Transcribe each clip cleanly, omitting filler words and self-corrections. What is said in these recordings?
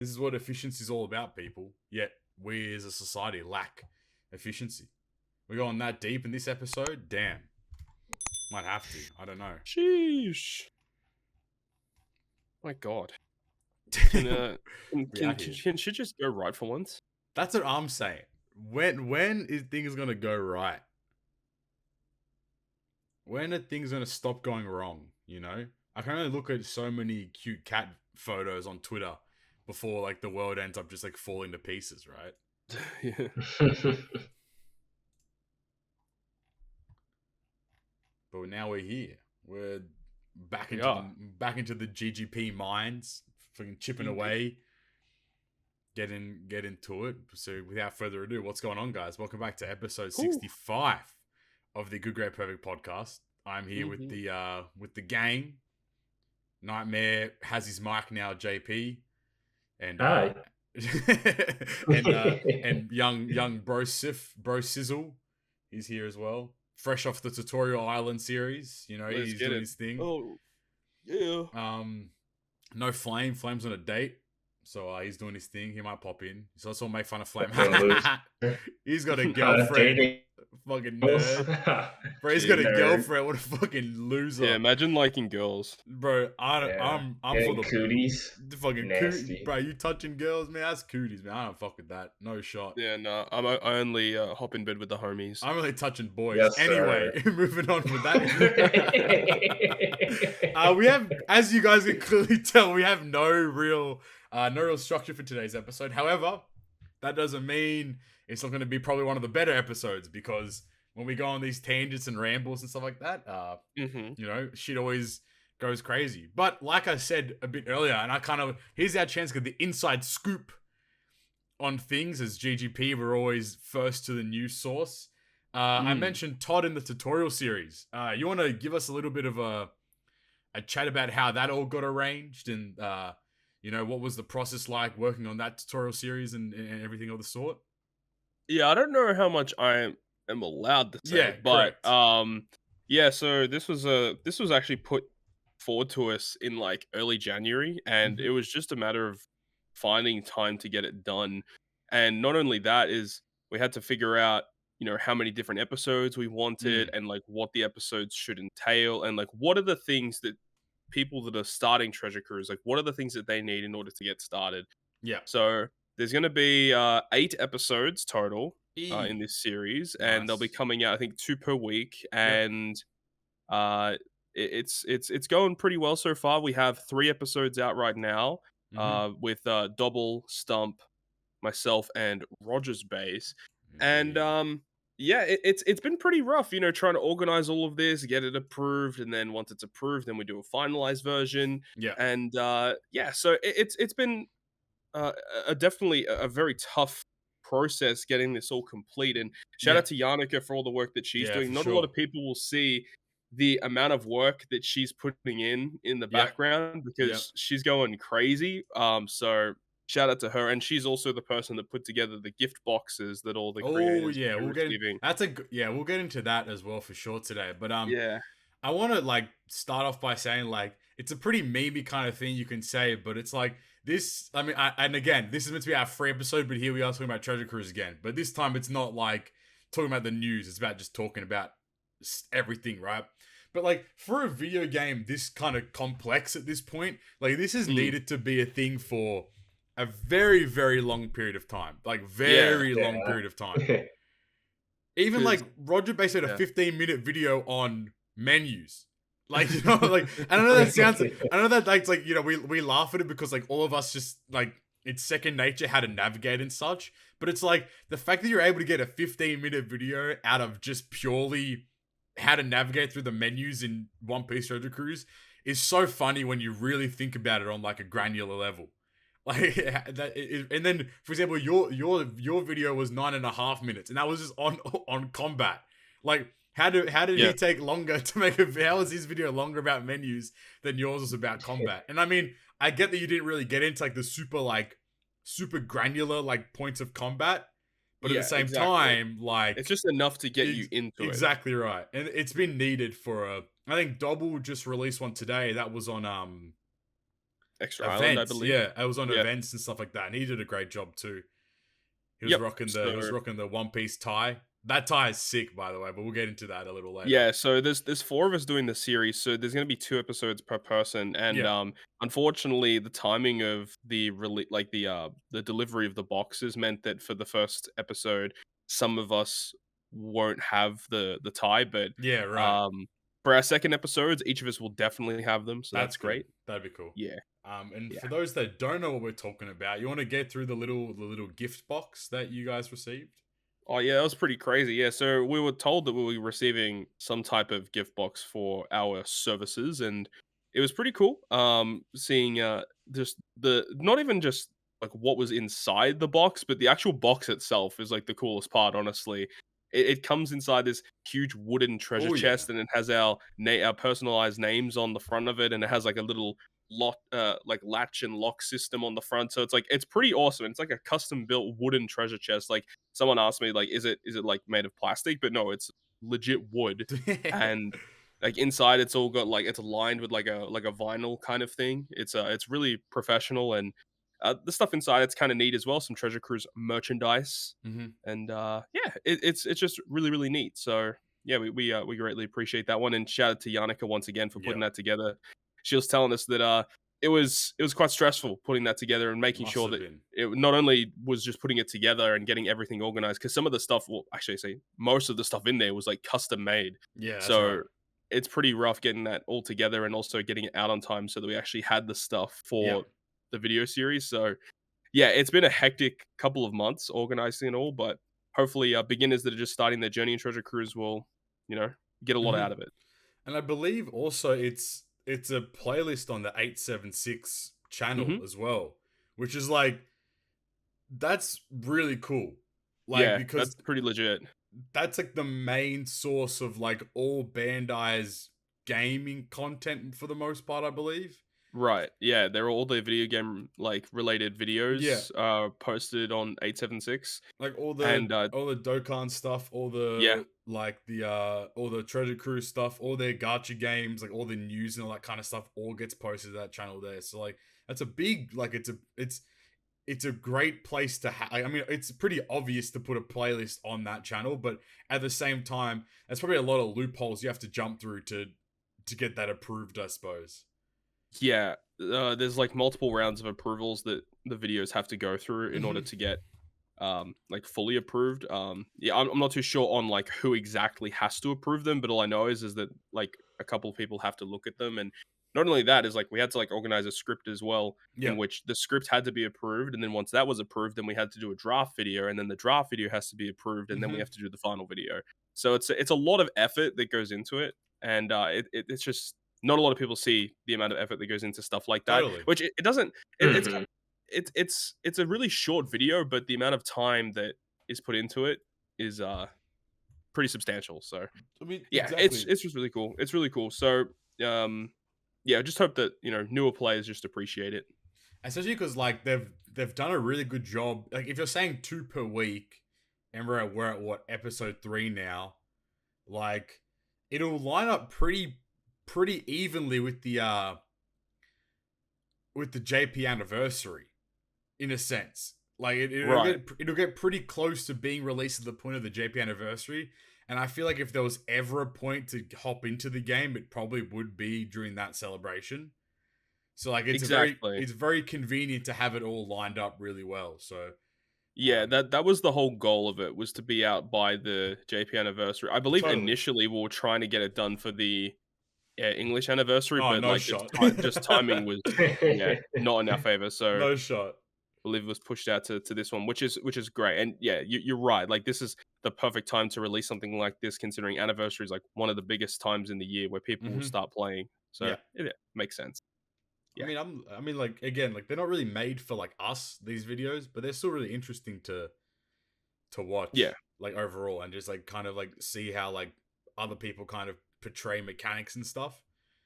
This is what efficiency is all about, people. Yet we as a society lack efficiency. We're going that deep in this episode? Damn. Might have to. I don't know. Sheesh. My God. Can shit just go right for once? That's what I'm saying. When is things gonna go right? When are things gonna stop going wrong? You know, I can only look at so many cute cat photos on Twitter before like the world ends up just like falling to pieces, right? Yeah. But now we're here. We're back into the GGP mines, fucking chipping away. Get into it. So without further ado, what's going on, guys? Welcome back to episode 65 of the Good Great Perfect podcast. I'm here with the gang. Nightmare has his mic now, JP, and Hi. and young bro Sizzle, he's here as well. Fresh off the Tutorial Island series, you know, he's doing his thing. Oh, yeah. No Flame. Flame's on a date. So he's doing his thing. He might pop in. So let's all make fun of Flame. He's got a girlfriend. Fucking nerd. Bro, he's got a girlfriend. What a fucking loser. Yeah, imagine liking girls. Bro, I'm for the cooties. The fucking cooties. Bro, you touching girls, man? That's cooties, man. I don't fuck with that. No shot. Yeah, no. I only hop in bed with the homies. I'm really touching boys. Yes, anyway, moving on with that. We have, as you guys can clearly tell, we have no real structure for today's episode. However, that doesn't mean it's not going to be probably one of the better episodes, because when we go on these tangents and rambles and stuff like that, you know, shit always goes crazy. But like I said a bit earlier, and here's our chance to get the inside scoop on things. As GGP, we're always first to the news source. I mentioned Todd in the tutorial series. You want to give us a little bit of a chat about how that all got arranged, and you know, what was the process like working on that tutorial series and everything of the sort? Yeah, I don't know how much I am allowed to say, but yeah. So this was actually put forward to us in like early January, and it was just a matter of finding time to get it done. And not only that, is we had to figure out, you know, how many different episodes we wanted, and like what the episodes should entail, and like what are the things that people that are starting Treasure Cruise, like what are the things that they need in order to get started. So there's going to be 8 episodes total in this series, and they'll be coming out, I think, 2 per week, and it's going pretty well so far. We have 3 episodes out right now, with Double, Stump, myself, and Roger's base, and yeah, it's been pretty rough, you know, trying to organize all of this, get it approved, and then once it's approved, then we do a finalized version. And yeah, so it's been definitely a very tough process getting this all complete. And shout out to Yannicka for all the work that she's doing. Not a lot of people will see the amount of work that she's putting in the background, because she's going crazy. So shout out to her, and she's also the person that put together the gift boxes that all the creators we'll get into that as well for sure today. But I want to like start off by saying, like, it's a pretty memey kind of thing you can say, but it's like this. I mean, and again, this is meant to be our free episode, but here we are talking about Treasure Cruise again. But this time, it's not like talking about the news; it's about just talking about everything, right? But like, for a video game this kind of complex at this point, like, this has needed to be a thing for a very, very long period of time. Like, very long period of time. Even like Roger basically had a 15-minute video on menus. Like, you know, like, I know that like, you know, we laugh at it because like all of us just like, it's second nature how to navigate and such. But it's like the fact that you're able to get a 15-minute video out of just purely how to navigate through the menus in One Piece Treasure Cruise is so funny when you really think about it on like a granular level. Like that, and then, for example, your video was 9.5 minutes, and that was just on combat. Like, how did he take longer to make how was his video longer about menus than yours was about combat? And I mean, I get that you didn't really get into like the super granular like points of combat, but at the same time, like, it's just enough to get you into it. Exactly right, and it's been needed for I think Double just released one today that was on Extra Island, I events. believe. Yeah, I was on Yeah. events and stuff like that, and he did a great job too. Yep. He was rocking the One Piece tie. That tie is sick, by the way, but we'll get into that a little later. Yeah, so there's 4 of us doing the series, so there's gonna be 2 episodes per person, and, Yeah. Unfortunately, the timing of the delivery of the boxes meant that for the first episode, some of us won't have the tie, but, Yeah, right. um, for our second episodes, each of us will definitely have them, so that's That's good. great. That'd be cool. Yeah, And yeah. for those that don't know what we're talking about, you want to get through the little gift box that you guys received? Oh yeah, that was pretty crazy. Yeah, so we were told that we were receiving some type of gift box for our services, and it was pretty cool. Seeing just the not even just like what was inside the box, but the actual box itself is like the coolest part. Honestly, it comes inside this huge wooden treasure Oh yeah. chest, and it has our personalized names on the front of it, and it has like a little latch and lock system on the front. So it's pretty awesome. It's like a custom built wooden treasure chest. Like someone asked me like is it like made of plastic, but no, it's legit wood. And like inside it's all got like it's lined with like a vinyl kind of thing. It's really professional, and the stuff inside it's kind of neat as well, some Treasure Cruise merchandise. hmm And yeah, it's just really neat. So yeah, we greatly appreciate that one, and shout out to Yannicka once again for putting Yep. that together. She was telling us that it was quite stressful putting that together and making Must sure have that been. it not only was just putting it together and getting everything organized, because some of the stuff, well, actually, say most of the stuff in there was like custom made. Yeah, that's right. So it's pretty rough getting that all together and also getting it out on time so that we actually had the stuff for Yep. the video series. So yeah, it's been a hectic couple of months organizing it all, but hopefully, beginners that are just starting their journey in Treasure Cruise will, you know, get a lot hmm out of it. And I believe also it's a playlist on the 876 channel Hmm. as well, which is like that's really cool. Like Yeah, that's because pretty legit. that's like the main source of like all Bandai's gaming content for the most part, I believe. Right. Yeah, they're all the video game like related Yeah, videos posted on 876. like And all the Dokkan stuff, all yeah, the like the all the Treasure Cruise stuff, all their gacha games, like all the news and all that kind of stuff all gets posted to that channel there. So like that's a big like it's a great place to have. I mean, it's pretty obvious to put a playlist on that channel, but at the same time, there's probably a lot of loopholes you have to jump through to get that approved, I suppose. yeah, there's like multiple rounds of approvals that the videos have to go through in order hmm to get like fully approved. Yeah, I'm not too sure on like who exactly has to approve them, but all I know is that like a couple of people have to look at them. And not only that is like we had to like organize a script as well, in Yep. which the script had to be approved, and then once that was approved, then we had to do a draft video, and then the draft video has to be approved, and then we hmm have to do the final video. So it's a lot of effort that goes into it, and it's just not a lot of people see the amount of effort that goes into stuff like that, Totally. which it doesn't. It's Mhm. it's a really short video, but the amount of time that is put into it is pretty substantial. So I mean, yeah, exactly. it's just really cool. It's really cool. So um yeah, I just hope that newer players just appreciate it. Especially because like they've done a really good job. Like if you're saying 2 per week, and we're at what episode 3 now, like it'll line up pretty evenly with the JP anniversary in a sense. Like Right. it'll get pretty close to being released at the point of the JP anniversary. And I feel like if there was ever a point to hop into the game, it probably would be during that celebration. So like Exactly. it's very convenient to have it all lined up really well. So Yeah, that was the whole goal of it, was to be out by the JP anniversary. I believe totally. initially we were trying to get it done for the English anniversary, Oh, but no like shot. just timing was not in our favor. So No shot. believe it was pushed out to this one, which is great. And yeah, you're right. Like this is the perfect time to release something like this, considering anniversary is like one of the biggest times in the year where people will hmm start playing. So Yeah. it makes sense. Yeah, I mean like again, like they're not really made for like us, these videos, but they're still really interesting to yeah, watch, like overall, and just like kind of like see how like other people kind of portray mechanics and stuff.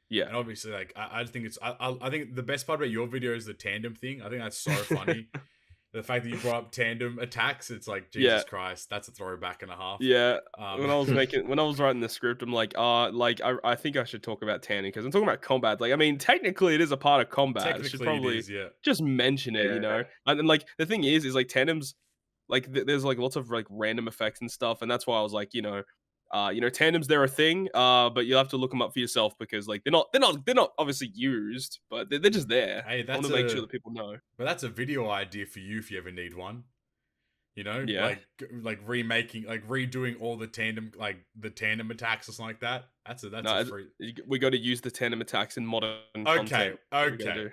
yeah. And obviously, like I think it's I think the best part about your video is the tandem thing. I think that's so funny. The fact that you brought up tandem attacks, it's like, Jesus Christ, that's a throwback and a half. Yeah, when I was writing the script, I'm like, I think I should talk about tandem because I'm talking about combat. Like, I mean, technically it is a part of combat. I should probably just mention it, you know. And then, like, the thing is like tandems, like there's like lots of like random effects and stuff, and that's why I was like, tandems, they're a thing, but you'll have to look them up for yourself because like they're not obviously used, but they're just there. Hey, I want to make sure that people know. But that's a video idea for you if you ever need one. You know, yeah, like remaking, like redoing all the tandem attacks or something like that. That's a free. We got to use the tandem attacks in modern content. Okay.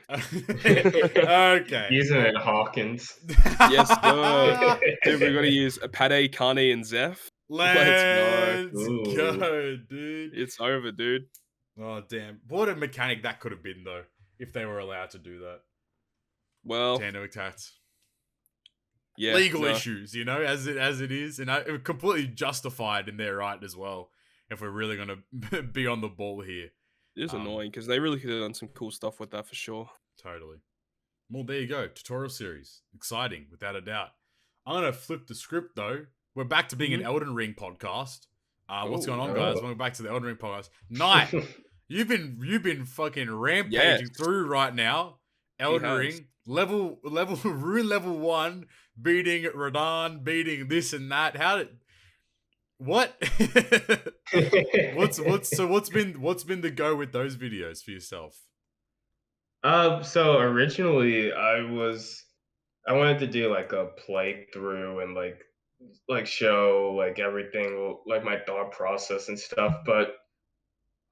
Using it in Hawkins. Yes, dude, we got to use Pade, Kani, and Zeph. Let's go, dude. It's over, dude. Oh damn! What a mechanic that could have been, though, if they were allowed to do that. Well, tandem attacks. Yeah, legal issues, you know, as it is, and it completely justified in their right as well. If we're really gonna be on the ball here, it is annoying because they really could have done some cool stuff with that for sure. Totally. Well, there you go, tutorial series, exciting without a doubt. I'm gonna flip the script though. We're back to being an Elden Ring podcast. What's going on, guys? Welcome back to the Elden Ring podcast. Nite, you've been fucking rampaging through right now. Elden Ring. Level Rune level 1, beating Radahn, beating this and that. What what's been the go with those videos for yourself? So originally I wanted to do like a playthrough and like show like everything, like my thought process and stuff, but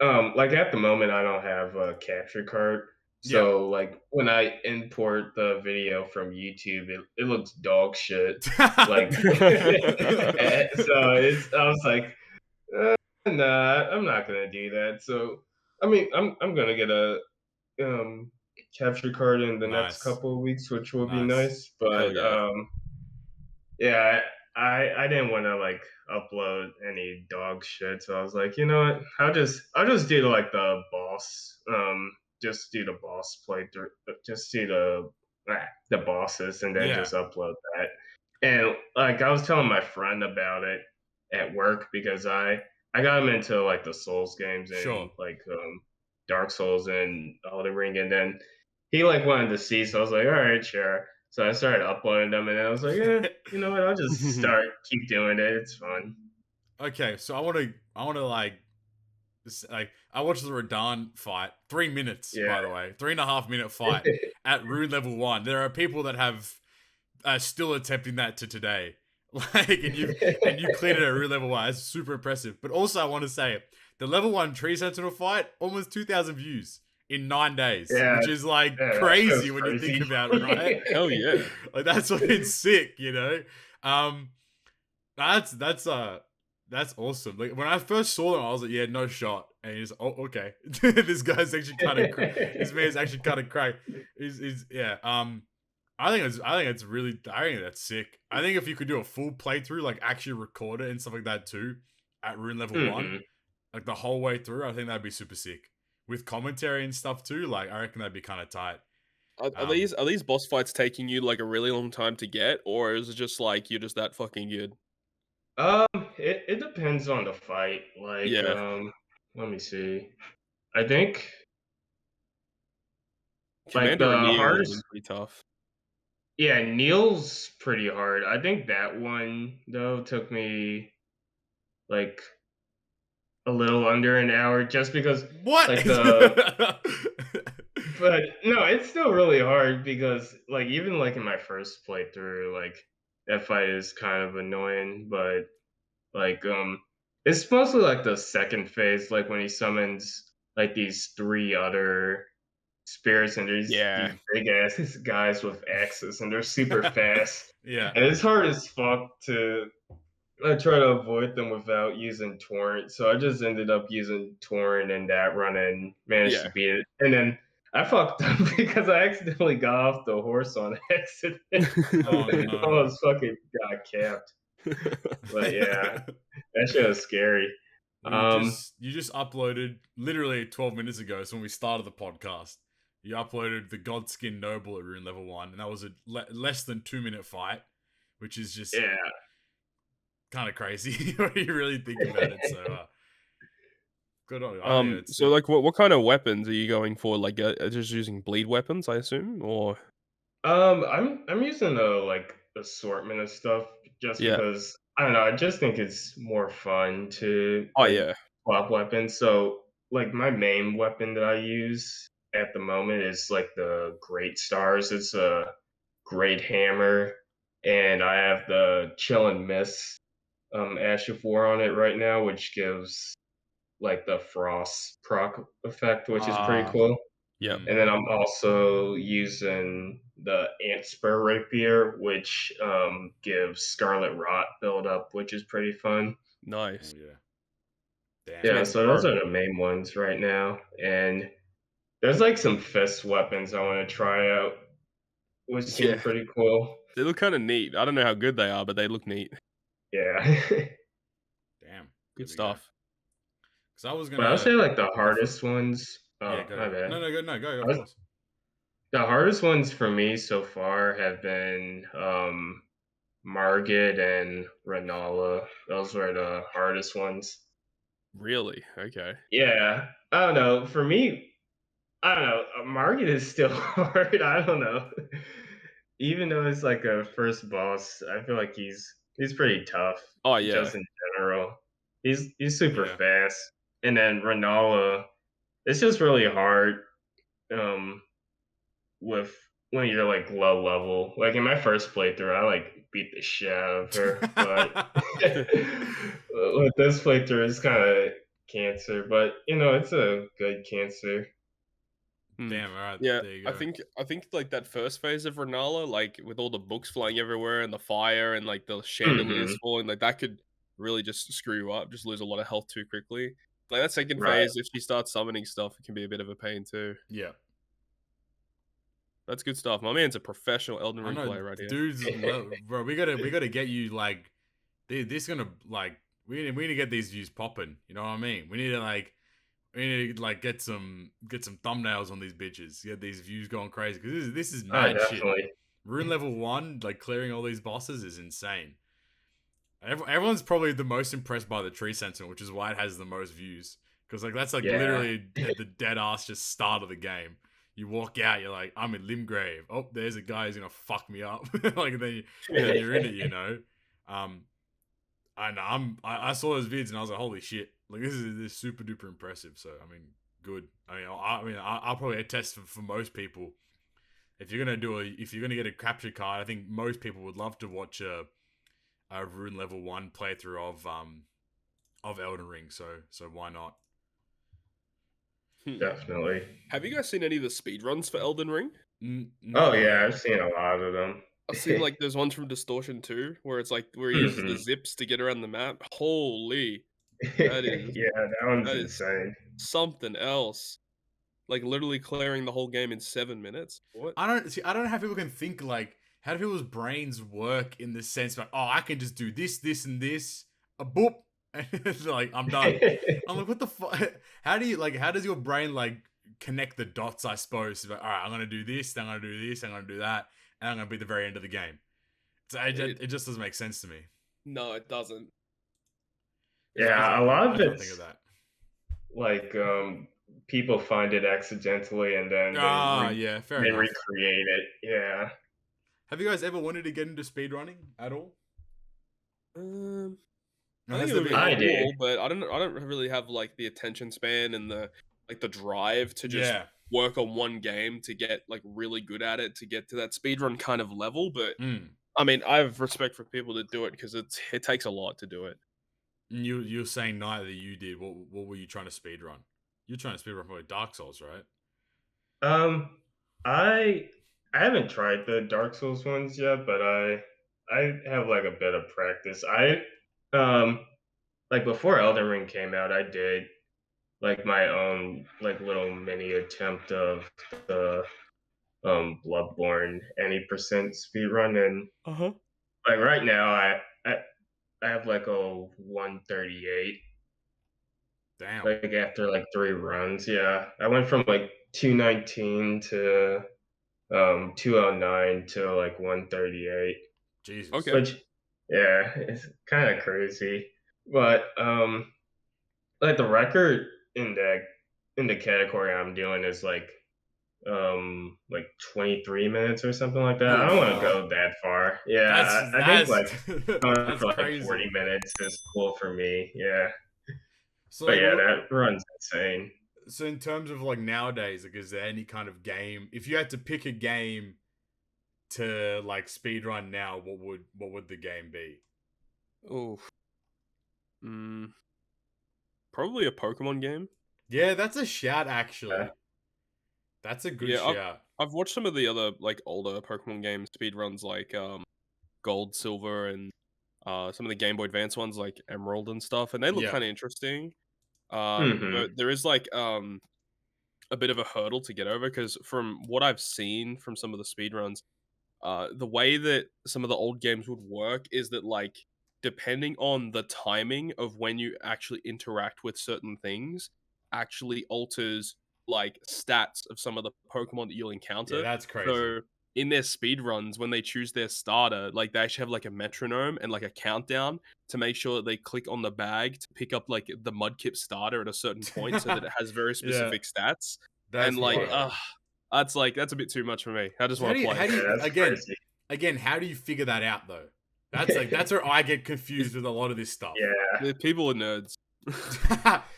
like at the moment I don't have a capture card. So like when I import the video from YouTube, it looks dog shit. Like, so I was like, nah, I'm not gonna do that. So I mean, I'm gonna get a capture card in the next couple of weeks, which will be nice. But yeah, I didn't want to like upload any dog shit, so I was like, you know what? I'll just do like the boss. Just do the boss playthrough, just do the bosses, and then just upload that. And like I was telling my friend about it at work because I got him into like the Souls games and like Dark Souls and Elden Ring, and then he like wanted to see, so I was like, all right, sure. So I started uploading them, and then I was like, you know what? I'll just keep doing it. It's fun. Okay, so I want to like I watched the Radahn fight, 3 minutes, by the way, 3.5 minute fight at Rune level 1. There are people that have still attempting that to today, like, and you cleared it at Rune level 1. That's super impressive. But also, I want to say the level 1 Tree Sentinel fight, almost 2,000 views in 9 days, which is like crazy when you think about it, right? Hell yeah, like that's fucking sick, you know. That's awesome. Like when I first saw them, I was like, yeah, no shot. And he's okay. This guy's actually kind of this man's actually kind of cracked. He's I think that's sick. I think if you could do a full playthrough, like actually record it and stuff like that too, at Rune level 1, like the whole way through, I think that'd be super sick. With commentary and stuff too, like I reckon that'd be kind of tight. Are these boss fights taking you like a really long time to get, or is it just like you're just that fucking good? It depends on the fight. Like, let me see. I think Commander like the hardest is pretty tough. Yeah, Neil's pretty hard. I think that one though took me like a little under an hour, just because like but no, it's still really hard because like even like in my first playthrough, like that fight is kind of annoying, but like it's mostly like the second phase, like when he summons like these 3 other spirits and these big ass guys with axes and they're super fast. Yeah. And it's hard as fuck to try to avoid them without using torrent. So I just ended up using torrent in that run and managed to beat it. And then I fucked up because I accidentally got off the horse on accident. I almost fucking got capped. But yeah, that shit was scary. You just uploaded literally 12 minutes ago, so when we started the podcast. you uploaded the Godskin Noble at Rune level 1, and that was a less than 2-minute fight, which is just kind of crazy when you really think about it. So good on you. So like, what kind of weapons are you going for? Like, just using bleed weapons, I assume, or I'm using a like assortment of stuff just yeah. because I don't know. I just think it's more fun to Oh like yeah, swap weapons. So like my main weapon that I use at the moment is like the Great Stars. It's a great hammer, and I have the Chill and Miss Ash of War on it right now, which gives like the frost proc effect, which is pretty cool. yeah. And then I'm also using the Ant Spur Rapier, which gives Scarlet Rot buildup, which is pretty fun. Nice. Oh, yeah. Damn. Yeah, so those are the main ones right now. And there's like some fist weapons I want to try out, which seem pretty cool. They look kind of neat. I don't know how good they are, but they look neat. Yeah. Damn. Good stuff. Because I was But I'll say gonna like the hardest ones. Oh, yeah, go. my bad. Go. Of course. The hardest ones for me so far have been Margit and Renala. Those were the hardest ones. Really? Okay. Yeah. I don't know. For me, I don't know. Margit is still hard. I don't know. Even though it's like a first boss, I feel like he's pretty tough. Oh yeah. Just in general. He's super fast. And then Renala, it's just really hard. With when you're like low level. Like in my first playthrough, I like beat the shit out of her, but with this playthrough, it's kind of cancer. But you know, it's a good cancer. Damn, all right. Yeah, there you go. I think like that first phase of Renala, like with all the books flying everywhere and the fire and like the chandeliers falling, like that could really just screw you up, just lose a lot of health too quickly. Like that second phase, if she starts summoning stuff, it can be a bit of a pain too. Yeah. That's good stuff. My man's a professional Elden Ring player right here. Dudes, bro, we gotta get you like this gonna like we need to get these views popping. You know what I mean? We need to like get some thumbnails on these bitches. Get these views going crazy because this is mad shit. Rune level 1, like clearing all these bosses is insane. Everyone's probably the most impressed by the tree sentiment, which is why it has the most views. Because like that's like literally at the dead ass just start of the game. You walk out, you're like, I'm in Limgrave. Oh, there's a guy who's gonna fuck me up. Like then you're in it, you know. I saw those vids and I was like, holy shit! Like this is super duper impressive. So I mean, good. I'll probably attest for most people. If you're gonna get a capture card, I think most people would love to watch a Rune level 1 playthrough of Elden Ring. So why not? Definitely. Have you guys seen any of the speedruns for Elden Ring? Oh yeah, I've seen a lot of them. I've seen like there's ones from Distortion 2 where it's like where he uses the zips to get around the map. Holy, that is that one's insane. Something else. Like literally clearing the whole game in 7 minutes. What? I don't know how people can think like how do people's brains work in the sense like, oh, I can just do this, and this, a boop, and it's like I'm done. I'm like, what the fuck? How does your brain like connect the dots? I suppose. It's like, all right, I'm gonna do this, then I'm gonna do this, I'm gonna do that, and I'm gonna be at the very end of the game. It just doesn't make sense to me. No, it doesn't. Yeah, a lot of it. Think of that. Like people find it accidentally and then they recreate it. Yeah. Have you guys ever wanted to get into speedrunning at all? I think it would be cool, but I don't really have like the attention span and the drive to just work on one game to get like really good at it to get to that speedrun kind of level. But I mean, I have respect for people that do it because it takes a lot to do it. You're saying Nite that you did. What were you trying to speedrun? You're trying to speedrun for Dark Souls, right? I haven't tried the Dark Souls ones yet, but I have like a bit of practice. Like before Elden Ring came out, I did like my own like little mini attempt of the Bloodborne any percent speedrun, and like right now I have like a 138. Damn. Like after like 3 runs, yeah. I went from like 219 to 209 to like 138. Jesus. Okay. Which, yeah, it's kind of crazy. But like the record in the category I'm doing is like 23 minutes or something like that. I don't want to go that far. Yeah, I think like going that's for like crazy. 40 minutes is cool for me. Yeah. So But like, yeah, that runs insane. So in terms of like nowadays, like, is there any kind of game? If you had to pick a game to like speedrun now, what would the game be? Oh, probably a Pokemon game. Yeah, that's a shout. Actually, Yeah. that's a good Yeah, shout. I've watched some of the other like older Pokemon game speedruns, like Gold, Silver, and some of the Game Boy Advance ones like Emerald and stuff, and they look Yeah. kind of interesting. Mhm. But there is like a bit of a hurdle to get over because from what I've seen from some of the speedruns, the way that some of the old games would work is that like depending on the timing of when you actually interact with certain things actually alters like stats of some of the Pokemon that you'll Yeah, encounter. that's crazy. So in their speed runs, when they choose their starter, like they actually have like a metronome and like a countdown to make sure that they click on the bag to pick up like the Mudkip starter at a certain point so that it has very specific stats. That's And like, wild. that's a bit too much for me. I just So want to play. how do you Yeah, that's crazy. again? How do you figure that out though? That's where I get confused with a lot of this stuff. Yeah. The people are nerds.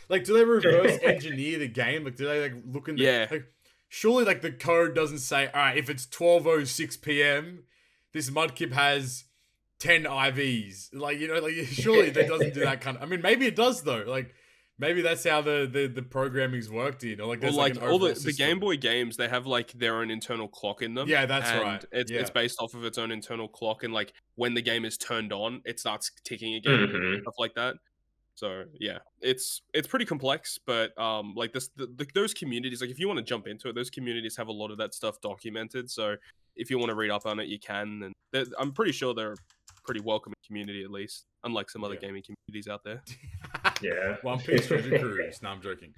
Like, do they reverse engineer the game? Like, do they like look in the Yeah. like? Surely, like the code doesn't say, all right, if it's 12:06 p.m., this Mudkip has 10 IVs. Like, you know, like surely that doesn't do that kind of. I mean, maybe it does though. Like, maybe that's how the programming's worked. You know, like there's Well, like like an all overall the system. Game Boy games, they have like their own internal clock in them. Yeah, that's and right. It's Yeah. based off of its own internal clock, and like when the game is turned on, it starts ticking again, Mhm. stuff like that. So yeah, it's pretty complex, but like those communities, like if you want to jump into it, those communities have a lot of that stuff documented. So if you want to read up on it, you can, and I'm pretty sure they're a pretty welcoming community, at least, unlike some other gaming communities out there. Yeah. One Piece Treasure Cruise. No, I'm joking.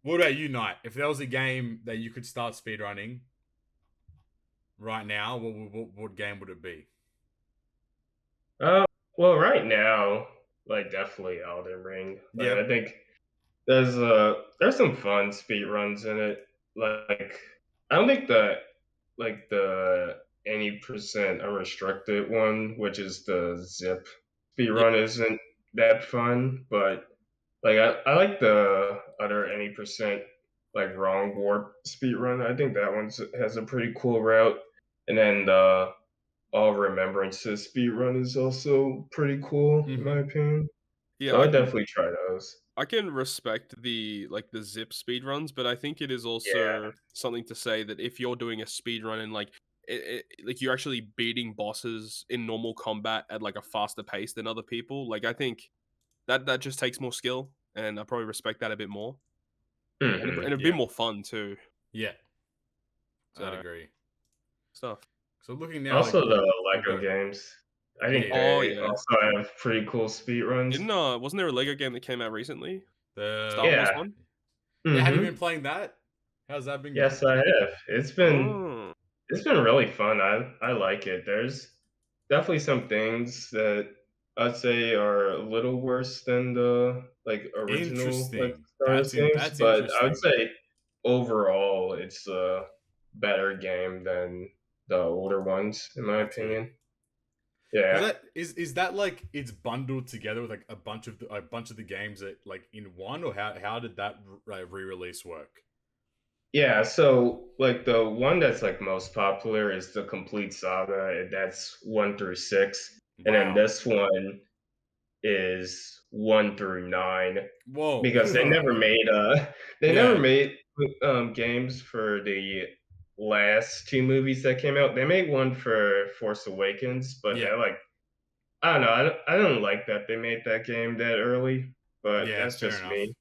What about you, Nite? If there was a game that you could start speedrunning right now, what game would it be? Well, right now, like definitely Elden Ring. Like Yeah. I think there's some fun speed runs in it. Like I don't think the 80% unrestricted one, which is the zip speed Yeah. run, isn't that fun. But like I like the other 80% like wrong warp speed run. I think that one has a pretty cool route. And then the All Remembrances speed run is also pretty cool in my opinion. Yeah, So I definitely try those. I can respect the like the zip speed runs, but I think it is Yeah. also something to say that if you're doing a speed run and like like you're actually beating bosses in normal combat at like a faster pace than other people, like I think that just takes more skill, and I probably respect that a bit more, Mhm. and a bit more fun too. Yeah. I'd So agree. stuff. So looking now, like, Also the oh, go Lego ahead. games. I Yeah, think yeah. Oh they yeah, also have pretty cool speed runs. didn't wasn't there a Lego game that came out recently? The Star Wars Yeah. one. Yeah, have you been Mhm. playing that? How's that been going? Yes, I have. Oh, It's been really fun. I like it. There's definitely some things that I'd say are a little worse than the like original like Interesting. Star Wars games, That's but I would interesting. say overall it's a better game than the older ones in my That's good. opinion. Yeah. That is that like it's bundled together with like a bunch of the games that like in one, or how did that re-release work? Yeah, so like the one that's like most popular is the Complete Saga, and that's 1 through 6. And then Wow. this one is 1 through 9 Whoa. because they never made they never Yeah. made games for the last 2 movies that came out. They made one for Force Awakens, but Yeah. they're like I don't know, I don't like that they made that game that early, but Yeah, that's fair just enough. me.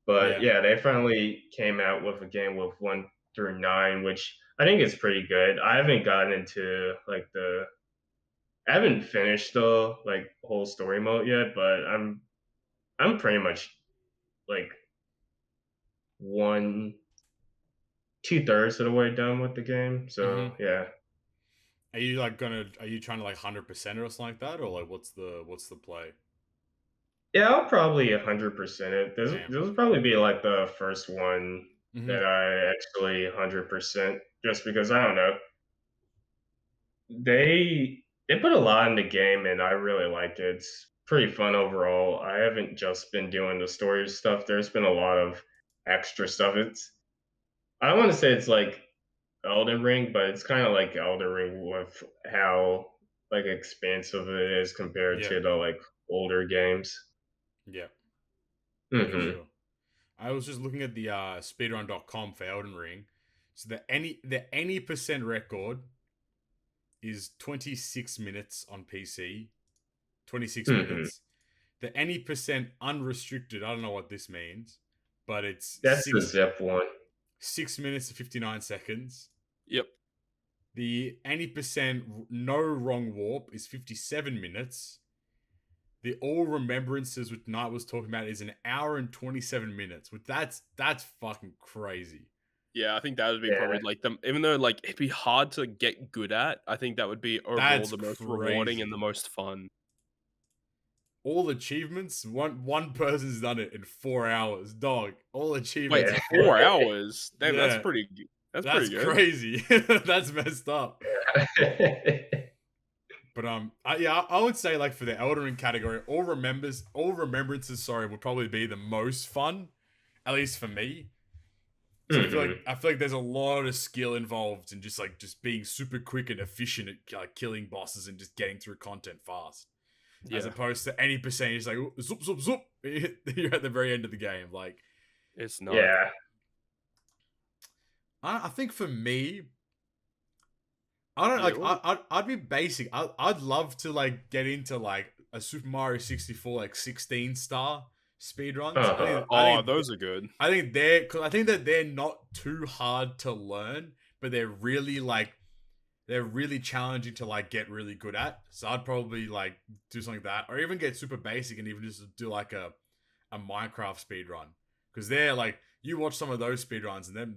But Yeah. yeah, they finally came out with a game with 1 through 9, which I think is pretty good. I haven't gotten into like I haven't finished the like whole story mode yet, but I'm pretty much like 2/3 of the way done with the game. So yeah. Are you like are you trying to like 100% or something like that, or like what's the play? Yeah, I'll probably 100% it. This Damn. will probably be like the first one that I actually 100%, just because I don't know. They put a lot in the game, and I really like it. It's pretty fun overall. I haven't just been doing the story stuff. There's been a lot of extra stuff. I don't want to say it's like Elden Ring, but it's kind of like Elden Ring with how like expansive it is compared Yeah. to the like older games. Yeah. For Hmm. sure. I was just looking at the speedrun.com for Elden Ring. So the any percent record is 26 minutes on PC. 26 Hmm. minutes. The any percent unrestricted, I don't know what this means, but it's That's the zip one. 6 minutes and 59 seconds. Yep. The any percent no wrong warp is 57 minutes. The all remembrances, which Nite was talking about, is an hour and 27 minutes. Which that's fucking crazy. Yeah, I think that would be probably like even though like it'd be hard to get good at, I think that would be overall the most rewarding and the most fun. All achievements, one person's done it in 4 hours. Dog. All achievements. Wait, 4 hours? Damn, Yeah. that's pretty good. That's pretty good. crazy. That's messed up. But I would say like for the Elden Ring category, all remembrances, would probably be the most fun, at least for me. So I feel like there's a lot of skill involved in just being super quick and efficient at killing bosses and just getting through content fast. Yeah. As opposed to any percentage like zoop zoop zoop, you're at the very end of the game. Like it's not. Yeah. I think for me, I don't like. I'd be basic. I'd love to like get into like a Super Mario 64 like 16-star speedruns. I think those are good. I think that they're not too hard to learn, but they're really challenging to like get really good at. So I'd probably like do something like that, or even get super basic and even just do like a Minecraft speedrun, because they're like, you watch some of those speedruns and then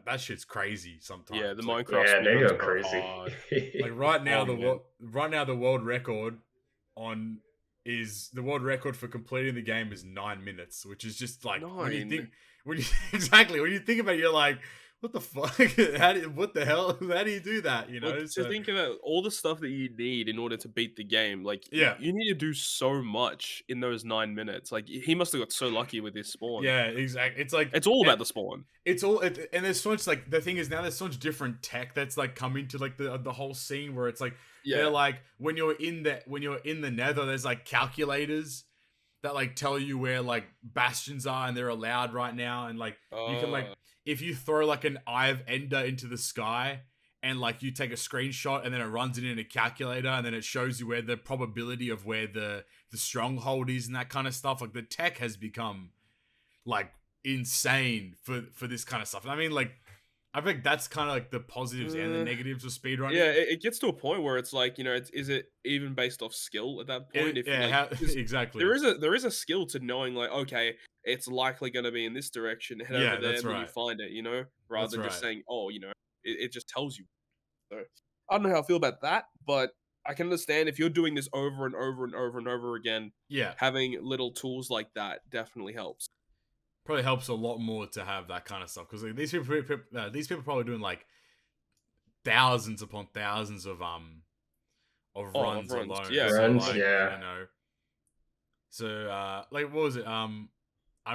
that shit's crazy sometimes. Yeah, the like, Minecraft they go speedruns crazy. Like right now the world record the world record for completing the game is 9 minutes, which is just like 9. when you think about it, you're like, what the fuck? What the hell? How do you do that? You know, well, to think about all the stuff that you need in order to beat the game, like you need to do so much in those 9 minutes. Like he must have got so lucky with his spawn. Yeah, exactly. It's like it's all about the spawn. And there's so much like the thing is now there's so much different tech that's like come into like the whole scene where it's like they're like when you're in the Nether, there's like calculators that like tell you where like bastions are and they're allowed right now, and like you can like if you throw like an Eye of Ender into the sky and like you take a screenshot and then it runs it in a calculator and then it shows you where the probability of where the stronghold is and that kind of stuff. Like the tech has become like insane for this kind of stuff. And I mean, like, I think that's kind of like the positives and the negatives of speedrunning. Yeah, it gets to a point where it's like, you know, is it even based off skill at that point? Exactly. There is a skill to knowing like, okay, it's likely going to be in this direction. Head over there and then you find it, you know, rather than just saying, oh, you know, it just tells you. So I don't know how I feel about that, but I can understand if you're doing this over and over and over and over again. Yeah, having little tools like that definitely helps. Probably helps a lot more to have that kind of stuff, because like, these people are probably doing like thousands upon thousands of runs alone. Yeah, so, like, you know. So like what was it? I'm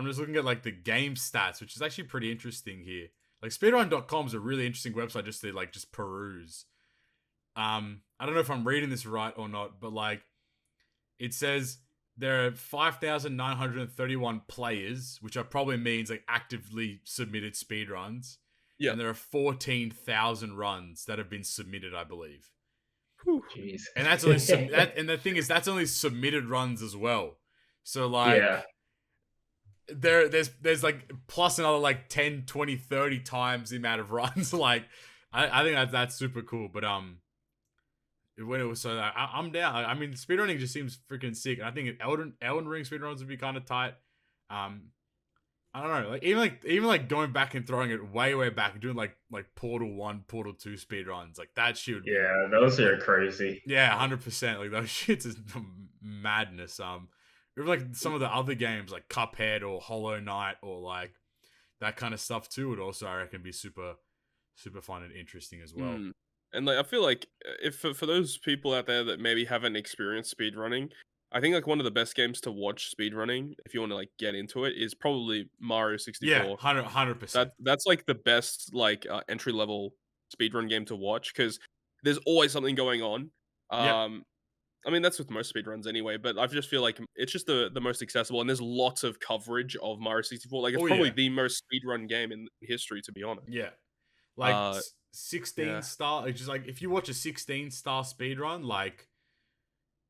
just looking at like the game stats, which is actually pretty interesting here. Like speedrun.com is a really interesting website just to like just peruse. I don't know if I'm reading this right or not, but like it says there are 5,931 players, which probably means like actively submitted speedruns. Yeah. And there are 14,000 runs that have been submitted, I believe. Jeez. And that's only and the thing is that's only submitted runs as well. So like there's like plus another like 10, 20, 30 times the amount of runs. Like I think that's super cool. But when it was so I'm down. I mean, speedrunning just seems freaking sick. And I think Elden Ring speedruns would be kind of tight. I don't know, even like going back and throwing it way back and doing like Portal 1, Portal 2 speedruns, like that shit would be, yeah, those are crazy. Yeah, 100%. Like those shits is madness. Even like some of the other games like Cuphead or Hollow Knight or like that kind of stuff too would also, I reckon, be super fun and interesting as well. And like I feel like if for those people out there that maybe haven't experienced speedrunning, I think like one of the best games to watch speedrunning if you want to like get into it is probably Mario 64. Yeah, 100%. That's like the best like entry level speedrun game to watch because there's always something going on. I mean that's with most speedruns anyway, but I just feel like it's just the most accessible and there's lots of coverage of Mario 64. Like it's probably the most speedrun game in history, to be honest. Yeah. Like 16 star, like just like if you watch a 16-star speedrun, like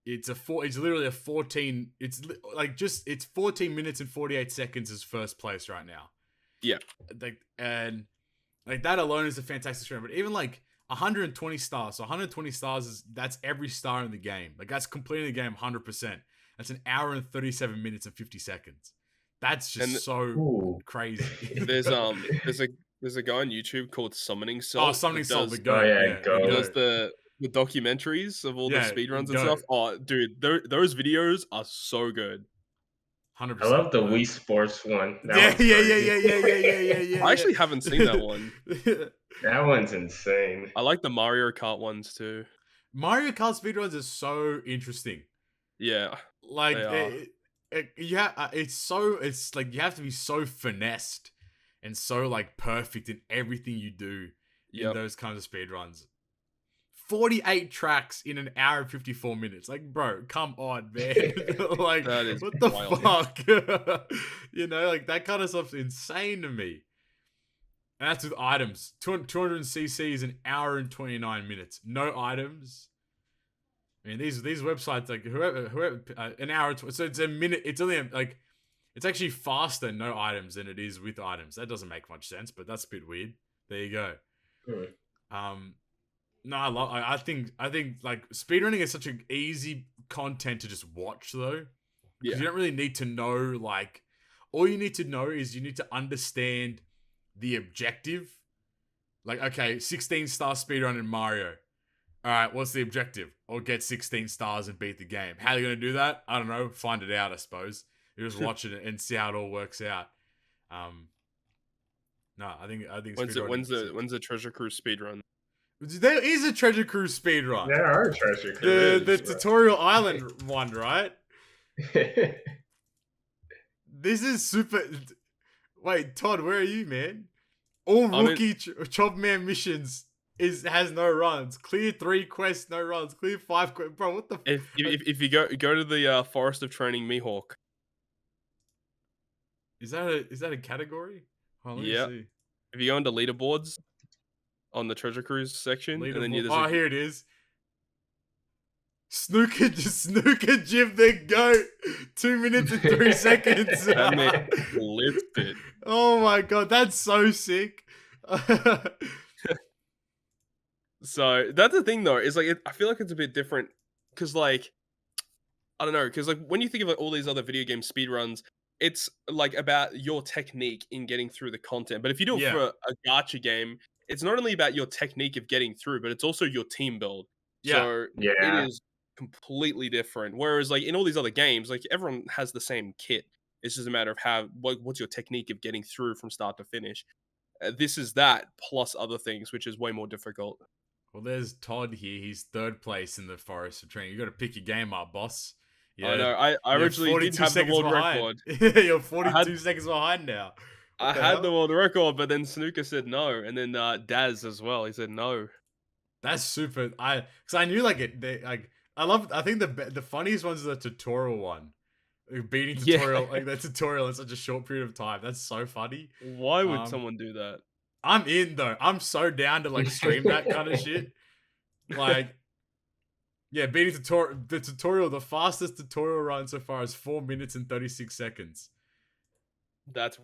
it's literally a 14, it's 14 minutes and 48 seconds is first place right now. Yeah. Like, and like that alone is a fantastic stream, but even like 120 stars, so 120 stars that's every star in the game. Like that's completing the game 100%. That's an hour and 37 minutes and 50 seconds. That's just crazy. There's a guy on YouTube called Summoning Salt. Oh, Summoning Salt, the goat. He does the documentaries of all the speedruns and stuff. Oh, dude, those videos are so good. 100%. I love the Wii Sports one. Yeah. I actually haven't seen that one. That one's insane. I like the Mario Kart ones too. Mario Kart speedruns is so interesting. Yeah, like it's like you have to be so finessed and so like perfect in everything you do in those kinds of speedruns. 48 tracks in an hour and 54 minutes. Like, bro, come on, man. Like, what the fuck? You know, like that kind of stuff's insane to me. And that's with items. 200cc is an hour and 29 minutes. No items. I mean, these websites, like whoever, an hour. So it's a minute. It's only like, it's actually faster no items than it is with items. That doesn't make much sense, but that's a bit weird. There you go. No, I think like speedrunning is such an easy content to just watch though. Because you don't really need to know, like, all you need to know is you need to understand the objective. Like, okay, 16-star speedrun in Mario. All right, what's the objective? Or get 16 stars and beat the game. How are you going to do that? I don't know. Find it out, I suppose. You just watch it and see how it all works out. No, I think when's the Treasure Cruise speedrun? There is a Treasure Cruise speedrun. There are Treasure Cruise. The Tutorial Island one, right? This is super. Wait, Todd, where are you, man? All rookie Chop Man missions has no runs. Clear 3 quests, no runs. Clear 5 quests. Bro, what the? If you go to the Forest of Training Mihawk. Is that a category? Oh, let me see. If you go into leaderboards on the Treasure Cruise section, and then here it is. Snooker Jim the GOAT. 2 minutes and 3 seconds. That man flipped it. Oh my god, that's so sick. So that's the thing though, is like I feel like it's a bit different because like I don't know, because like when you think of like all these other video game speedruns, it's like about your technique in getting through the content. But if you do it for a gacha game, it's not only about your technique of getting through, but it's also your team build. So it is completely different. Whereas like in all these other games, like everyone has the same kit. It's just a matter of what's your technique of getting through from start to finish. This is that plus other things, which is way more difficult. Well, there's Todd here. He's 3rd place in the Forest of Training. You got to pick your game up, boss. Yeah, I know. I originally did have the world record. You're 42 seconds behind now. I had the world record, but then Snooker said no, and then Daz as well. He said no. That's super. Because I knew like it. I think the funniest ones are the tutorial one. Beating tutorial, like the tutorial in such a short period of time. That's so funny. Why would someone do that? I'm in though. I'm so down to like stream that kind of shit. Like, yeah, beating the tutorial, the fastest tutorial run so far is 4 minutes and 36 seconds. That's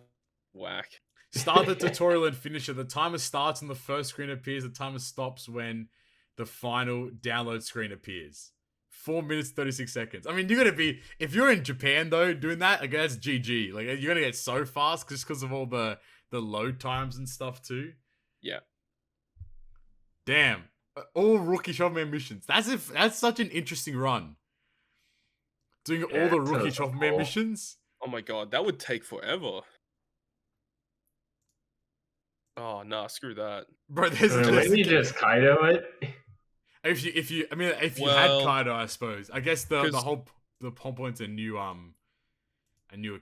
whack. Start the tutorial and finish it. The timer starts when the first screen appears. The timer stops when the final download screen appears. 4 minutes 36 seconds. I mean, you're gonna be if you're in Japan though doing that. Like that's GG. Like you're gonna get so fast just because of all the load times and stuff too. Yeah. Damn. All rookie shopman missions. That's such an interesting run. Doing all the rookie shopman missions. Oh my god, that would take forever. Oh nah, screw that, bro. Maybe just Kaido it. If you had Kaido, I suppose. I guess the whole point's a new account.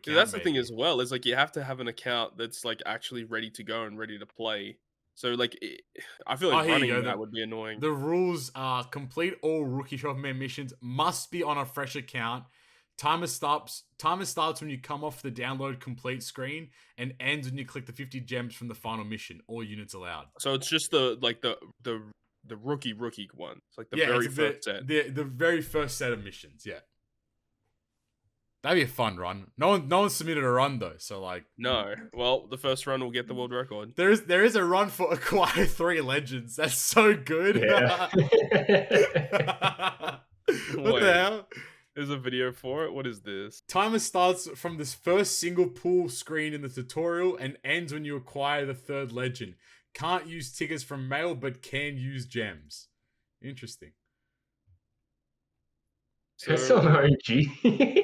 That's the thing as well. Is like you have to have an account that's like actually ready to go and ready to play. So like, I feel like running that would be annoying. The rules are complete all rookie shopman missions must be on a fresh account. Timer starts when you come off the download complete screen and ends when you click the 50 gems from the final mission. All units allowed. So it's just the rookie one. It's like the very first set. The very first set of missions, yeah. That'd be a fun run. No one submitted a run though, so like no. Well, the first run will get the world record. There is a run for acquire 3 legends. That's so good. Yeah. What the hell? There's a video for it. What is this? Timer starts from this first single pool screen in the tutorial and ends when you acquire the 3rd legend. Can't use tickets from mail, but can use gems. Interesting. That's on RNG.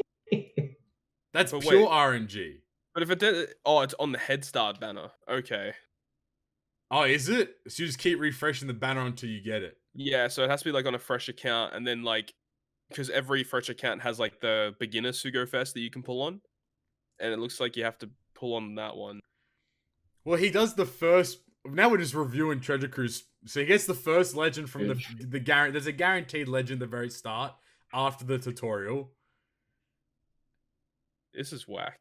That's pure RNG. But if it did, it's on the head start banner. Okay. Oh, is it? So you just keep refreshing the banner until you get it. Yeah, so it has to be like on a fresh account, and then like, because every fresh account has like the beginner Sugo Fest that you can pull on, and it looks like you have to pull on that one. Well, he does the first. Now we're just reviewing Treasure Cruise. So he gets the first legend from the guarantee. There's a guaranteed legend at the very start after the tutorial. This is whack.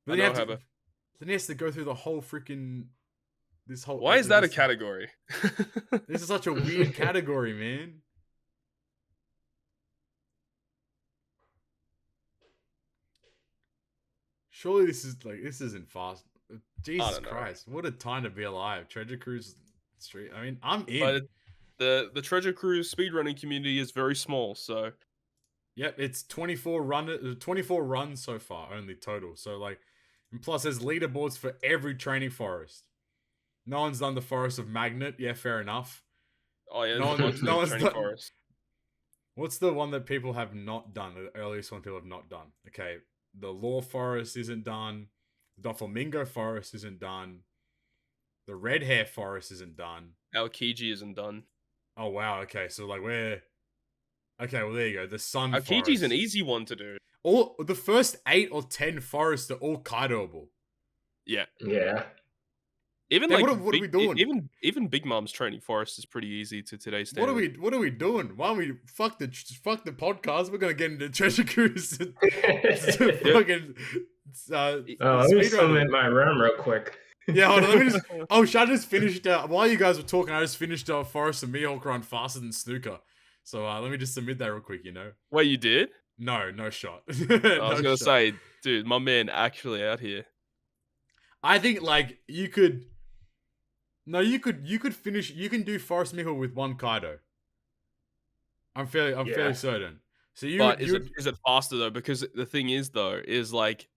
Then he has to go through the whole freaking. Why is that a category? This is such a weird category, man. Surely this isn't fast. Jesus Christ, what a time to be alive. Treasure Cruise Street. I mean, I'm in. But the Treasure Cruise speedrunning community is very small, so. Yep, it's 24 runs so far, only total. So like, and plus there's leaderboards for every training forest. No one's done the Forest of Magnet. Yeah, fair enough. Oh yeah, no one's training forest. What's the one that people have not done? The earliest one people have not done. Okay, the Law Forest isn't done. The Doflamingo Forest isn't done. The Red Hair Forest isn't done. Aokiji isn't done. Oh wow. Okay, so like we're. Okay, well there you go. The Sun Forest. Aokiji's an easy one to do. All the first 8 or 10 forests are all Kaidoable. Yeah. Yeah. Even like what are we doing? Even Big Mom's training forest is pretty easy to today's standard. What are we doing? Why don't we fuck the podcast? We're gonna get into Treasure Cruise. Let me submit my run real quick. Yeah, hold on, let me just. Oh, I just finished. While you guys were talking, I just finished Forest and Mihawk run faster than Snooker. So let me just submit that real quick. Wait, you did? No shot. I was gonna say, dude, my man actually out here. I think like you could. No, you could finish. You can do Forest Mihawk with 1 Kaido. I'm fairly certain. So is it faster though? Because the thing is though, is like,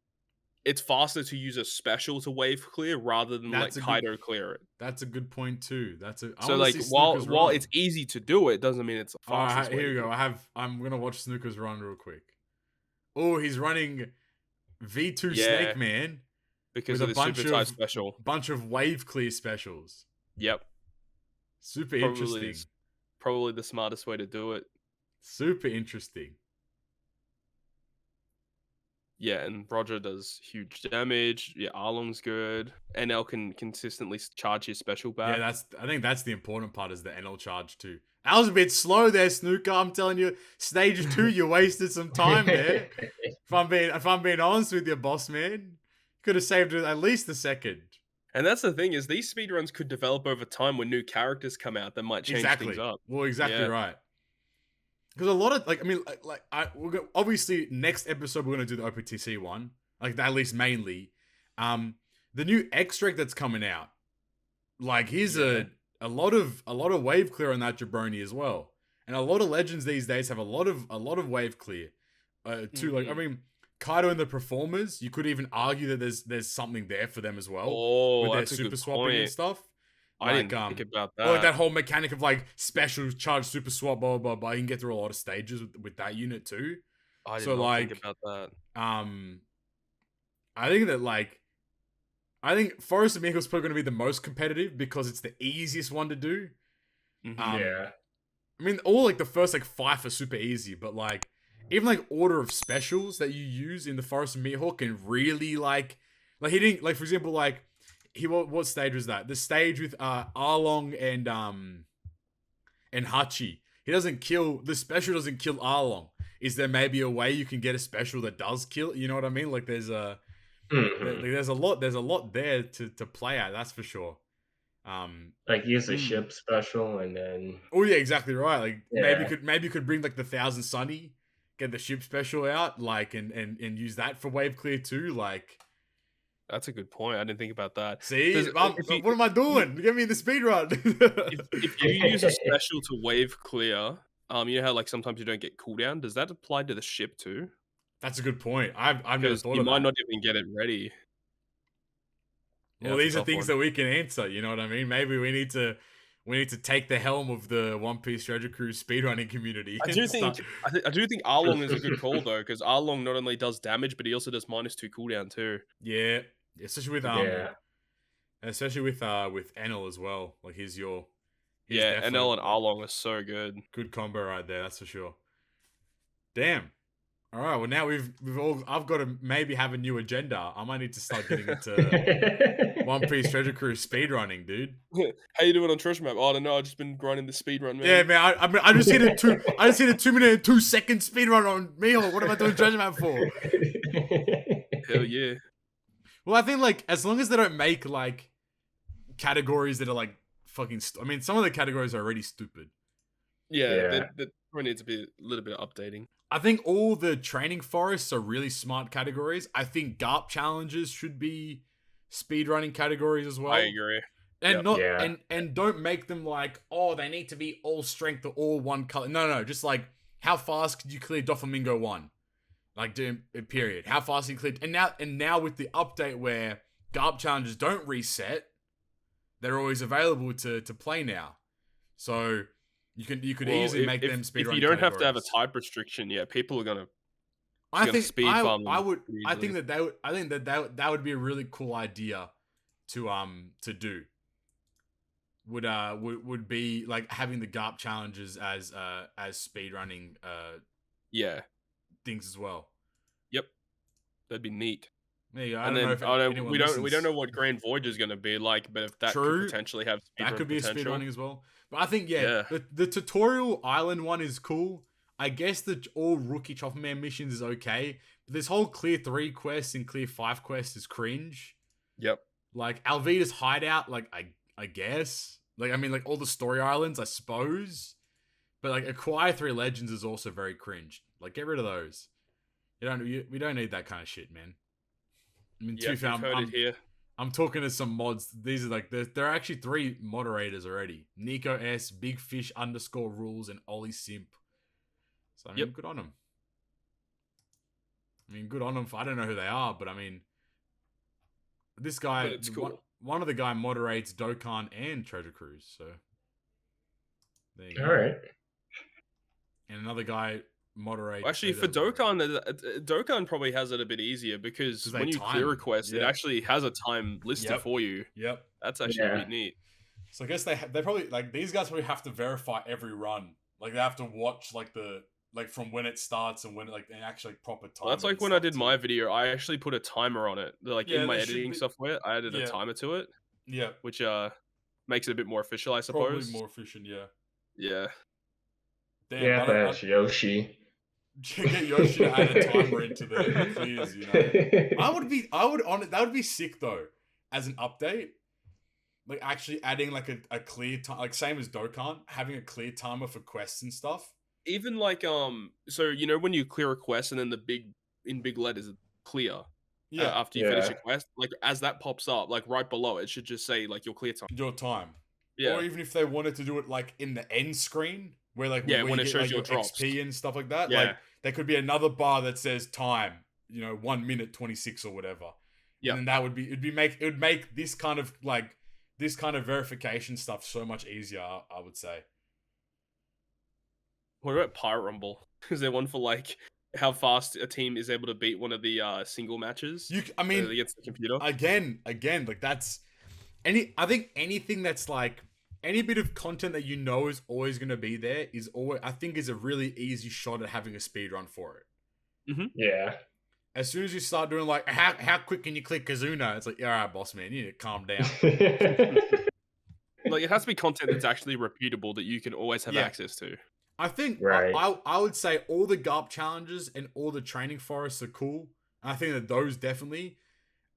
it's faster to use a special to wave clear rather than Kaido clear it. That's a good point too. So like while it's easy to do it, doesn't mean it's the fastest. Here we go. I'm gonna watch Snooker's run real quick. Oh, he's running V2 Snake Man. Because of the Super Type special. Bunch of wave clear specials. Yep. Super interesting. Probably the smartest way to do it. Super interesting. Yeah, and Roger does huge damage. Yeah, Arlong's good. NL can consistently charge his special back. Yeah, I think that's the important part is the NL charge too. I was a bit slow there, Snooker. I'm telling you, stage 2, you wasted some time there. If I'm being honest with you, boss man. Could have saved it at least a second. And that's the thing is these speedruns could develop over time when new characters come out that might change things up. Well, exactly right. Because a lot of obviously next episode we're gonna do the OPTC one, like at least mainly. The new extract that's coming out, like here's a lot of wave clear on that jabroni as well. And a lot of legends these days have a lot of wave clear. Too, like, I mean, Kaido and the performers, you could even argue that there's something there for them as well with their that's a super good swapping and point. stuff. I didn't think about that. Or like that whole mechanic of like special charge super swap, blah blah blah. You can get through a lot of stages with that unit too. I did not think about that. I think that like, I think Forest Amigo is probably going to be the most competitive because it's the easiest one to do. Yeah. I mean, all like the first like 5 are super easy, but like even like order of specials that you use in the Forest of Mihawk can really like he didn't like, for example, like what stage was that? The stage with Arlong and Hachi. He doesn't kill, the special doesn't kill Arlong. Is there maybe a way you can get a special that does kill? You know what I mean? Like there's a there's a lot there to play at, that's for sure. Like use a ship special and then. Oh yeah, exactly right. Like maybe you could bring like the 1,000 Sunny, get the ship special out, like and use that for wave clear too. Like that's a good point. I didn't think about that. See, what am I doing? Give me the speedrun. if you use a special to wave clear, you know how like sometimes you don't get cooldown. Does that apply to the ship too? That's a good point. I've never thought of that. You might not even get it ready. Well, these are things that we can answer. You know what I mean? Maybe we need to take the helm of the One Piece Treasure Cruise speedrunning community. I do think Arlong is a good call though, because Arlong not only does damage, but he also does -2 cooldown too. Yeah, especially with Enel as well. Like he's Enel and Arlong are so good. Good combo right there, that's for sure. Damn. All right, well now I've got to maybe have a new agenda. I might need to start getting into One Piece Treasure Cruise speedrunning, dude. How you doing on Treasure Map? Oh, I don't know. I've just been grinding the speedrun, man. Yeah, man. I just hit a 2 minute and 2 second speedrun on Mihawk. What am I doing Treasure Map for? Hell yeah. Well, I think like as long as they don't make like categories that are like fucking. I mean, some of the categories are already stupid. Yeah. That probably needs to be a little bit of updating. I think all the training forests are really smart categories. I think GARP challenges should be speedrunning categories as well. I agree. And and don't make them like, oh, they need to be all strength or all one color. No, just like how fast could you clear Doflamingo 1? Like doing period. How fast you clear, and now with the update where GARP challenges don't reset, they're always available to play now. So you could easily make them speedrun. If you don't have to have a type restriction, people are gonna. I think that would be a really cool idea to do. Would be like having the GARP challenges as speedrunning things as well. Yep, that'd be neat. There you go. We don't know what Grand Voyage is going to be like, but if that could potentially have that could be potential. a speedrunning as well. But I think the tutorial island one is cool. I guess the all rookie Chopper Man missions is okay. But this whole clear 3 quest and clear 5 quest is cringe. Yep. Like Alvida's hideout, like I guess. Like I mean, like all the story islands, I suppose. But like Acquire 3 Legends is also very cringe. Like get rid of those. We don't need that kind of shit, man. I mean, to be fair, I'm talking to some mods. These are like there are actually 3 moderators already: Nico S, Big Fish _rules, and Ollie Simp. So I mean, good on them. I don't know who they are, but I mean, this guy, it's cool. One of the guy moderates Dokkan and Treasure Cruise. So there you go. All right. And another guy moderates. Actually, for Dokkan probably has it a bit easier because when you clear a quest, it actually has a time listed for you. Yep, that's actually really neat. So I guess they probably like these guys probably have to verify every run. Like they have to watch like from when it starts and when like actually proper time. Well, that's like when I did my video. I actually put a timer on it. Like in my editing software, I added a timer to it. Yeah, which makes it a bit more official, I suppose. Probably more efficient. Yeah. Damn, that's Yoshi. Get Yoshi to add a timer into the clears, you know. That would be sick though, as an update. Like actually adding like a clear time, like same as Dokkan, having a clear timer for quests and stuff. Even like so you know when you clear a quest and then in big letters clear. After you finish a quest, like as that pops up, like right below it should just say like your clear time. Your time. Yeah. Or even if they wanted to do it like in the end screen, where like when you it get shows like your your drops. XP and stuff like that. Yeah. Like there could be another bar that says time, 1 minute 26 or whatever. Yeah. And then that would make this kind of verification stuff so much easier, I would say. What about Pirate Rumble? Is there one for like how fast a team is able to beat one of the single matches? Against the computer. Again, like that's I think anything that's like any bit of content that is always going to be there is a really easy shot at having a speed run for it. Mm-hmm. Yeah. As soon as you start doing like how quick can you click Kazuna, it's like, all right, boss man, you need to calm down. Like it has to be content that's actually repeatable that you can always have access to. I think I would say all the GARP challenges and all the training forests are cool. I think that those definitely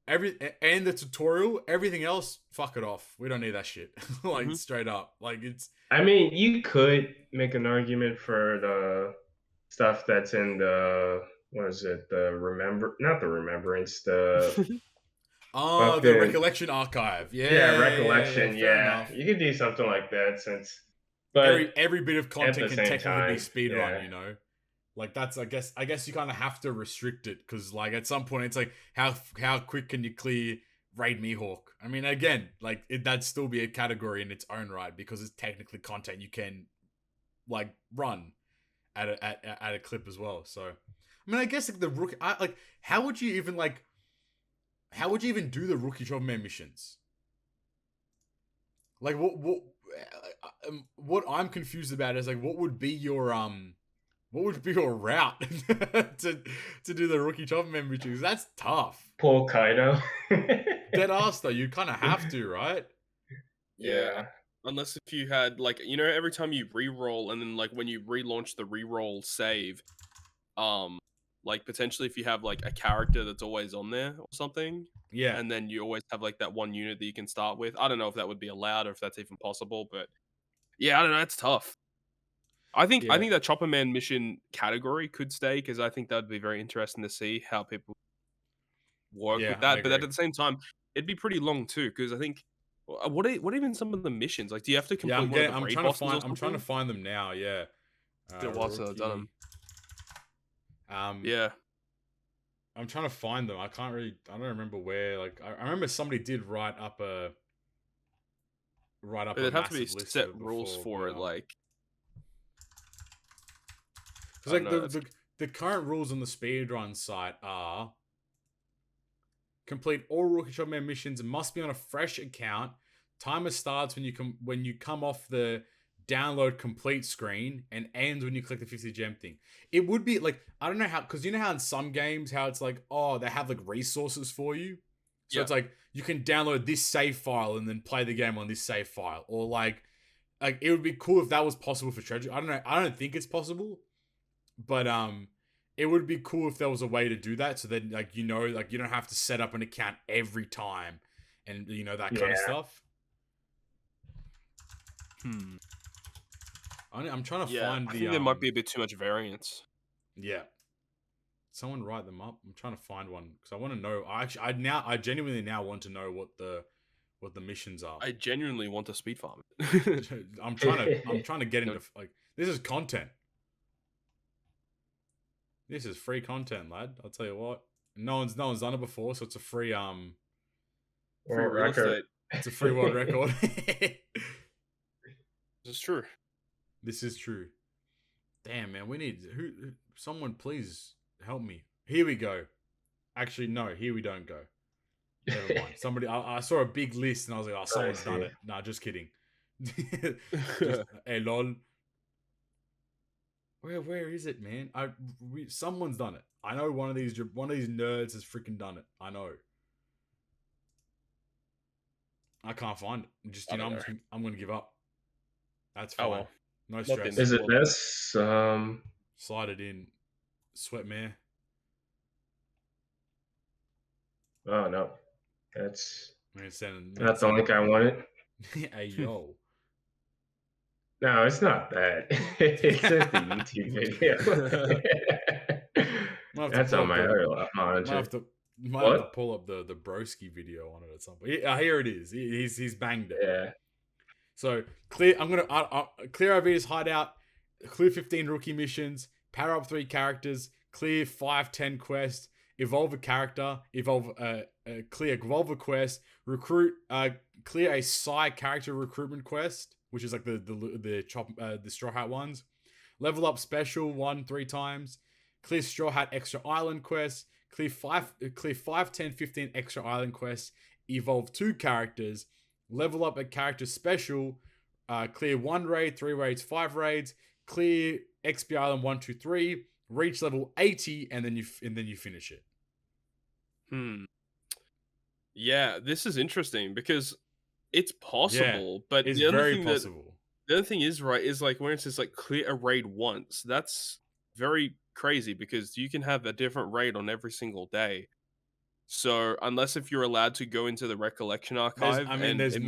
and the tutorial, everything else, fuck it off. We don't need that shit. Like straight up. Like it's I mean, you could make an argument for the stuff that's in the not the remembrance, the the recollection archive. Yeah, recollection. Yeah, you could do something like that but every bit of content can technically be speedrun, yeah. Like that's I guess you kind of have to restrict it because like at some point it's like how quick can you clear Raid Mihawk? I mean, again, like that'd still be a category in its own right because it's technically content you can like run at a clip as well. So I mean, I guess like the rookie, how would you even do the rookie 12-man missions? Like what I'm confused about is like what would be your route to do the rookie 12-man missions? That's tough. Pull Kaido. Dead ass though, you kind of have to, right? Yeah. Unless if you had like every time you re-roll and then like when you relaunch the re-roll save, like potentially if you have like a character that's always on there or something, and then you always have like that one unit that you can start with. I don't know if that would be allowed or if that's even possible, but yeah, I don't know. It's tough. I think that Chopper Man mission category could stay because I think that'd be very interesting to see how people work with that. But at the same time, it'd be pretty long too because I think what even some of the missions like? Do you have to complete one of the raid bosses or something? I'm trying to find them now. Yeah, done them. Yeah. I'm trying to find them. I don't remember where. Like, I remember somebody did write up a There'd have to be set rules for it, like. Because like the current rules on the speedrun site are complete all Rookie 12-man missions and must be on a fresh account. Timer starts when you come off the download complete screen and ends when you click the 50 gem thing. It would be like, I don't know how, because you know how in some games how it's like, oh, they have like resources for you, so it's like you can download this save file and then play the game on this save file, or like it would be cool if that was possible for treasure. I don't know, I don't think it's possible, but it would be cool if there was a way to do that, so then like you don't have to set up an account every time and that kind of stuff. I'm trying to find I think there might be a bit too much variance. Yeah. Someone write them up. I'm trying to find one because I want to know. I genuinely now want to know what the missions are. I genuinely want to speed farm it. I'm trying to get into like this is content. This is free content, lad. I'll tell you what. No one's done it before, so it's a free free record. It's a free world record. This is true. This is true. Damn, man, we need someone please help me. Here we go. Actually, no, here we don't go. Never mind. Somebody, I saw a big list and I was like, oh, someone's done it. Nah, just kidding. Hey, lol. Where is it, man? Someone's done it. I know one of these nerds has freaking done it. I know. I can't find it. Just I'm gonna give up. That's fine. Oh, well. No stress. Is it this? Slide it in. Sweatmare. Oh no, that's the link I wanted. Hey yo. No, it's not that. It's just the YouTube video. That's on my other monitor. Might have to pull up the broski video on it at some point. Here it is. He's banged it. Yeah. So I'm gonna clear Arvida's hideout. clear 15 rookie missions, power up 3 characters, clear 5-10 quests, evolve a character, clear evolve a quest, recruit, clear a side character recruitment quest, which is like the Straw Hat ones, level up special 3 times, clear Straw Hat extra island quests, clear 5, 10, 15 extra island quests, evolve 2 characters, level up a character special, clear 1 raid, 3 raids, 5 raids, clear XP Island 1, 2, 3, reach level 80, and then you finish it. Yeah, this is interesting because it's possible, but it's very possible. The other thing is, right, is like when it says like clear a raid once, that's very crazy because you can have a different raid on every single day. So unless if you're allowed to go into the recollection archive, technically there's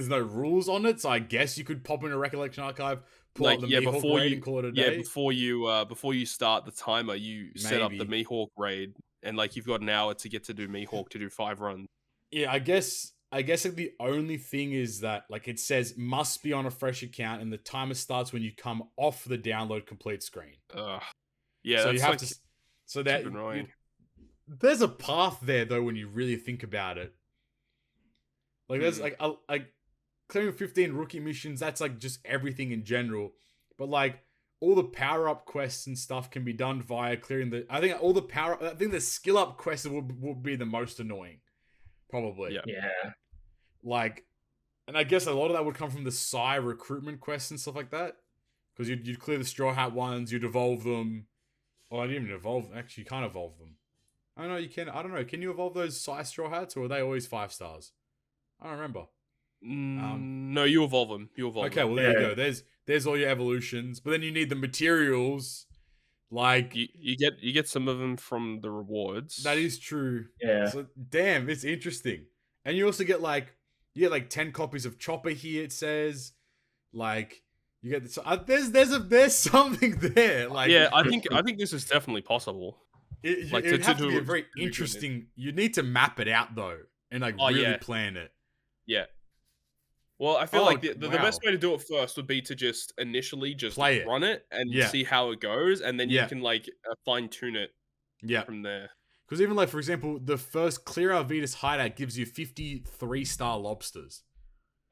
no rules on it, so I guess you could pop in a recollection archive, pull up the Mihawk raid and call it a day. Before you start the timer, you set up the Mihawk raid, and like you've got an hour to get to do Mihawk to do 5 runs. Yeah, I guess like the only thing is that like it says must be on a fresh account, and the timer starts when you come off the download complete screen. Yeah, so you have to. So that there's a path there though when you really think about it. Like there's like clearing 15 rookie missions. That's like just everything in general, but like all the power up quests and stuff can be done via clearing the. I think the skill up quests will be the most annoying. Probably. Yeah. Like, and I guess a lot of that would come from the Psy recruitment quests and stuff like that. Because you'd clear the Straw Hat ones, you'd evolve them. Oh, I didn't even evolve. Actually, you can't evolve them. I don't know. You can. I don't know. Can you evolve those Psy Straw Hats, or are they always 5 stars? I don't remember. No, you evolve them. Okay, well there you go. There's all your evolutions, but then you need the materials. Like you get some of them from the rewards. That is true. Yeah. So damn, it's interesting. And you also get like 10 copies of Chopper here. It says, like you get there's something there. Like yeah, I think this is definitely possible. It would have to be a very interesting. You need to map it out though, and like really plan it. Yeah. Well, I feel like the best way to do it first would be to just initially run it and see how it goes, and then you can like fine tune it. From there. Because even like for example, the first Clear Arvidas hideout gives you 53 star lobsters.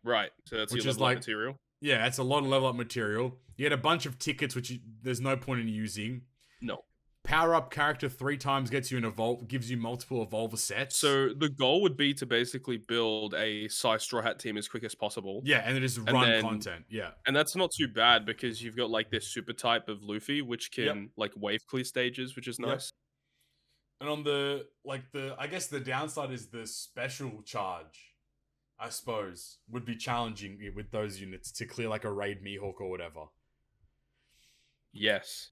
Right. So that's your level up material. Yeah, that's a lot of level up material. You get a bunch of tickets, which there's no point in using. No. Power up character 3 times gets you an evolve, gives you multiple evolver sets. So the goal would be to basically build a Psy Straw Hat team as quick as possible. Yeah, and then just run content. Yeah. And that's not too bad because you've got like this super type of Luffy, which can like wave clear stages, which is nice. And on I guess the downside is the special charge, I suppose, would be challenging with those units to clear like a raid Mihawk or whatever. Yes.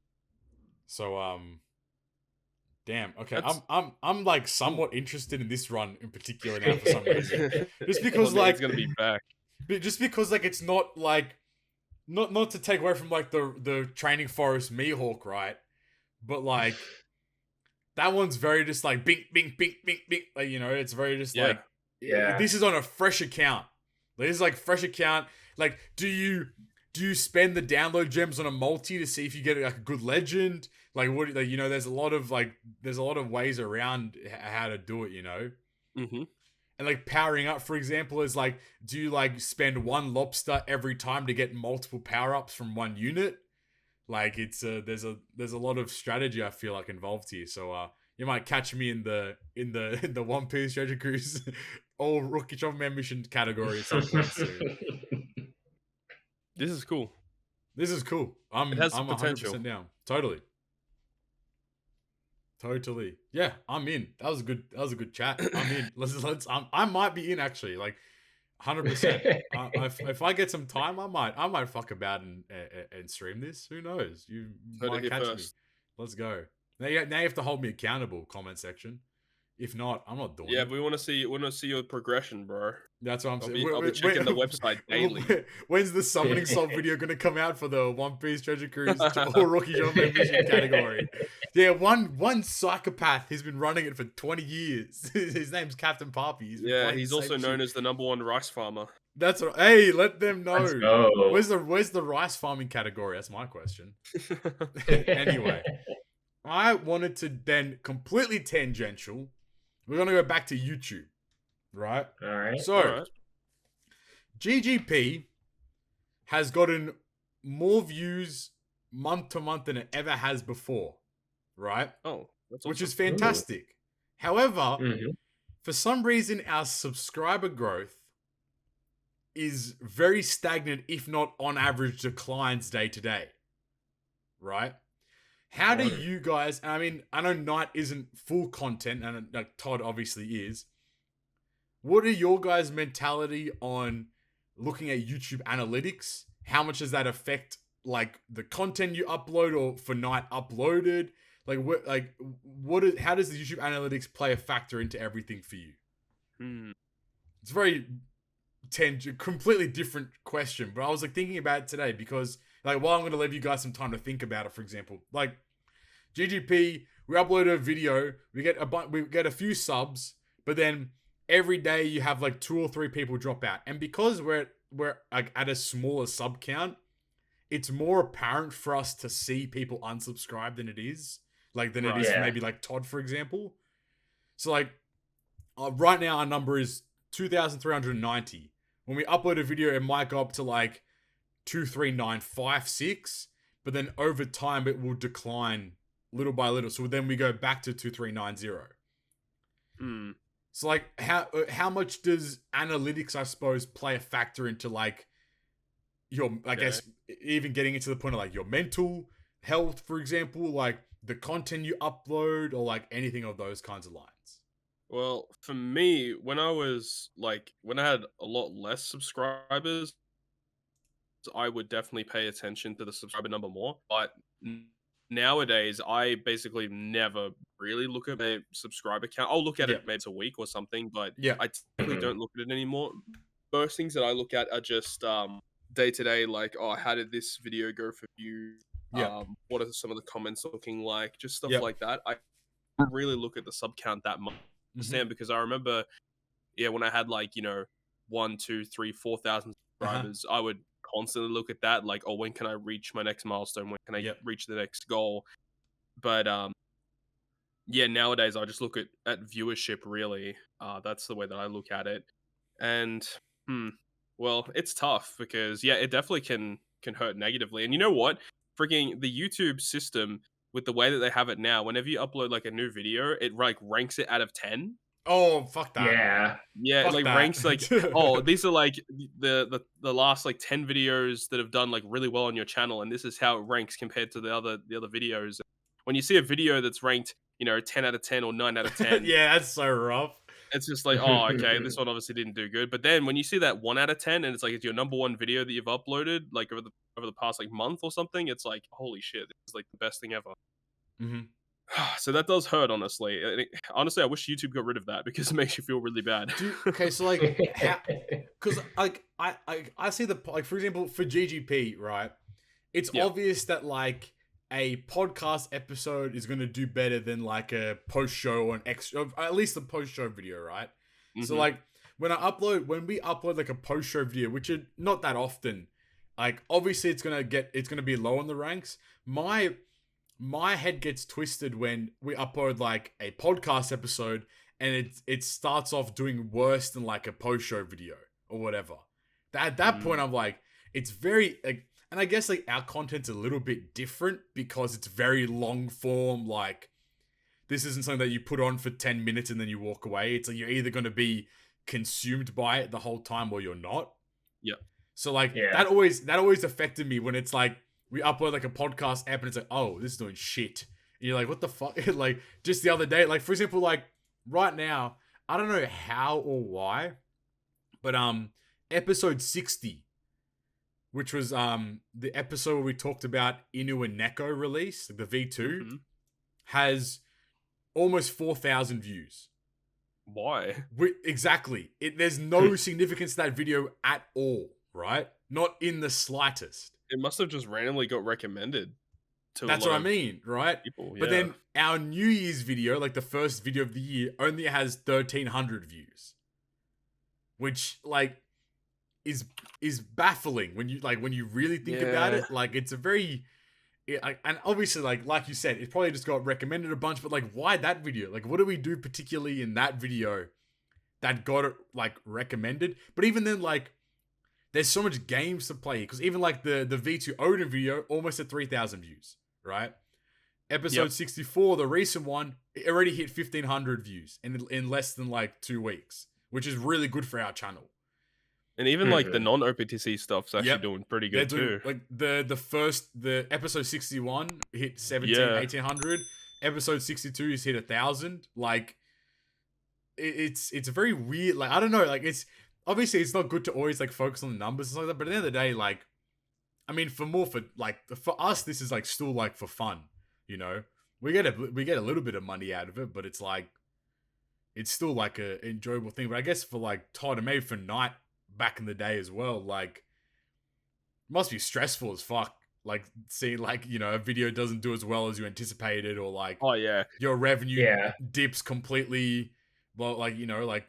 So damn. Okay, I'm like somewhat interested in this run in particular now for some reason. Just because like it's gonna be back. Just because like it's not like not to take away from like the Training Forest Mihawk, right? But like that one's very just like bink bink bink bink bink. Like, you know, it's very just like this is on a fresh account. This is like fresh account. Like, do you spend the download gems on a multi to see if you get like a good legend? Like what? Like, you know, there's a lot of ways around how to do it. You know, and like powering up, for example, is like, do you like spend 1 lobster every time to get multiple power ups from 1 unit? Like it's there's a lot of strategy I feel like involved here. So you might catch me in the One Piece Treasure Cruise all Rookie Chopperman mission category at some point soon. This is cool. I'm 100% down. Totally. Yeah, I'm in. That was a good chat. I'm in. I might be in actually. Like 100%. If I get some time, I might fuck about and stream this. Who knows? You might catch me. Let's go. Now you have to hold me accountable. Comment section. If not, I'm not doing it. Yeah, we want to see your progression, bro. That's what I'm saying. I'll be checking the website daily. When's the summoning solve video going to come out for the One Piece Treasure Cruise or Rocky Jumbo mission category? Yeah, one psychopath. He's been running it for 20 years. His name's Captain Poppy. He's also known as the #1 rice farmer. That's what. Hey, let them know. Let's go. Where's the rice farming category? That's my question. Anyway, I wanted to then completely tangential. We're gonna go back to YouTube, right? All right. So, GGP has gotten more views month to month than it ever has before, right? Oh, that's which awesome. is fantastic. However, for some reason, our subscriber growth is very stagnant, if not on average declines day to day, right? How do you guys, I mean, I know Nite isn't full content, and like Todd obviously is. What are your guys' mentality on looking at YouTube analytics? How much does that affect like the content you upload or for Nite uploaded? Like how does the YouTube analytics play a factor into everything for you? It's very completely different question, but I was like thinking about it today because like, I'm going to leave you guys some time to think about it. For example, like GGP, we upload a video, we get a few subs, but then every day you have like 2 or 3 people drop out, and because we're like at a smaller sub count, it's more apparent for us to see people unsubscribe than it is for maybe like Todd, for example. So like right now our number is 2,390. When we upload a video, it might go up to like 23956, but then over time it will decline little by little. So then we go back to 2390. So like how much does analytics, I suppose, play a factor into like your, I guess, even getting into the point of like your mental health, for example, like the content you upload or like anything of those kinds of lines? Well, for me, when I had a lot less subscribers, I would definitely pay attention to the subscriber number more. But nowadays, I basically never really look at my subscriber count. I'll look at it maybe a week or something, but I typically don't look at it anymore. Most things that I look at are just day to day, like, oh, how did this video go for views? What are some of the comments looking like? Just stuff like that. I don't really look at the sub count that much. Because I remember, when I had like 1, 2, 3, 4,000 subscribers, I would constantly look at that, like, oh, when can I reach my next milestone? When can I reach the next goal? But nowadays I just look at viewership. Really, that's the way that I look at it. And well, it's tough because it definitely can hurt negatively. And you know what? Freaking the YouTube system, with the way that they have it now, whenever you upload like a new video, it like ranks it out of 10. Oh, fuck that. Fuck like that. Ranks like, oh, these are like the last like 10 videos that have done like really well on your channel, and this is how it ranks compared to the other videos. When you see a video that's ranked 10 out of 10 or 9 out of 10, that's so rough. It's just like, oh, okay, this one obviously didn't do good. But then when you see that 1 out of 10 and it's like it's your number 1 video that you've uploaded like over the past like month or something, it's like, holy shit, this is like the best thing ever. So that does hurt, honestly. Honestly, I wish YouTube got rid of that because it makes you feel really bad. Okay, so like, because like I see the, like, for example, for GGP, right? It's obvious that like a podcast episode is going to do better than like a post show or at least a post show video, right? So like when we upload like a post show video, which is not that often, like obviously it's going to be low in the ranks. My head gets twisted when we upload like a podcast episode and it starts off doing worse than like a post show video or whatever. At that point, I'm like, it's very like, and I guess like our content's a little bit different because it's very long form. Like this isn't something that you put on for 10 minutes and then you walk away. It's like you're either going to be consumed by it the whole time or you're not. So like that always affected me when it's like we upload like a podcast app and it's like, oh, this is doing shit. And you're like, what the fuck? Like just the other day, like for example, like right now, I don't know how or why, but episode 60, which was the episode where we talked about Inu and Neko release, the V2, has almost 4,000 views. Why? Exactly. There's no significance to that video at all, right? Not in the slightest. It must have just randomly got recommended to That's what I mean, right? People, But then our New Year's video, like the first video of the year, only has 1,300 views. Which, like, is baffling when you really think about it. Like, it's a very and obviously, like you said, it probably just got recommended a bunch, but like, why that video? Like, what do we do particularly in that video that got it like recommended? But even then, like, there's so much games to play, because even like the V2 Odin video almost at 3,000 views, right? Episode 64, the recent one, it already hit 1,500 views in less than like 2 weeks, which is really good for our channel. And even like the non-OPTC stuff's actually doing pretty good too. Like the episode 61 hit 1,800. Episode 62 has hit 1,000. Like, it's very weird. Like, I don't know. Like, it's obviously it's not good to always like focus on the numbers and stuff like that. But at the end of the day, like, I mean, for us, this is like still like for fun. You know, we get a little bit of money out of it, but it's like, it's still like a enjoyable thing. But I guess for like Todd, and maybe for Nite back in the day as well, like, it must be stressful as fuck. Like, seeing like, you know, a video doesn't do as well as you anticipated, or like, your revenue dips completely. Well, like, you know, like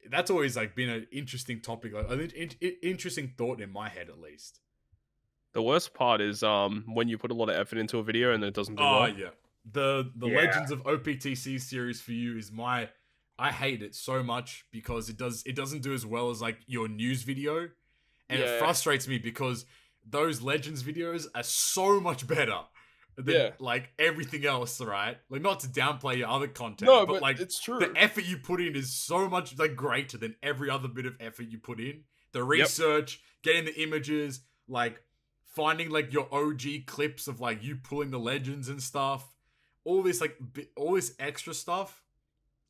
that's always like been an interesting topic, like an interesting thought in my head, at least. The worst part is when you put a lot of effort into a video and then it doesn't do well. Yeah. The Legends of OPTC series for you is I hate it so much, because it doesn't do as well as like your news video, and it frustrates me because those Legends videos are so much better than like everything else, right? Like, not to downplay your other content, but like, it's true. The effort you put in is so much like greater than every other bit of effort you put in. The research, getting the images, like finding like your OG clips of like you pulling the Legends and stuff, all this extra stuff,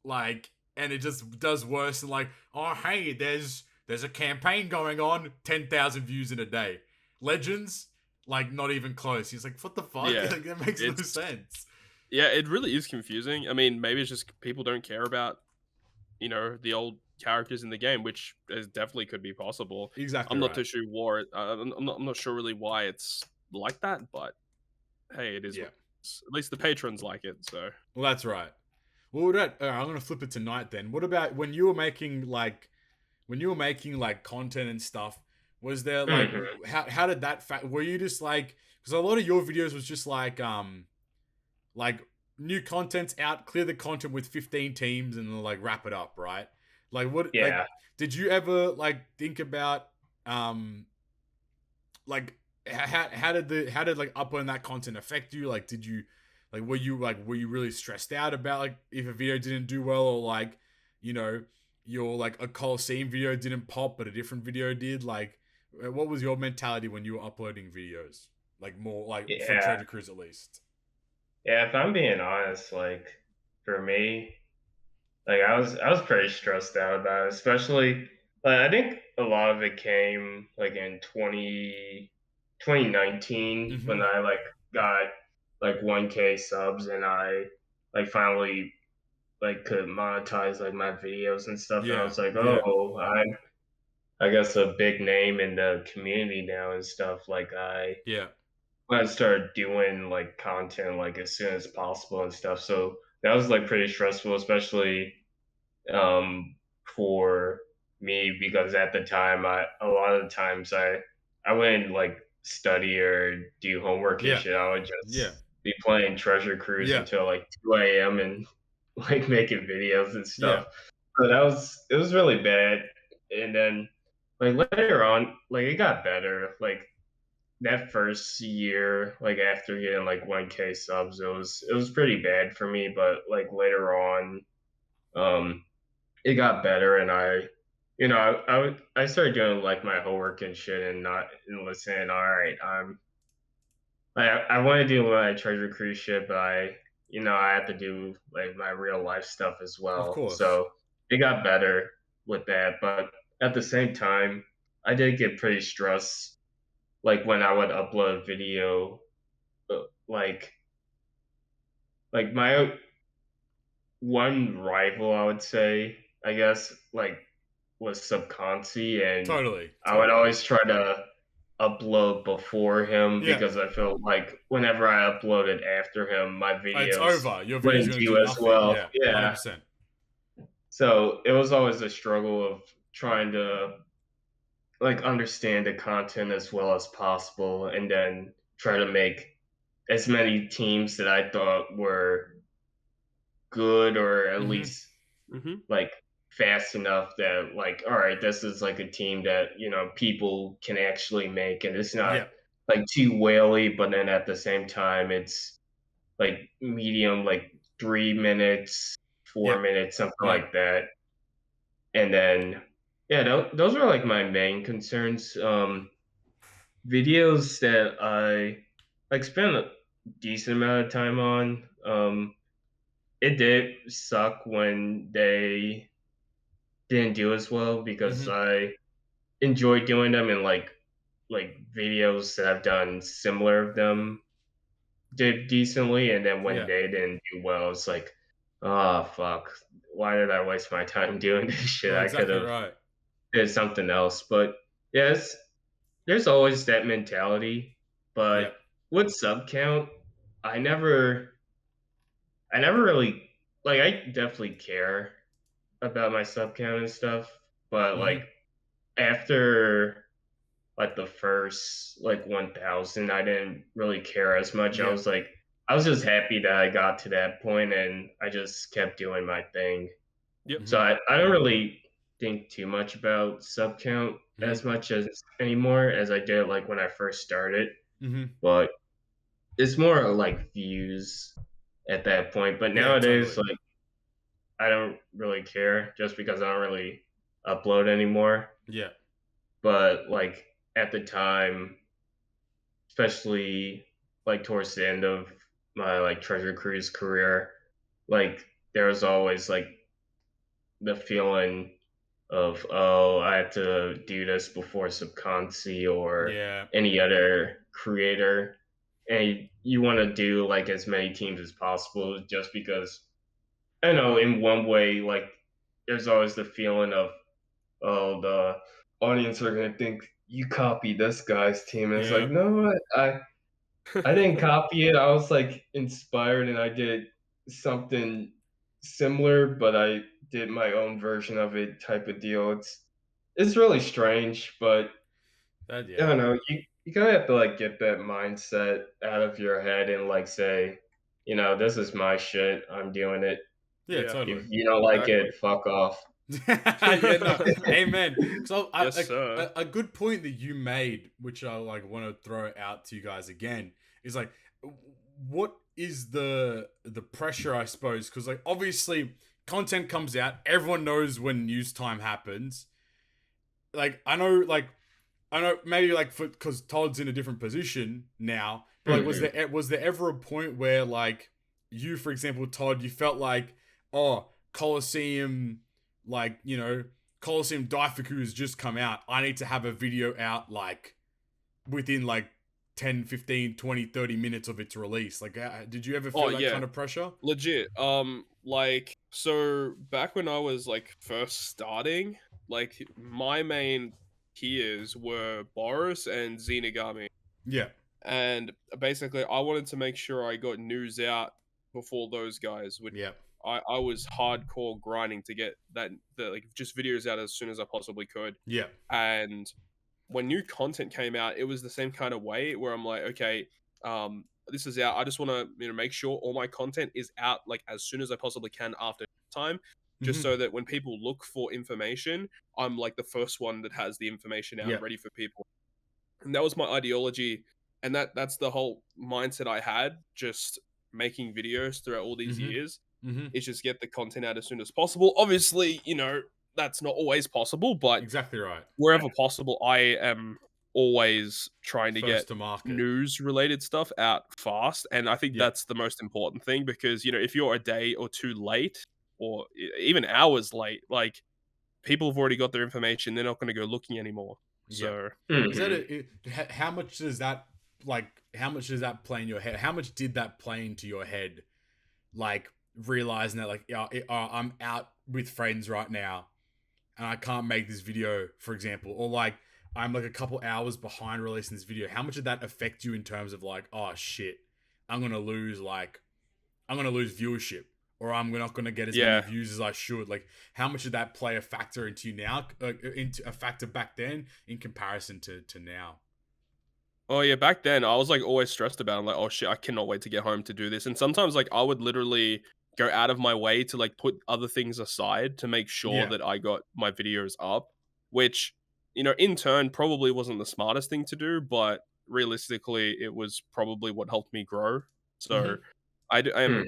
like, and it just does worse than like, oh hey, there's a campaign going on, 10,000 views in a day. Legends, like, not even close. He's like, what the fuck? Yeah, like, that makes no sense. Yeah, it really is confusing. I mean, maybe it's just people don't care about, you know, the old characters in the game, which definitely could be possible. Exactly. I'm not too sure why. I'm not sure really why it's like that, but hey, it is. Yeah. At least the patrons like it. So. Well, that's right. Well, I'm gonna flip it to Nite then. What about when you were making like content and stuff? Was there like how did that were you just like, because a lot of your videos was just like new content's out, clear the content with 15 teams and then like wrap it up, right? Like, what? Yeah. Like, did you ever like think about like how did like uploading that content affect you? Like, did you like were you really stressed out about like if a video didn't do well, or like, you know, your like a Coliseum video didn't pop but a different video did? Like, what was your mentality when you were uploading videos? Like, more like for Treasure Cruise at least. Yeah, if I'm being honest, like, for me, like, I was pretty stressed out about it, especially like, I think a lot of it came like in 2019 when I like got like 1K subs, and I like finally like could monetize like my videos and stuff. And I was like, oh, I guess a big name in the community now and stuff. Like, when I started doing like content like as soon as possible and stuff. So that was like pretty stressful, especially for me, because at the time a lot of the times I wouldn't like study or do homework and shit. I would just be playing Treasure Cruise until like 2 a.m. and like making videos and stuff. So it was really bad. And then like later on, like it got better. Like that first year, like after getting like 1K subs, it was pretty bad for me. But like later on, it got better, and I started doing like my homework and shit, and listening. All right, I want to do my Treasure Cruise shit, but I have to do like my real life stuff as well. Of course. So it got better with that, but at the same time, I did get pretty stressed. Like when I would upload a video, like my one rival, I would say, I guess, like was Subconsi, and totally. I would always try to upload before him because I felt like whenever I uploaded after him, my videos it's over. Your videos wouldn't do as well. Yeah. 100%. So it was always a struggle of trying to like understand the content as well as possible, and then try to make as many teams that I thought were good, or at least like fast enough that, like, all right, this is like a team that, you know, people can actually make, and it's not like too whaley, but then at the same time it's like medium, like 3 minutes, 4 minutes, something like that. And then those are like my main concerns. Videos that I like spend a decent amount of time on. It did suck when they didn't do as well, because I enjoy doing them, and like videos that I've done similar of them did decently, and then when they didn't do well, it's like, oh fuck, why did I waste my time doing this shit? No, I could exactly have right. did something else. But yes, there's always that mentality. But with sub count, I never really, like, I definitely care about my sub count and stuff, but like after like the first like 1000, I didn't really care as much. I was just happy that I got to that point, and I just kept doing my thing. So I don't really think too much about sub count as much as anymore as I did like when I first started. But it's more like views at that point. But nowadays, like, I don't really care, just because I don't really upload anymore. But like at the time, especially like towards the end of my like Treasure Cruise career, like there was always like the feeling of, oh, I have to do this before Subconsi or any other creator, and you want to do like as many teams as possible, just because I know in one way, like, there's always the feeling of, oh, the audience are gonna think you copied this guy's team, and it's like, no, I didn't copy it. I was like inspired, and I did something similar, but I did my own version of it, type of deal. It's really strange, but I don't know. You kind of have to like get that mindset out of your head and like say, you know, this is my shit. I'm doing it. Totally. If you don't like it, fuck off. Amen. So a good point that you made, which I like want to throw out to you guys again, is like, what is the pressure, I suppose? Because like obviously content comes out, everyone knows when news time happens. Like I know maybe like because Todd's in a different position now, but like was there ever a point where like you, for example, Todd, you felt like, oh, Colosseum, like, you know, Colosseum Daifuku has just come out, I need to have a video out like within like 10, 15, 20, 30 minutes of its release? Like, did you ever feel that kind of pressure? Legit. Like, so back when I was like first starting, like my main peers were Boris and Zenigami. And basically I wanted to make sure I got news out before those guys would. I was hardcore grinding to get like just videos out as soon as I possibly could. And when new content came out, it was the same kind of way where I'm like, okay, this is out. I just want to, you know, make sure all my content is out like as soon as I possibly can after time, just so that when people look for information, I'm like the first one that has the information out ready for people. And that was my ideology, and that's the whole mindset I had, just making videos throughout all these years. Is just get the content out as soon as possible. Obviously, you know, that's not always possible, but exactly right. Wherever possible, I am always trying to First get to market news related stuff out fast. And I think that's the most important thing, because, you know, if you're a day or two late, or even hours late, like, people have already got their information. They're not going to go looking anymore. So is that how much does that play in your head? How much did that play into your head? Like realizing that, like, I'm out with friends right now and I can't make this video, for example, or like I'm like a couple hours behind releasing this video. How much did that affect you in terms of like, oh shit, I'm gonna lose viewership, or I'm not going to get as many views as I should. Like, how much did that play a factor into you now, into a factor back then in comparison to now? Oh yeah, back then I was like always stressed about it. I'm like, oh shit, I cannot wait to get home to do this. And sometimes like I would literally go out of my way to like put other things aside to make sure that I got my videos up, which, you know, in turn probably wasn't the smartest thing to do, but realistically it was probably what helped me grow. So I am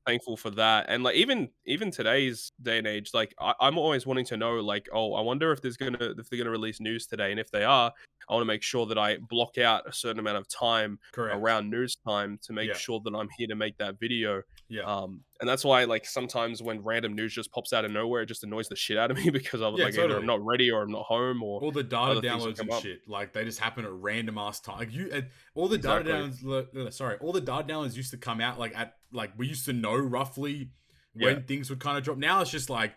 thankful for that. And like even today's day and age, like I'm always wanting to know, like, oh, I wonder if they're gonna release news today, and if they are, I want to make sure that I block out a certain amount of time around news time to make sure that I'm here to make that video. And that's why like sometimes when random news just pops out of nowhere, it just annoys the shit out of me because I'm like either I'm not ready or I'm not home or all the data downloads and shit, like they just happen at random ass time. Like all the data downloads. All the data downloads used to come out like at like we used to know roughly when things would kind of drop. Now it's just like,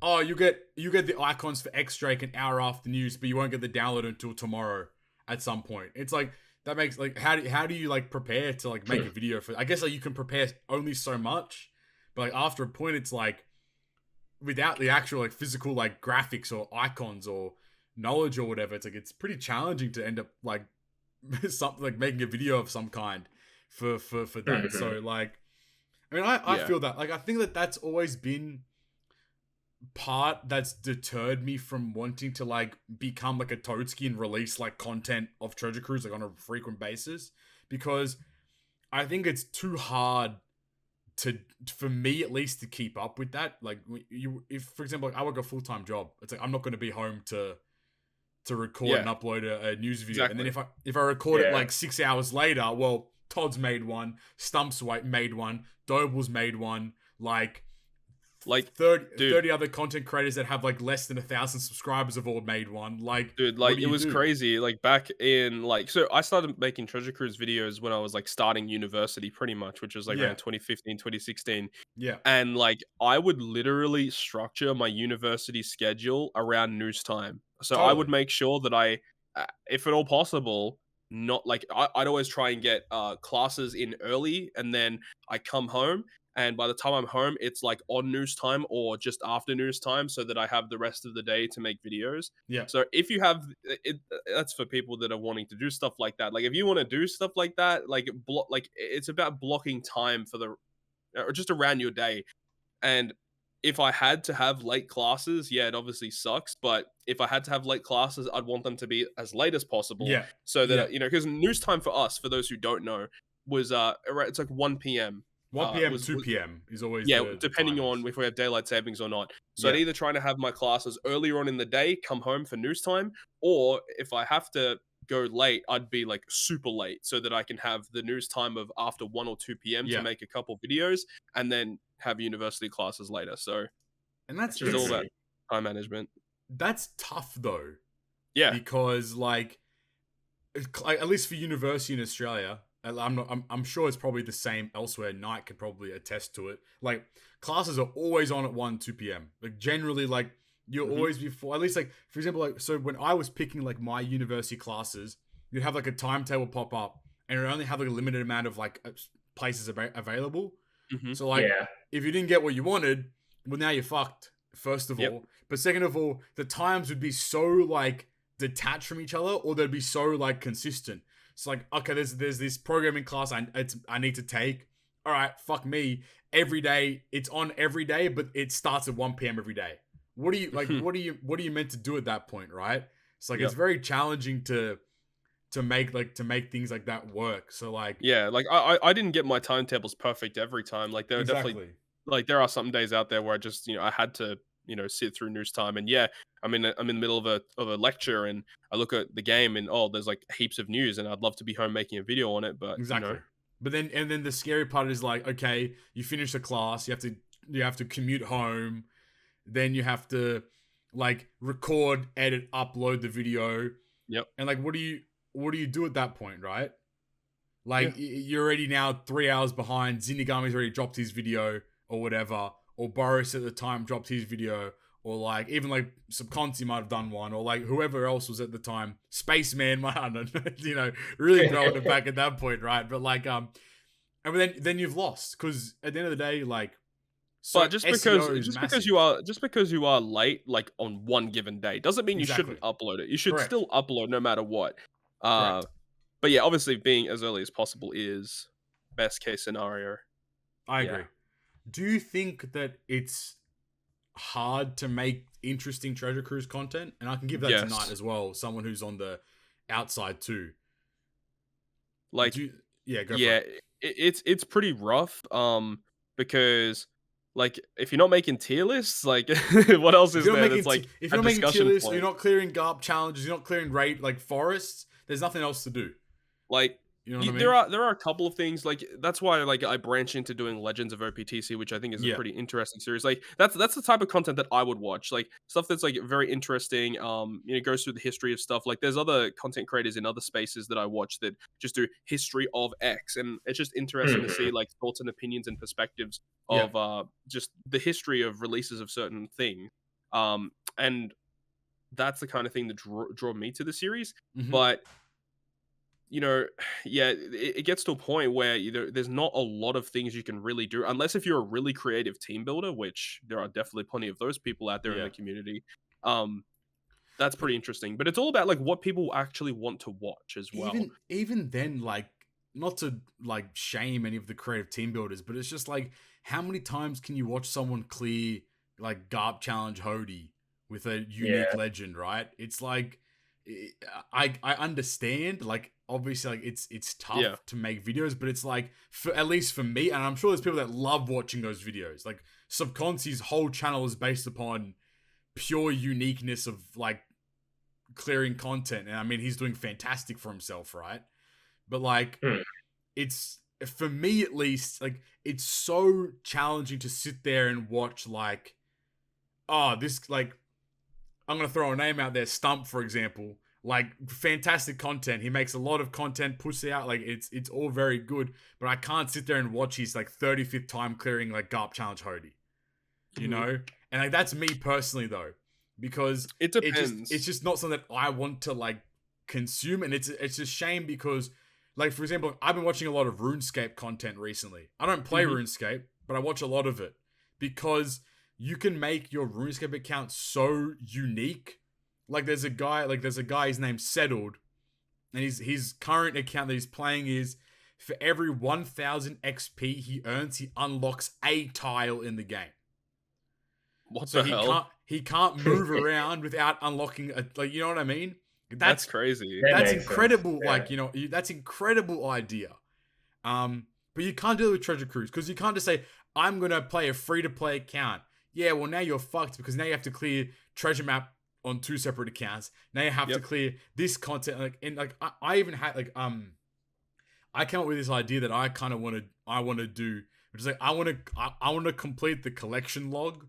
oh, you get the icons for X Drake an hour after the news, but you won't get the download until tomorrow at some point. It's like that makes like how do you like prepare to like make a video for? I guess like you can prepare only so much, but like after a point, it's like without the actual like physical like graphics or icons or knowledge or whatever, it's like it's pretty challenging to end up like something like making a video of some kind for that. So like, I mean, I feel that like I think that that's always been part that's deterred me from wanting to like become like a Toadski and release like content of Treasure Cruise like on a frequent basis, because I think it's too hard for me at least to keep up with that. Like if for example like I work a full-time job, it's like I'm not going to be home to record and upload a news video, and then if I record it like 6 hours later, well, Todd's made one, Stump's made one, Doble's made one, like 30 other content creators that have like less than 1,000 subscribers have all made one. Like, dude, like it was crazy. Like back in like, so I started making Treasure Cruise videos when I was like starting university pretty much, which was like around 2015, 2016. Yeah. And like I would literally structure my university schedule around news time. So I would make sure that I, if at all possible, not like I'd always try and get classes in early, and then I come home. And by the time I'm home, it's like on news time or just after news time, so that I have the rest of the day to make videos. Yeah. So if you have it, that's for people that are wanting to do stuff like that. Like if you want to do stuff like that, like it's about blocking time for the or just around your day. And if I had to have late classes, it obviously sucks. But if I had to have late classes, I'd want them to be as late as possible. Yeah. So that you know, because news time for us, for those who don't know, was it's like 1 p.m. 1 p.m. 2 p.m. is always depending on if we have daylight savings or not. So I'd either try to have my classes earlier on in the day, come home for news time, or if I have to go late, I'd be like super late so that I can have the news time of after 1 or 2 p.m. to make a couple videos and then have university classes later. So and that's just all that time management. That's tough though. Yeah. Because like at least for university in Australia, I'm sure it's probably the same elsewhere. Nite could probably attest to it. Like classes are always on at 1, 2 p.m. Like generally, like you'll always be at least like for example, like so when I was picking like my university classes, you'd have like a timetable pop up, and it would only have like a limited amount of like places available. So like if you didn't get what you wanted, well now you're fucked. First of all, but second of all, the times would be so like detached from each other, or they'd be so like consistent. It's like, okay, there's this programming class I need to take. All right, fuck me. Every day, it's on every day, but it starts at 1 p.m. every day. What do you like? what are you meant to do at that point, right? It's like it's very challenging to make things like that work. So like like I didn't get my timetables perfect every time. Like there are definitely like there are some days out there where I just I had to sit through news time, and I'm in the middle of a lecture, and I look at the game, and there's like heaps of news, and I'd love to be home making a video on it, but But then the scary part is like, okay, you finish the class, you have to commute home, then you have to like record, edit, upload the video. Yep. And like, what do you do at that point, right? Like you're already now 3 hours behind. Zinigami's already dropped his video or whatever. Or Boris at the time dropped his video, or like even like Subconsi might have done one, or like whoever else was at the time, Spaceman might really throwing it back at that point, right? But like and then you've lost, because at the end of the day, like So but just because you are late, like on one given day, doesn't mean you shouldn't upload it. You should still upload no matter what. But yeah, obviously being as early as possible is best case scenario. I agree. Do you think that it's hard to make interesting Treasure Cruise content? And I can give that to Nite as well, someone who's on the outside too. Like, go for it. It's pretty rough. Because like if you're not making tier lists, like what else is there? That's like if you're not making tier lists, you're not clearing GARP challenges, you're not clearing raid like forests. There's nothing else to do. Like, you know what I mean? There are a couple of things, like that's why like I branch into doing Legends of OPTC, which I think is a pretty interesting series. Like that's the type of content that I would watch, like stuff that's like very interesting. Goes through the history of stuff. Like there's other content creators in other spaces that I watch that just do history of X, and it's just interesting to see like thoughts and opinions and perspectives of just the history of releases of certain things. And that's the kind of thing that draw me to the series, but. It gets to a point where there's not a lot of things you can really do unless if you're a really creative team builder, which there are definitely plenty of those people out there in the community. That's pretty interesting, but it's all about like what people actually want to watch as well. Even then, like, not to like shame any of the creative team builders, but it's just like, how many times can you watch someone clear like GARP challenge Hody with a unique legend, right? It's like, I understand, like, obviously, like it's tough to make videos, but it's like, at least for me, and I'm sure there's people that love watching those videos. Like Subconsi's whole channel is based upon pure uniqueness of like clearing content, and I mean he's doing fantastic for himself, right? But like, it's, for me at least, like it's so challenging to sit there and watch like, this, like, I'm gonna throw a name out there, Stump, for example. Like, fantastic content. He makes a lot of content, puts it out. Like, it's all very good. But I can't sit there and watch his like 35th time clearing like GARP challenge Hody. You know? And like, that's me personally though, because it depends. It's just not something that I want to like consume, and it's a shame because, like, for example, I've been watching a lot of RuneScape content recently. I don't play RuneScape, but I watch a lot of it because you can make your RuneScape account so unique. Like there's a guy, his name's Settled, and his current account that he's playing is, for every 1,000 XP he earns, he unlocks a tile in the game. What the hell? He can't move around without unlocking a, like, you know what I mean? That's crazy. That's incredible. Like, you know, that's incredible idea. But you can't do it with Treasure Cruise, because you can't just say, I'm gonna play a free-to-play account. Yeah, well, now you're fucked, because now you have to clear treasure map on 2 separate accounts. Now you have to clear this content. Like, and like, I even had like, I came up with this idea that I kind of want to do, which is like, I want to complete the collection log,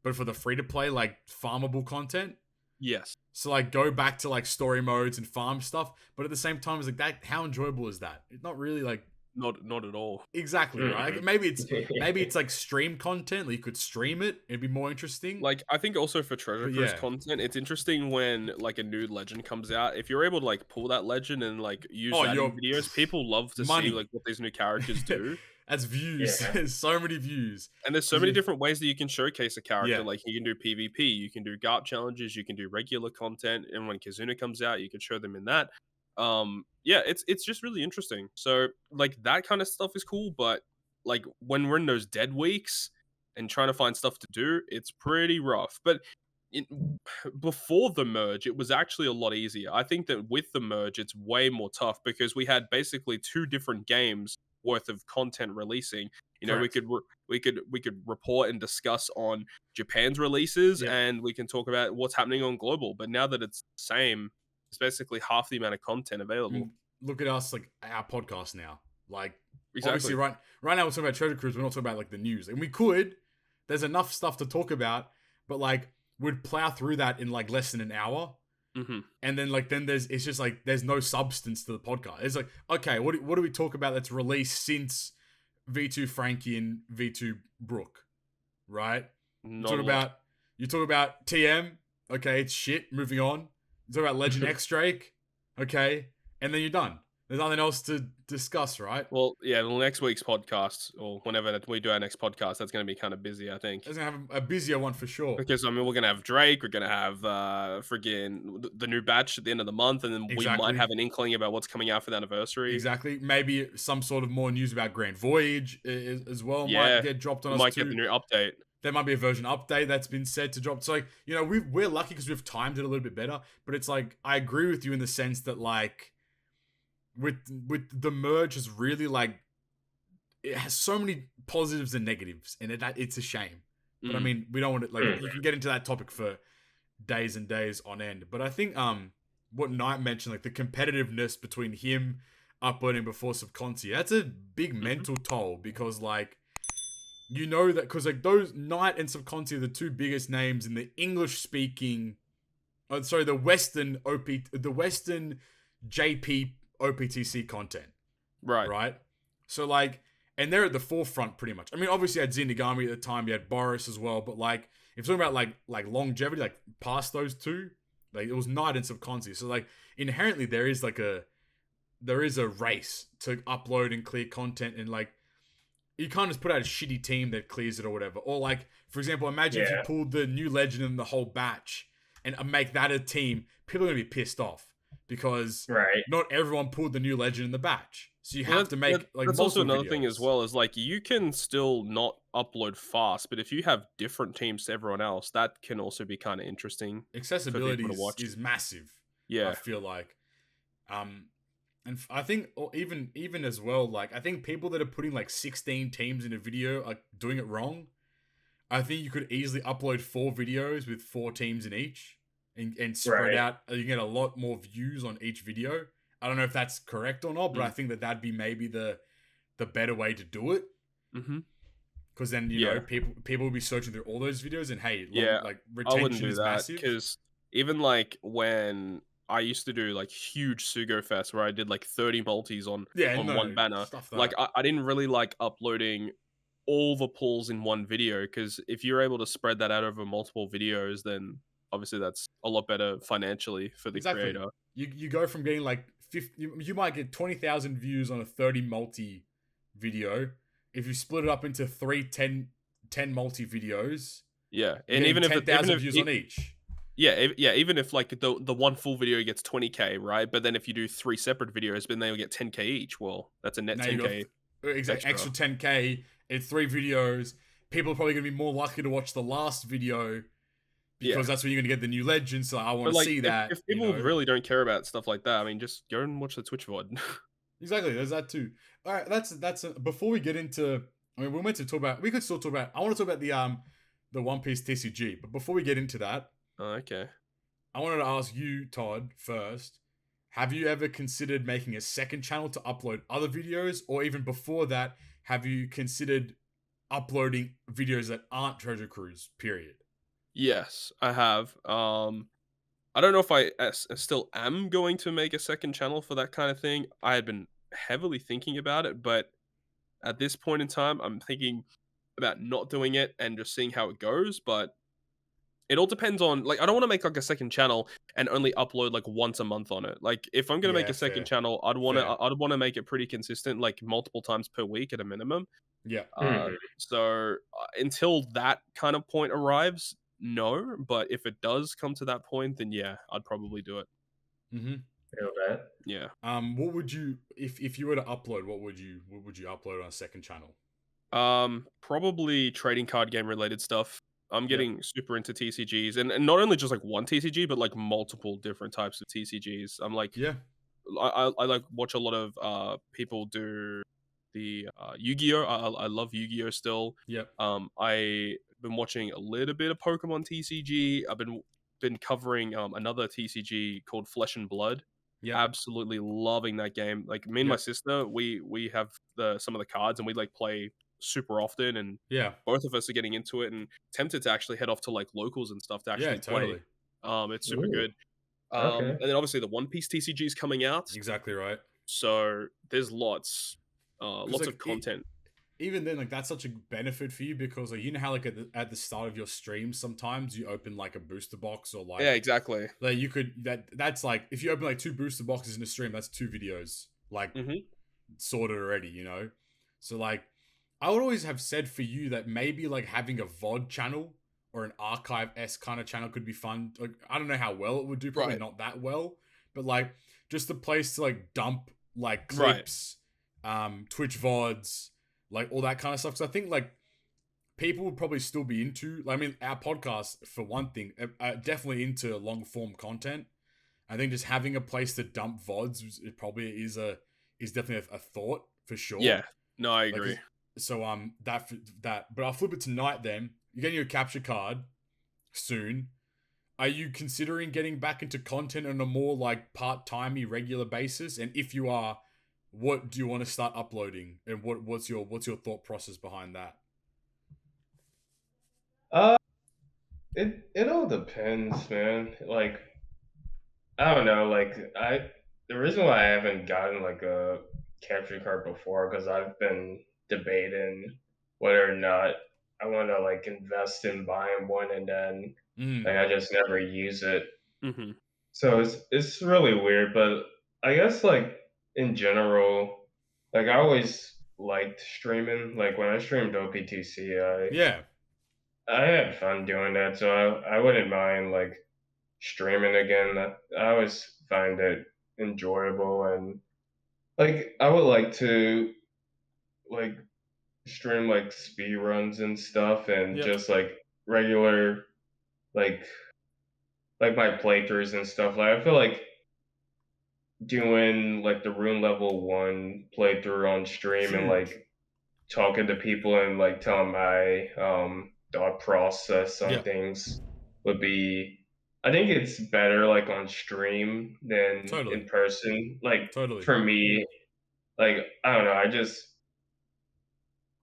but for the free to play, like, farmable content. Yes. So like, go back to like story modes and farm stuff, but at the same time, it's like, that, how enjoyable is that? It's not really like, not at all. Exactly, right? Like, maybe it's like stream content. Like, you could stream it. It'd be more interesting. Like, I think also for Treasure Cruise content, it's interesting when like a new legend comes out. If you're able to like pull that legend and like use that in videos, people love to see like what these new characters do. That's views. There's so many views. And there's so many different ways that you can showcase a character. Like, you can do PvP, you can do GARP challenges, you can do regular content, and when Kizuna comes out, you can show them in that. It's just really interesting. So like, that kind of stuff is cool, but like when we're in those dead weeks and trying to find stuff to do, it's pretty rough. But before the merge, it was actually a lot easier. I think that with the merge, it's way more tough because we had basically 2 different games worth of content releasing. You know, we could report and discuss on Japan's releases, and we can talk about what's happening on global. But now that it's the same, it's basically half the amount of content available. Look at us, like, our podcast now. Like, exactly. Obviously, right now we're talking about Treasure Cruise. We're not talking about like the news, and we could. There's enough stuff to talk about, but like, we'd plow through that in like less than an hour. And then it's just like, there's no substance to the podcast. It's like, okay, what do we talk about that's released since V2 Frankie and V2 Brooke, right? You talk about TM, okay, it's shit. Moving on. You talk about Legend X Drake, okay, and then you're done. There's nothing else to discuss, right? Well, yeah, the next week's podcast, or whenever we do our next podcast, that's going to be kind of busy, I think. It's going to have a busier one for sure. Because, I mean, we're going to have Drake, we're going to have friggin' the new batch at the end of the month, and then we might have an inkling about what's coming out for the anniversary. Exactly. Maybe some sort of more news about Grand Voyage as well might get dropped on us might too. Get the new update. There might be a version update that's been said to drop. So, like, you know, we're lucky because we've timed it a little bit better. But it's like, I agree with you in the sense that, like, with the merge is really, like, it has so many positives and negatives, and it's a shame. But I mean, we don't want to, like, you can get into that topic for days and days on end. But I think what Nite mentioned, like the competitiveness between him uploading before Subconti, that's a big mental toll because, like, you know that because, like, those Nite and Subconti are the two biggest names in the English speaking, the Western JP OPTC content. Right. So, like, and they're at the forefront pretty much. I mean, obviously you had Zinigami at the time, you had Boris as well, but, like, if you're talking about like longevity, like past those two, like it was Nite and Subconti. So, like, inherently there is a race to upload and clear content, and, like, you can't just put out a shitty team that clears it or whatever. Or, like, for example, imagine if you pulled the new legend in the whole batch and make that a team, people are going to be pissed off because not everyone pulled the new legend in the batch. So you have to make, like, that's also another videos. thing as well, is, like, you can still not upload fast, but if you have different teams to everyone else, that can also be kind of interesting. Accessibility is massive. Yeah. I feel like. And I think even as well, like, I think people that are putting, like, 16 teams in a video are doing it wrong. I think you could easily upload 4 videos with 4 teams in each and spread out. You can get a lot more views on each video. I don't know if that's correct or not, but I think that'd be maybe the better way to do it. Because then, you know, people will be searching through all those videos, and hey, like, retention is massive. Because even, like, when I used to do, like, huge Sugo Fest where I did, like, 30 multis on one banner. Like, I didn't really like uploading all the pulls in one video, because if you're able to spread that out over multiple videos, then obviously that's a lot better financially for the creator. You go from getting, like, 50, you might get 20,000 views on a 30 multi video. If you split it up into 10 multi videos, and even if 10,000 views on each. Even if, like, the one full video gets 20k, right? But then if you do 3 separate videos, then they'll get 10k each. Well, that's a net 10k. Exactly, extra 10k in 3 videos. People are probably going to be more likely to watch the last video because that's when you're going to get the new legend. So I want to see that. If people really don't care about stuff like that, I mean, just go and watch the Twitch VOD. Exactly, there's that too. All right, that's before we get into. I mean, we could still talk about. I want to talk about the One Piece TCG, but before we get into that. Okay. I wanted to ask you, Todd, first. Have you ever considered making a second channel to upload other videos? Or even before that, have you considered uploading videos that aren't Treasure Cruise, period? Yes, I have. I don't know if I still am going to make a second channel for that kind of thing. I had been heavily thinking about it, but at this point in time, I'm thinking about not doing it and just seeing how it goes, but it all depends on, like, I don't want to make, like, a second channel and only upload, like, once a month on it. Like, if I'm going to make a second channel, I'd want to make it pretty consistent, like, multiple times per week at a minimum. Yeah. So until that kind of point arrives, no. But if it does come to that point, then yeah, I'd probably do it. Yeah. What would you, if you were to upload, what would you upload on a second channel? Probably trading card game related stuff. I'm getting super into TCGs, and not only just, like, one TCG, but, like, multiple different types of TCGs. I'm like, I like watch a lot of people do the Yu-Gi-Oh. I love Yu-Gi-Oh still. I've been watching a little bit of Pokemon TCG. I've been covering another TCG called Flesh and Blood. Absolutely loving that game. Like, me and my sister, we have some of the cards, and we, like, play super often, and both of us are getting into it and tempted to actually head off to, like, locals and stuff to actually play. It's super good. And then obviously the One Piece TCG is coming out. Exactly right. So there's lots of content. Even then, like, that's such a benefit for you because, like, you know how, like, at the start of your stream, sometimes you open, like, a booster box or, like, exactly. Like, you could that's like, if you open, like, 2 booster boxes in a stream, that's 2 videos. like sorted already, you know? So like I would always have said for you that maybe like having a VOD channel or an archive-esque kind of channel could be fun. Like, I don't know how well it would do, probably not that well, but like just a place to like dump like clips, Twitch VODs, like all that kind of stuff. Because I think like people would probably still be into, I mean, our podcast for one thing, definitely into long form content. I think just having a place to dump VODs is definitely a thought for sure. Yeah, no, I agree. Like, so that, but I'll flip it to Nite then. You're getting your capture card soon. Are you considering getting back into content on a more like part-timey regular basis? And if you are, what do you want to start uploading? And what's your thought process behind that? It all depends, man. Like, I don't know. Like, the reason why I haven't gotten like a capture card before, because I've been debating whether or not I want to like invest in buying one, and then like I just never use it. So it's really weird. But I guess like in general, like I always liked streaming. Like when I streamed OPTC, I had fun doing that. So I wouldn't mind like streaming again. I always find it enjoyable, and like I would like to like stream like speed runs and stuff, and just like regular like my playthroughs and stuff. Like I feel like doing like the Rune level 1 playthrough on stream and like talking to people and like telling my thought process on things would be, I think it's better like on stream than in person. Like for me, like I don't know,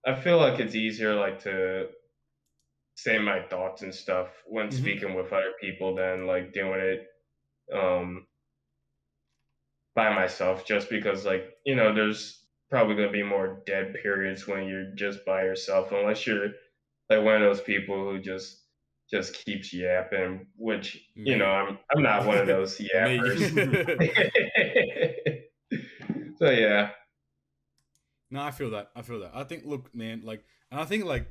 I feel like it's easier like to say my thoughts and stuff when speaking with other people than like doing it by myself, just because like, you know, there's probably going to be more dead periods when you're just by yourself, unless you're like one of those people who just keeps yapping, which you know I'm not one of those yappers. So yeah. No, I feel that. I think, look, man, like, and I think like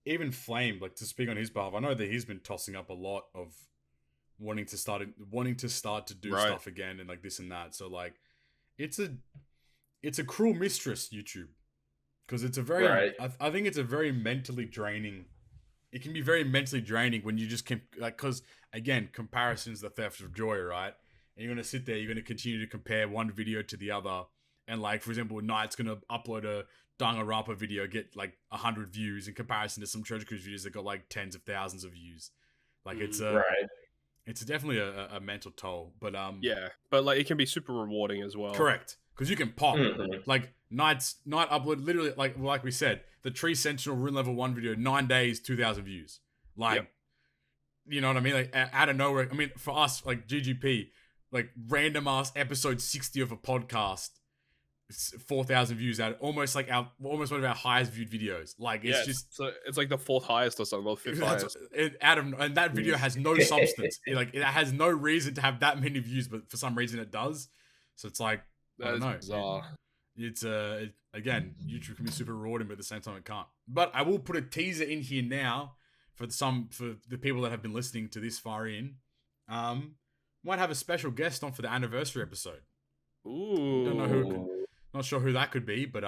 even Flame, like to speak on his behalf, I know that he's been tossing up a lot of wanting to start to do stuff again and like this and that. So like, it's a cruel mistress, YouTube, because it's a very I think it's a very mentally draining. It can be very mentally draining when you just like, because again, comparison's the theft of joy, right? And you're gonna sit there, you're gonna continue to compare one video to the other, and like for example, Nite's gonna upload a Danganronpa video, get like 100 views in comparison to some Treasure Cruise videos that got like tens of thousands of views. Like it's definitely a mental toll, but but like it can be super rewarding as well. Correct, because you can pop like Nite upload literally like we said, the Tree Sentinel Rune level 1 video, 9 days, 2,000 views. Like, you know what I mean? Like out of nowhere. I mean, for us, like GGP, like random ass episode 60 of a podcast, 4,000 views out, almost one of our highest viewed videos. Like it's just so it's like the 4th highest or something, or 5th highest. And that video has no substance. It has no reason to have that many views, but for some reason it does. So it's like, I don't know. Bizarre. It's again, YouTube can be super rewarding, but at the same time it can't. But I will put a teaser in here now for the people that have been listening to this far in. Might have a special guest on for the anniversary episode. Ooh. Don't know not sure who that could be, but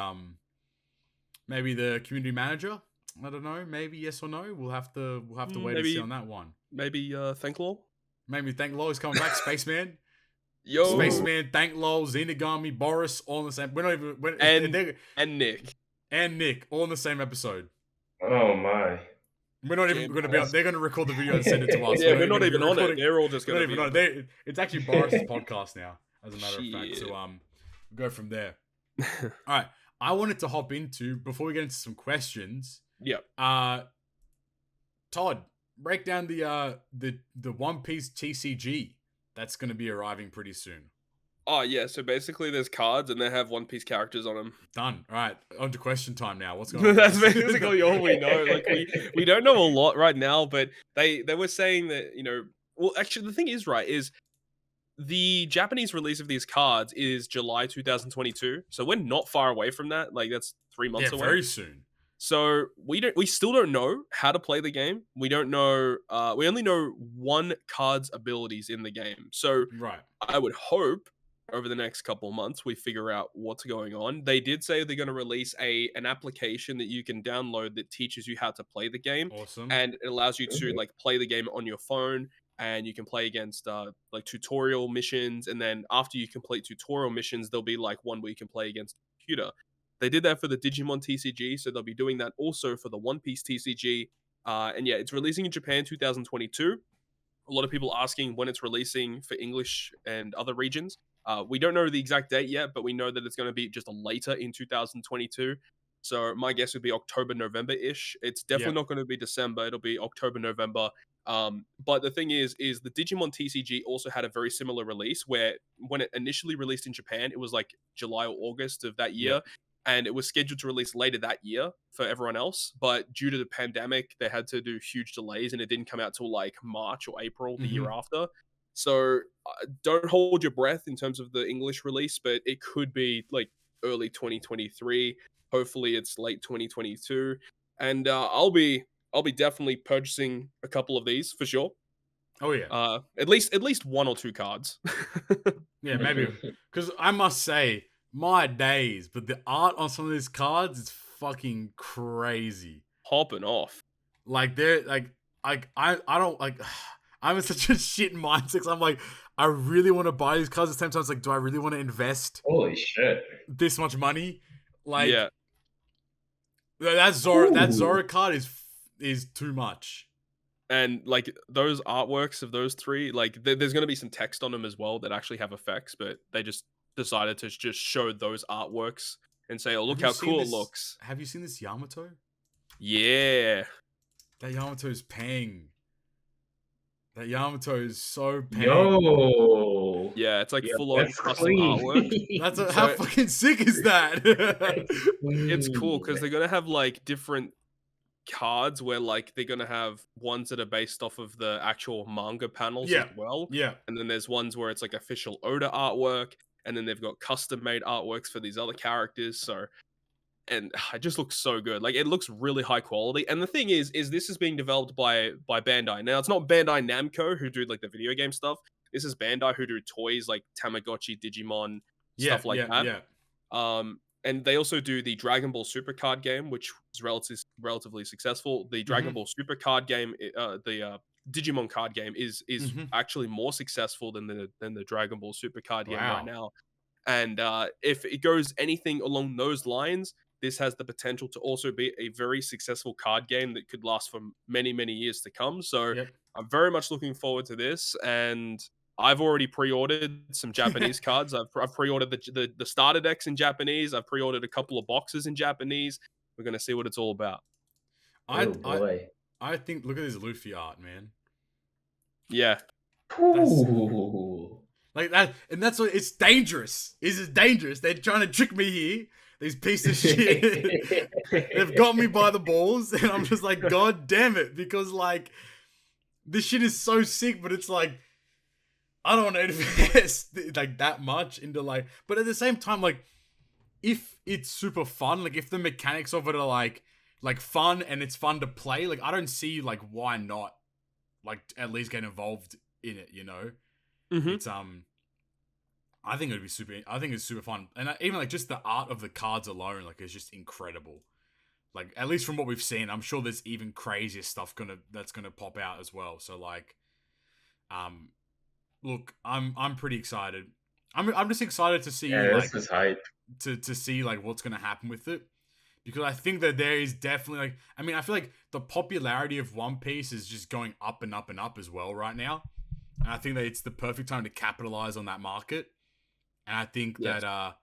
maybe the community manager. I don't know. Maybe yes or no. We'll have to wait and see on that one. Maybe Thanklaw. Maybe Thanklaw is coming back. Spaceman. Yo. Spaceman, Thanklaw, Xenogami, Boris, all in the same. We're not even. And Nick. And Nick, all in the same episode. Oh my. We're not even going to be. They're going to record the video and send it to us. We're not even on it. They're all just going to be on it. It's actually Boris's podcast now, as a matter of fact. So go from there. All right. I wanted to hop into, before we get into some questions. Yep. Todd, break down the One Piece TCG that's going to be arriving pretty soon. Oh yeah, so basically there's cards and they have One Piece characters on them. Done. All right, on to question time now. What's going on? That's basically all we know. Like we don't know a lot right now, but they were saying that, you know, well actually the thing is the Japanese release of these cards is July 2022, so we're not far away from that. Like that's 3 months away. Very soon. So we still don't know how to play the game. We don't know. We only know one card's abilities in the game. So right. I would hope over the next couple of months we figure out what's going on. They did say they're going to release an application that you can download that teaches you how to play the game. Awesome. And it allows you to like play the game on your phone, and you can play against like tutorial missions, and then after you complete tutorial missions there'll be like one where you can play against a computer. They did that for the Digimon TCG, so they'll be doing that also for the One Piece TCG. And yeah, it's releasing in Japan 2022. A lot of people asking when it's releasing for English and other regions. We don't know the exact date yet, but we know that it's going to be just later in 2022. So my guess would be October, November-ish. It's definitely not going to be December. It'll be October, November. But the thing is the Digimon TCG also had a very similar release where when it initially released in Japan, it was like July or August of that year. And it was scheduled to release later that year for everyone else. But due to the pandemic, they had to do huge delays, and it didn't come out till like March or April the year after. So don't hold your breath in terms of the English release, but it could be like early 2023. Hopefully it's late 2022. And I'll be definitely purchasing a couple of these for sure. Oh yeah. At least 1 or 2 cards. Yeah, maybe. Because I must say, my days, but the art on some of these cards is fucking crazy. Hopping off. Like they're like I don't like. I'm in such a shit mindset. Cause I'm like, I really want to buy these cards. At the same time, it's like, do I really want to invest? Holy shit! This much money? Like, yeah. That Zora card is too much. And like those artworks of those 3, like there's going to be some text on them as well that actually have effects, but they just decided to just show those artworks and say, oh, look how cool it looks. Have you seen this Yamato? Yeah. That Yamato is paying. That Yamato is so paying. Yo. Yeah, it's like full on custom artwork. How fucking sick is that? It's cool because they're gonna have like different cards where like they're gonna have ones that are based off of the actual manga panels as well. Yeah. And then there's ones where it's like official Oda artwork, and then they've got custom made artworks for these other characters. So, and it just looks so good. Like it looks really high quality. And the thing is this is being developed by Bandai. Now it's not Bandai Namco who do like the video game stuff. This is Bandai who do toys like Tamagotchi, Digimon, stuff like that. Yeah. And they also do the Dragon Ball Super card game, which is relatively successful. The Dragon Ball Super card game, the Digimon card game is actually more successful than the Dragon Ball Super card game right now. And if it goes anything along those lines, this has the potential to also be a very successful card game that could last for many, many years to come. So I'm very much looking forward to this, and I've already pre-ordered some Japanese cards. I've pre-ordered the starter decks in Japanese. I've pre-ordered a couple of boxes in Japanese. We're going to see what it's all about. I think, look at this Luffy art, man. Yeah. Like that, and that's what, it's dangerous. It's dangerous. They're trying to trick me here. These pieces of shit. They've got me by the balls, and I'm just like, God damn it. Because, like, this shit is so sick, but it's like, I don't want to invest like that much into like, but at the same time, like, if it's super fun, like if the mechanics of it are like fun and it's fun to play, like I don't see like why not, like at least get involved in it, you know? It's I think it's super fun, and even like just the art of the cards alone, like is just incredible. Like at least from what we've seen, I'm sure there's even crazier stuff that's gonna pop out as well. So like, look, I'm pretty excited. I'm just excited to see this is hype. To see like what's gonna happen with it, because I think that there is definitely like, I mean, I feel like the popularity of One Piece is just going up and up and up as well right now, and I think that it's the perfect time to capitalize on that market. And I think that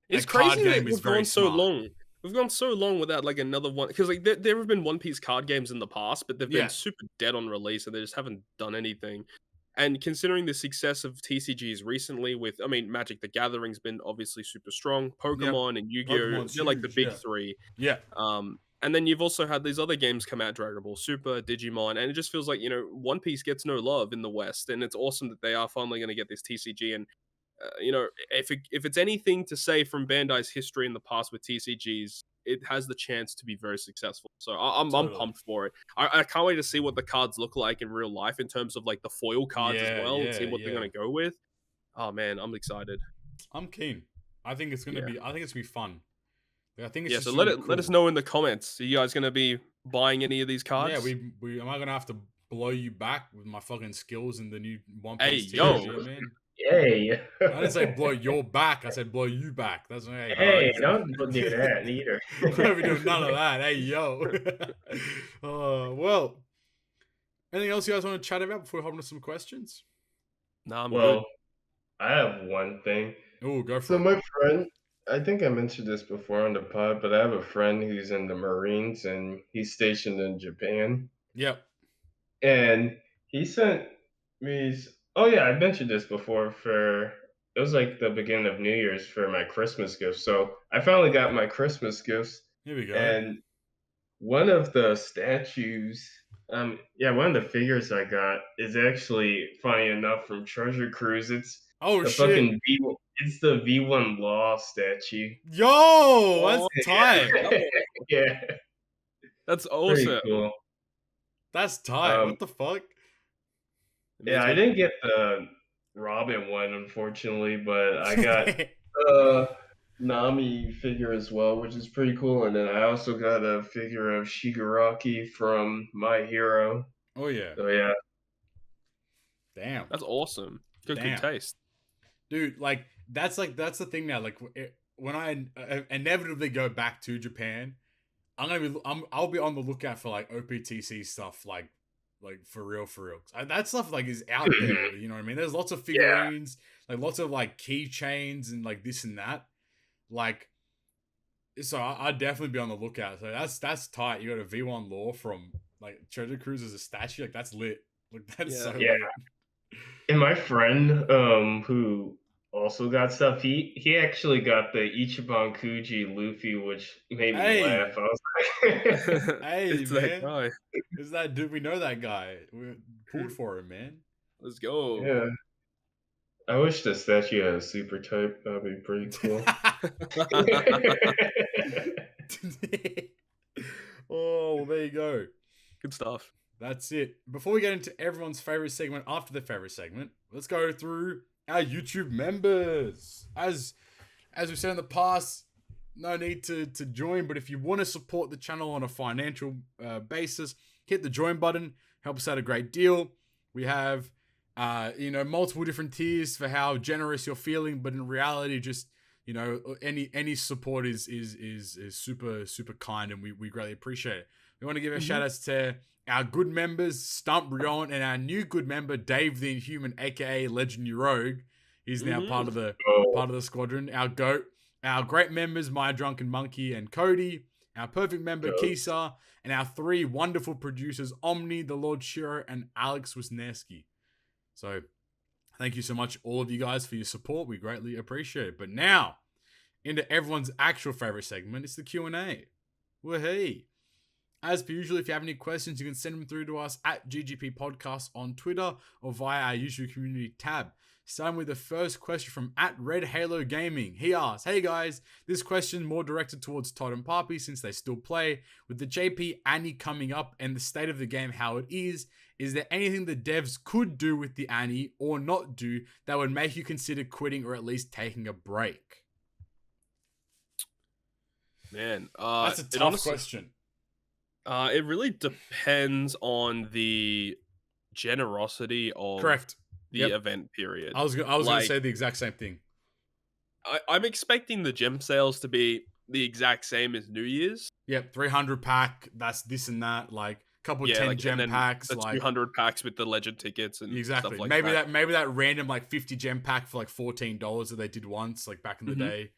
it's crazy that we've gone so long. We've gone so long without like another one, because like there have been One Piece card games in the past, but they've been super dead on release, and they just haven't done anything. And considering the success of TCGs recently, with, I mean, Magic the Gathering's been obviously super strong, Pokemon and Yu-Gi-Oh, they're like the big 3. Yeah. And then you've also had these other games come out, Dragon Ball Super, Digimon, and it just feels like, One Piece gets no love in the West, and it's awesome that they are finally going to get this TCG. And if it's anything to say from Bandai's history in the past with TCGs, it has the chance to be very successful. So I'm pumped for it. I can't wait to see what the cards look like in real life in terms of like the foil cards as well, and see what they're gonna go with. Oh man, I'm excited. I'm keen. I think it's gonna be. I think it's gonna be fun. I think it's just so really let us know in the comments. Are you guys gonna be buying any of these cards? Yeah, we am I gonna have to blow you back with my fucking skills in the new One Piece TCG, man? Yay! I didn't say blow your back. I said blow you back. That's hey, don't do that either. We're doing none of that. Hey, yo. Well, anything else you guys want to chat about before we hop into some questions? Nah, I'm good. I have one thing. Oh, go for it. So my friend, I think I mentioned this before on the pod, but I have a friend who's in the Marines and he's stationed in Japan. Yep. And he sent me. Oh yeah, I mentioned this before. It was like the beginning of New Year's for my Christmas gifts. So I finally got my Christmas gifts. Here we go. And one of the statues, one of the figures I got is actually, funny enough, from Treasure Cruise. It's fucking it's the V1 Law statue. Yo, that's tight. Yeah, that's awesome. Pretty cool. That's tight. What the fuck? Yeah, I didn't get the Robin one, unfortunately, but I got Nami figure as well, which is pretty cool. And then I also got a figure of Shigaraki from My Hero. Oh yeah. So yeah. Damn. That's awesome. Good taste. Dude, that's the thing now. Like when I inevitably go back to Japan, I'll be on the lookout for like OPTC stuff, like for real. That stuff is out there. You know what I mean? There's lots of figurines, like lots of like keychains and like this and that. Like, so I'd definitely be on the lookout. So that's tight. You got a V1 Law from like Treasure Cruise as a statue. Like that's lit. Like that's so lit. And my friend, who also got stuff, he actually got the Ichiban Kuji Luffy, which made me laugh. I was like, hey, it's man. That guy. Is that dude? We know that guy. We pulled for him, man. Let's go. Yeah. I wish the statue had a super type. That'd be pretty cool. Oh, well, there you go. Good stuff. That's it. Before we get into everyone's favorite segment after the favorite segment, let's go through our YouTube members. As we've said in the past, no need to join, but if you want to support the channel on a financial basis, hit the join button. Helps out a great deal. We have multiple different tiers for how generous you're feeling, but in reality, just any support is super super kind, and we greatly appreciate it. We want to give a shout out to our good members, Stump Rion, and our new good member, Dave the Inhuman, aka Legendary Rogue. He's now part of the squadron. Our GOAT, our great members, MyDrunkenMoneky and Cody, our perfect member, Kisa, and our three wonderful producers, Omni, TheLordShiro, and Wisniewski. So, thank you so much, all of you guys, for your support. We greatly appreciate it. But now, into everyone's actual favorite segment, it's the Q&A. Woohoo! As per usual, if you have any questions, you can send them through to us at GGP Podcast on Twitter or via our YouTube community tab. Starting with the first question from @RedHaloGaming. He asks, hey guys, this question more directed towards Todd and Papi since they still play. With the JP Annie coming up and the state of the game how it is there anything the devs could do with the Annie or not do that would make you consider quitting or at least taking a break? Man, that's a tough question. It really depends on the generosity of the event period. I was going to say the exact same thing. I'm expecting the gem sales to be the exact same as New Year's. Yep, 300 pack, that's this and that, like a couple 10 gem packs. The 200 packs with the legend tickets and stuff like that. Maybe that random like 50 gem pack for like $14 that they did once, like back in the day.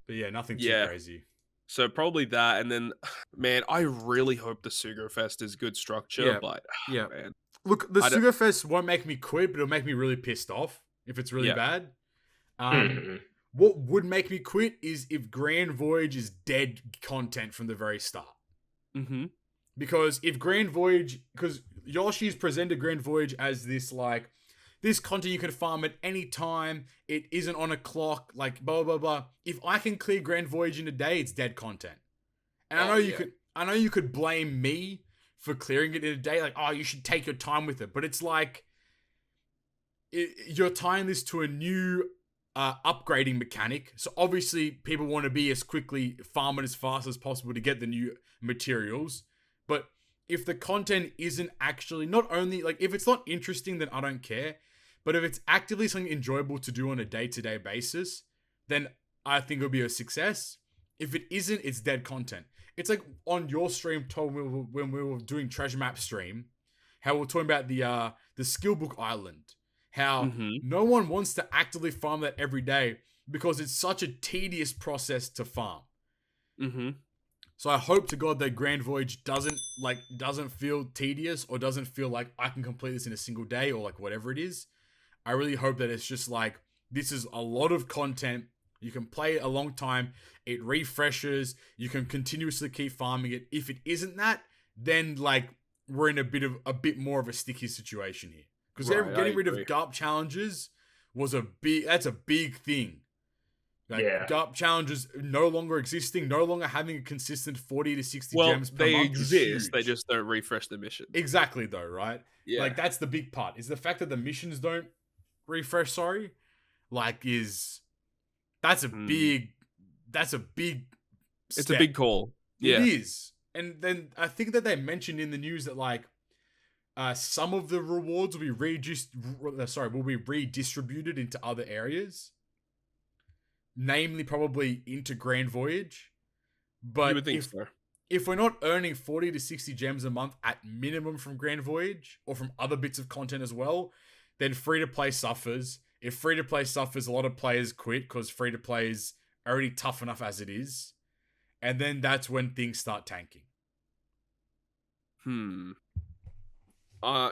But yeah, nothing too crazy. So probably that, and then, man, I really hope the Sugo Fest is good structure, but man. Look, the Sugo Fest won't make me quit, but it'll make me really pissed off if it's really bad. What would make me quit is if Grand Voyage is dead content from the very start. Mm-hmm. Because if Grand Voyage, because Yoshi's presented Grand Voyage as this like, this content you can farm at any time, it isn't on a clock, like blah blah blah. If I can clear Grand Voyage in a day, it's dead content. And I know you could blame me for clearing it in a day, like, oh, you should take your time with it. But it's like, you're tying this to a new upgrading mechanic. So obviously people want to be as quickly farming as fast as possible to get the new materials. But if the content isn't actually, not only, like, if it's not interesting, then I don't care. But if it's actively something enjoyable to do on a day-to-day basis, then I think it'll be a success. If it isn't, it's dead content. It's like on your stream, Tom, when we were doing Treasure Map stream, how we're talking about the Skillbook Island. How no one wants to actively farm that every day because it's such a tedious process to farm. Mm-hmm. So I hope to God that Grand Voyage doesn't feel tedious, or doesn't feel like I can complete this in a single day, or like whatever it is. I really hope that it's just like, this is a lot of content. You can play it a long time. It refreshes. You can continuously keep farming it. If it isn't that, then like we're in a bit more of a sticky situation here. Because getting rid of GARP challenges that's a big thing. Like, GARP challenges no longer existing, no longer having a consistent 40 to 60 gems per month. They exist, they just don't refresh the mission. Exactly, though, right? Yeah. Like, that's the big part. Is the fact that the missions don't refresh, like, that's a big step. It's a big call. Yeah. It is. And then I think that they mentioned in the news that, like, some of the rewards will be redistributed into other areas. Namely, probably into Grand Voyage. But you would think so. If we're not earning 40 to 60 gems a month at minimum from Grand Voyage, or from other bits of content as well, then free-to-play suffers. If free-to-play suffers, a lot of players quit because free-to-play is already tough enough as it is. And then that's when things start tanking.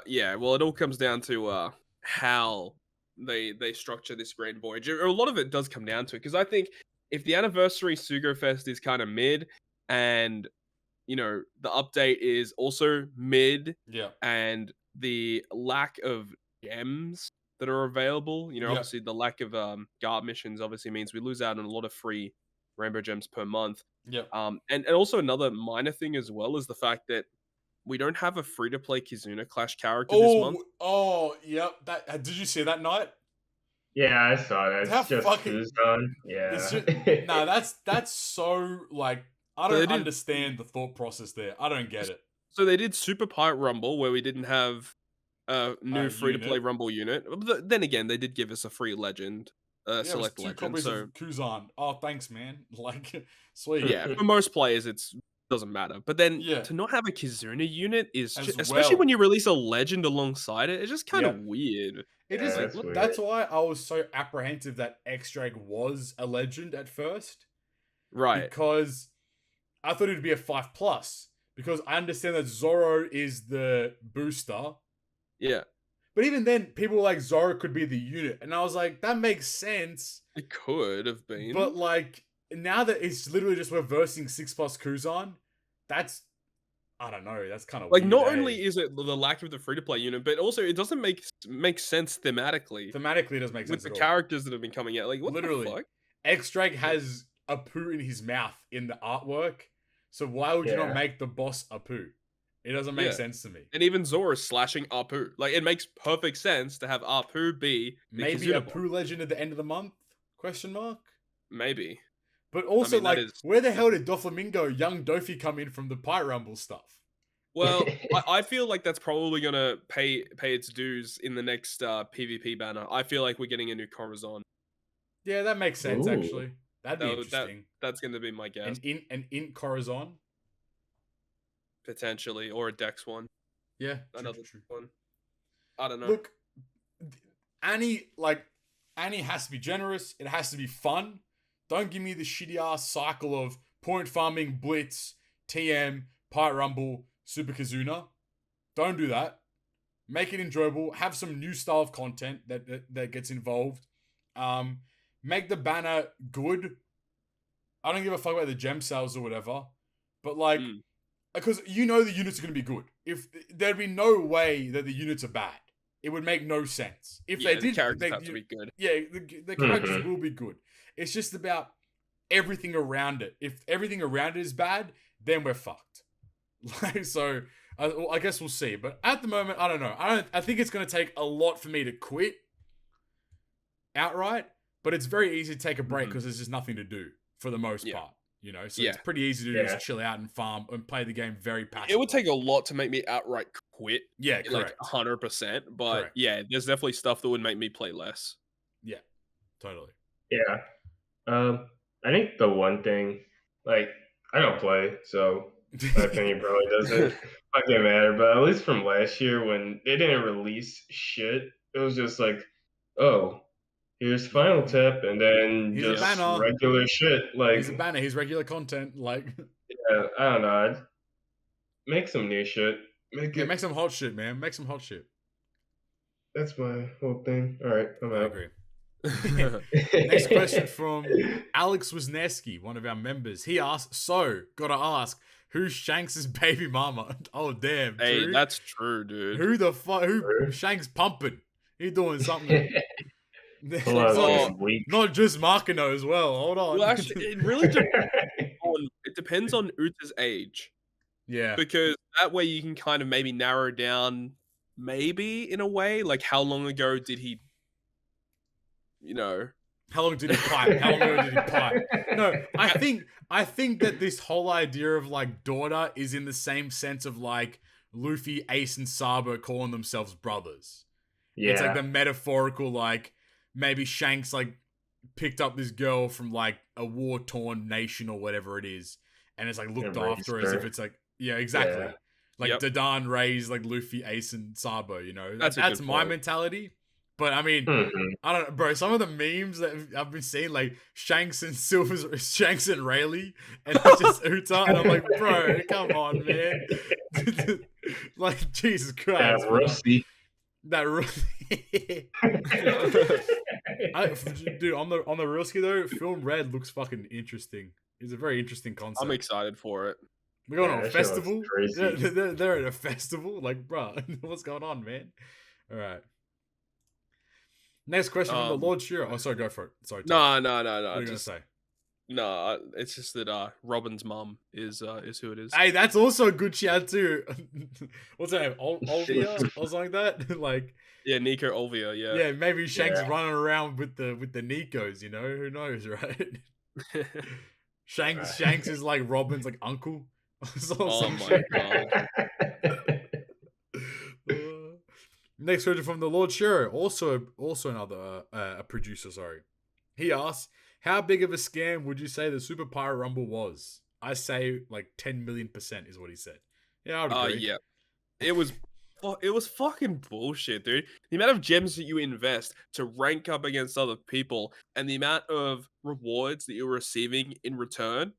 Yeah, well, it all comes down to how they structure this Grand Voyage. A lot of it does come down to it, because I think if the anniversary Sugo Fest is kind of mid, and the update is also mid, and the lack of gems that are available, obviously the lack of GARP missions obviously means we lose out on a lot of free rainbow gems per month. And also another minor thing as well is the fact that we don't have a free-to-play Kizuna Clash character this month. Oh, yep. Did you see that, Nite? Yeah, I saw that. It's just Kuzan. Yeah. That's so, like, I don't understand the thought process there. I don't get it. So they did Super Pirate Rumble, where we didn't have a new free-to-play Rumble unit. But then again, they did give us a free legend, select legend. 2 copies of Kuzan. Oh, thanks, man. Like, sweet. Yeah, for most players, it's doesn't matter. But then to not have a Kizuna unit is especially when you release a legend alongside it, it's just kind of weird. It is. That's why I was so apprehensive that X-Drake was a legend at first. Right. Because I thought it'd be a 5+. Because I understand that Zoro is the booster. Yeah. But even then, people were like, Zoro could be the unit. And I was like, that makes sense. It could have been. But like, now that it's literally just we're versing 6+ Kuzan, that's, I don't know, that's kind of like, weird, not only is it the lack of the free-to-play unit, but also it doesn't make sense thematically. Thematically, it doesn't make sense with the characters that have been coming out. Like, what literally, the fuck? X-Drake has a poo in his mouth in the artwork, so why would you not make the boss a poo? It doesn't make sense to me. And even Zoro is slashing Apu. Like, it makes perfect sense to have Apu be the maybe Kizuna a poo legend at the end of the month? Question mark. Maybe. But also, where the hell did Doflamingo, young Dofi, come in from the Pirate Rumble stuff? Well, I feel like that's probably gonna pay its dues in the next PvP banner. I feel like we're getting a new Corazon. Yeah, that makes sense. Actually, that'd be interesting. That's gonna be my guess. An int Corazon, potentially, or a Dex one. Yeah, another one. I don't know. Look, Annie has to be generous. It has to be fun. Don't give me the shitty ass cycle of point farming, blitz, TM, Pirate Rumble, Super Kizuna. Don't do that. Make it enjoyable. Have some new style of content that gets involved. Make the banner good. I don't give a fuck about the gem sales or whatever. But because you know the units are going to be good. If there'd be no way that the units are bad, it would make no sense. If they did, characters have to be good. Yeah, the characters will be good. It's just about everything around it. If everything around it is bad, then we're fucked. So I guess we'll see. But at the moment, I don't know. I think it's going to take a lot for me to quit outright. But it's very easy to take a break because there's just nothing to do for the most part. You know, so it's pretty easy to just chill out and farm and play the game very passively. It would take a lot to make me outright quit. Yeah, correct. Like 100%. But yeah, there's definitely stuff that would make me play less. Yeah, totally. Yeah. I think the one thing, like, I don't play, so my opinion probably doesn't fucking matter. But at least from last year when they didn't release shit, it was just like, oh, here's Final Tip, and then here's just regular shit. Like, here's a banner. Here's regular content. Like, yeah, I don't know. Make some new shit. Make some hot shit, man. Make some hot shit. That's my whole thing. All right, I'm out. I agree. Next question from Alex Wisniewski, one of our members. He asked, so, gotta ask, who's Shanks' baby mama? Oh, damn, Hey, dude. that's true, dude. Who the fuck? Who Shanks pumping? He doing something. Not just Markino as well. Hold on. Well, actually, it really depends on Uta's age. Yeah. Because that way you can kind of maybe narrow down, maybe in a way, like how long ago did he, you know, how long did he pipe? How long ago did he pipe? No, I think that this whole idea of like daughter is in the same sense of like Luffy, Ace, and Sabo calling themselves brothers. Yeah. It's like the metaphorical, like maybe Shanks like picked up this girl from like a war-torn nation or whatever it is, and it's like looked after as if it's like, yeah, exactly. Yeah. Like Dadan raised like Luffy, Ace, and Sabo, you know. That's my mentality. But I mean, I don't know, bro. Some of the memes that I've been seeing, like Shanks and Rayleigh, and it's just Uta, and I'm like, bro, come on, man. Like, Jesus Christ. That Rusty. Dude, on the Rusty though, Film Red looks fucking interesting. It's a very interesting concept. I'm excited for it. We're going to a festival. They're at a festival. Like, bro, what's going on, man? All right. Next question from TheLordShiro. Oh, sorry, go for it. Sorry. No. What are you gonna say? No, it's just that Robin's mum is who it is. Hey, that's also a good shout too. What's her name? Olvia or something like that. Like, yeah, Nico Olvia. Yeah. Yeah, maybe Shanks running around with the Nikos. You know, who knows, right? Shanks is like Robin's like uncle. Oh my god. Next question from TheLordShiro, also another a producer. Sorry, he asks, how big of a scam would you say the Super Pirate Rumble was? I say like 10 million% is what he said. Yeah, I would agree. Yeah, it was fucking bullshit, dude. The amount of gems that you invest to rank up against other people, and the amount of rewards that you're receiving in return,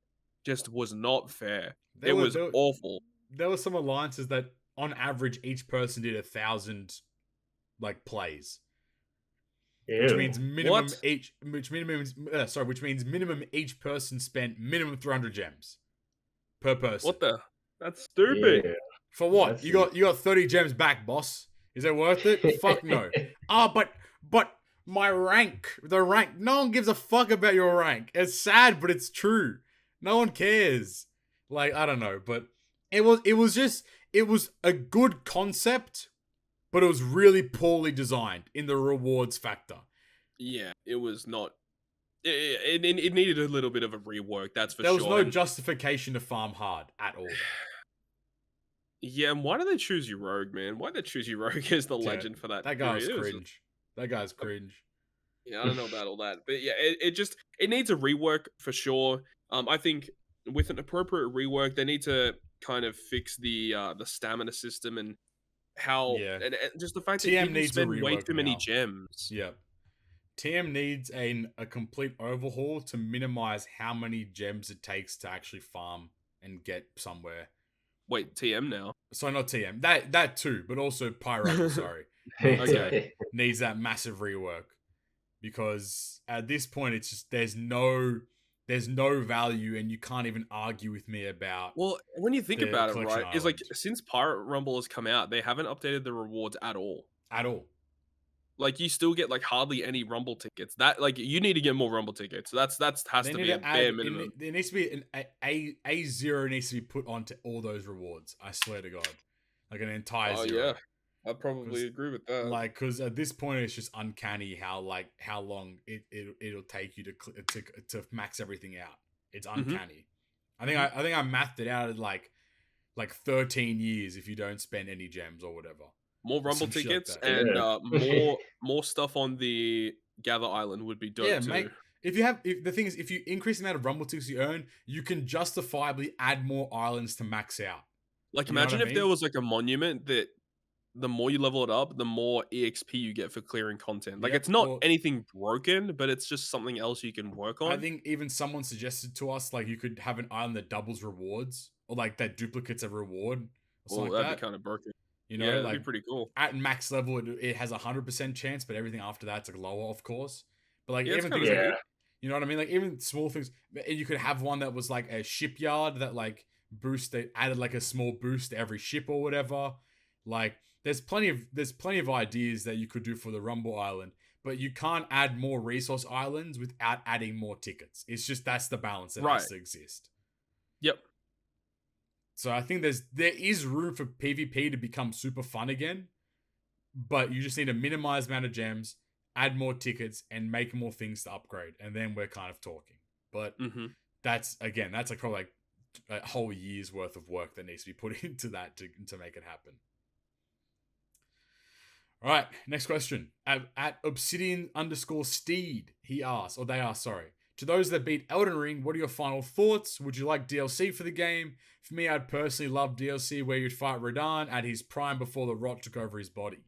just was not fair. It was awful. There were some alliances that, on average, each person did 1,000 like plays. Ew. Which means minimum each person spent minimum 300 gems per person. What the? That's stupid. Yeah. For what? You got 30 gems back, boss. Is it worth it? Fuck no. But my rank, no one gives a fuck about your rank. It's sad, but it's true. No one cares. Like, I don't know, but it was a good concept, but it was really poorly designed in the rewards factor. Yeah, it was not. It needed a little bit of a rework, that's for sure. There was no and justification to farm hard at all. Yeah, and why do they choose you rogue, man? Why did they choose you rogue as the legend for that? That guy's cringe. That guy's cringe. Yeah, I don't know about all that, but yeah, it needs a rework for sure. I think with an appropriate rework, they need to kind of fix the stamina system and how and just the fact that people spend way too many gems. Yeah. TM needs a complete overhaul to minimize how many gems it takes to actually farm and get somewhere. Wait, TM now? So not TM. That too, but also Pyro, sorry. Needs that massive rework. Because at this point it's just there's no there's no value, and you can't even argue with me about. Well, when you think about it, right, Island. is like since Pirate Rumble has come out, they haven't updated the rewards at all. At all. Like you still get like hardly any Rumble tickets. That like you need to get more Rumble tickets. That's has to be a bare minimum. There needs to be a zero needs to be put onto all those rewards. I swear to God, like an entire zero. Oh yeah, I probably agree with that. Like, because at this point it's just uncanny how long it'll take you to max everything out. It's uncanny. I think I mathed it out at like 13 years if you don't spend any gems or whatever. More Rumble tickets like and more stuff on the Gather Island would be dope too. Mate, if the thing is, if you increase the amount of Rumble tickets you earn, you can justifiably add more islands to max out. Like, imagine if there was like a monument that the more you level it up, the more EXP you get for clearing content. Like, it's not anything broken, but it's just something else you can work on. I think even someone suggested to us, like, you could have an island that doubles rewards, or like that duplicates a reward. Or that'd be kind of broken. You know, that'd like, be pretty cool. At max level, it has 100% chance, but everything after that's like lower, of course. But like even things, you know what I mean? Like even small things, you could have one that was like a shipyard that like added like a small boost to every ship or whatever. Like there's plenty of ideas that you could do for the Rumble Island, but you can't add more resource islands without adding more tickets. It's just that's the balance that has to exist. Yep. So I think there is room for PvP to become super fun again, but you just need to minimize the amount of gems, add more tickets, and make more things to upgrade, and then we're kind of talking. But that's like probably like a whole year's worth of work that needs to be put into that to make it happen. All right, next question. At Obsidian_Steed, he asks, or they ask, sorry. To those that beat Elden Ring, what are your final thoughts? Would you like DLC for the game? For me, I'd personally love DLC where you'd fight Radahn at his prime before the rot took over his body.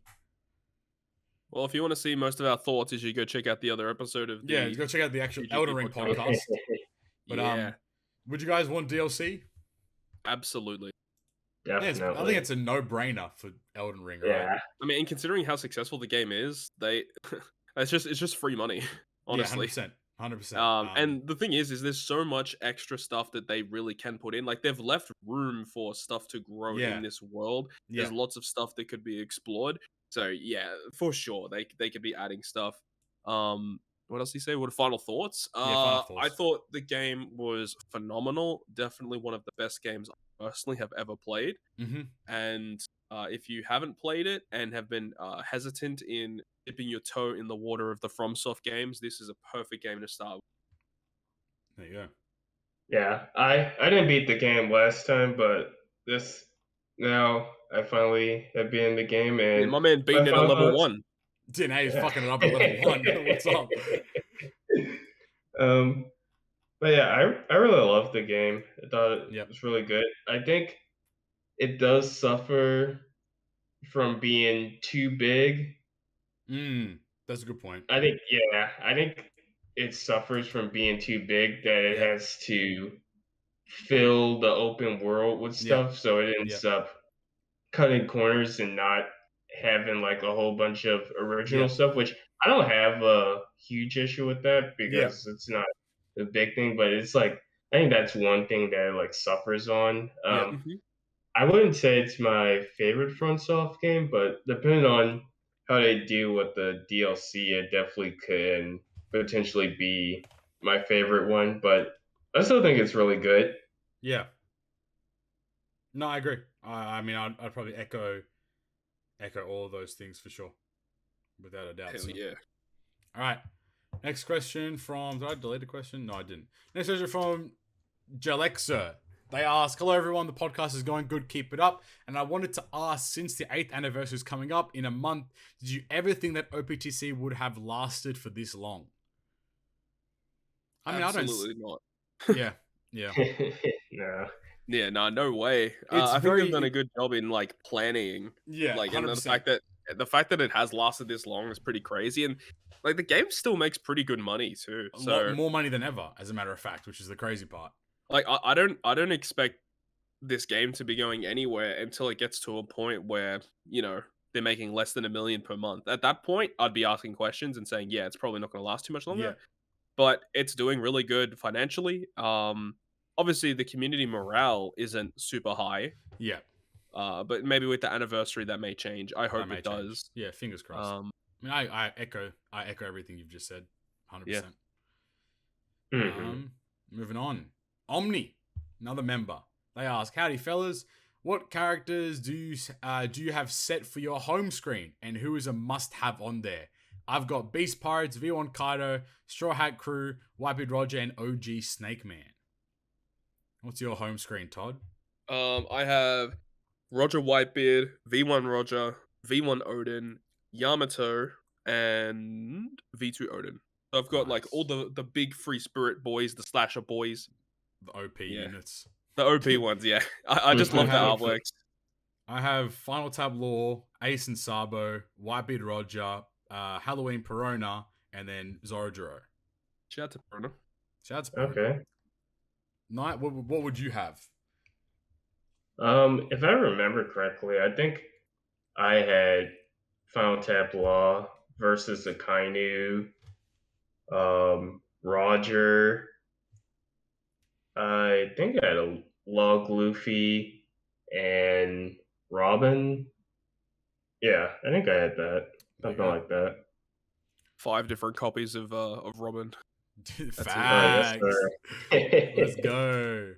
Well, if you want to see most of our thoughts, you should go check out the other episode of the go check out the actual Elden Ring podcast. But would you guys want DLC? Absolutely. Definitely. I think it's a no-brainer for Elden Ring, right? Yeah. I mean, and considering how successful the game is, it's just free money, honestly. Yeah, 100%. And the thing is there's so much extra stuff that they really can put in. Like, they've left room for stuff to grow in this world. There's lots of stuff that could be explored. So yeah, for sure, they could be adding stuff. What else do you say? What are final thoughts? Final thoughts. I thought the game was phenomenal. Definitely one of the best games I personally have ever played. And if you haven't played it and have been hesitant in dipping your toe in the water of the FromSoft games, this is a perfect game to start with. There you go. Yeah, I didn't beat the game last time, but now I finally have been in the game, and my man beating it at level 1. Now he's fucking it up at level 1. What's up? But yeah, I really loved the game. I thought it was really good. I think it does suffer from being too big. That's a good point. I think it suffers from being too big, that it has to fill the open world with stuff, so it ends up cutting corners and not having like a whole bunch of original stuff, which I don't have a huge issue with that because it's not a big thing, but it's like I think that's one thing that it like suffers on. I wouldn't say it's my favorite FromSoft game, but depending on how they deal with the DLC, it definitely can potentially be my favorite one. But I still think it's really good. Yeah. No, I agree. I mean, I'd probably echo all of those things for sure, without a doubt. Hell yeah. All right. Next question from... Did I delete a question? No, I didn't. Next question from Jalexa. They ask, hello everyone, the podcast is going good, keep it up. And I wanted to ask, since the 8th anniversary is coming up in a month, did you ever think that OPTC would have lasted for this long? I mean, absolutely not. Yeah. No. Yeah, no way. I think they've done a good job in like planning. Yeah, like, 100%. and the fact that it has lasted this long is pretty crazy. And like the game still makes pretty good money too. A lot more money than ever, as a matter of fact, which is the crazy part. Like I don't expect this game to be going anywhere until it gets to a point where, you know, they're making less than $1 million per month. At that point, I'd be asking questions and saying, yeah, it's probably not going to last too much longer. but it's doing really good financially. Obviously the community morale isn't super high. Yeah. But maybe with the anniversary that may change. I hope it does. Yeah, fingers crossed. I mean, I echo everything you've just said, 100%. Yeah. Moving on, Omni, another member. They ask, "Howdy, fellas. What characters do you have set for your home screen, and who is a must-have on there? I've got Beast Pirates, V1 Kaido, Straw Hat Crew, Whitebeard Roger, and OG Snake Man." What's your home screen, Todd? I have Roger Whitebeard, V1 Roger, V1 Odin, Yamato, and V2 Odin. So I've got like all the big free spirit boys, the slasher boys. The OP units. The OP ones, yeah. I just love the artworks. I have Final Tab Law, Ace and Sabo, Whitebeard Roger, Halloween Perona, and then Zorojiro. Shout out to Perona. Okay. Nite, what would you have? If I remember correctly, I think I had Final Tap Law versus Akainu, Roger. I think I had a Log Luffy and Robin. Yeah, I think I had that. Something like that. 5 different copies of Robin. Facts. Let's go.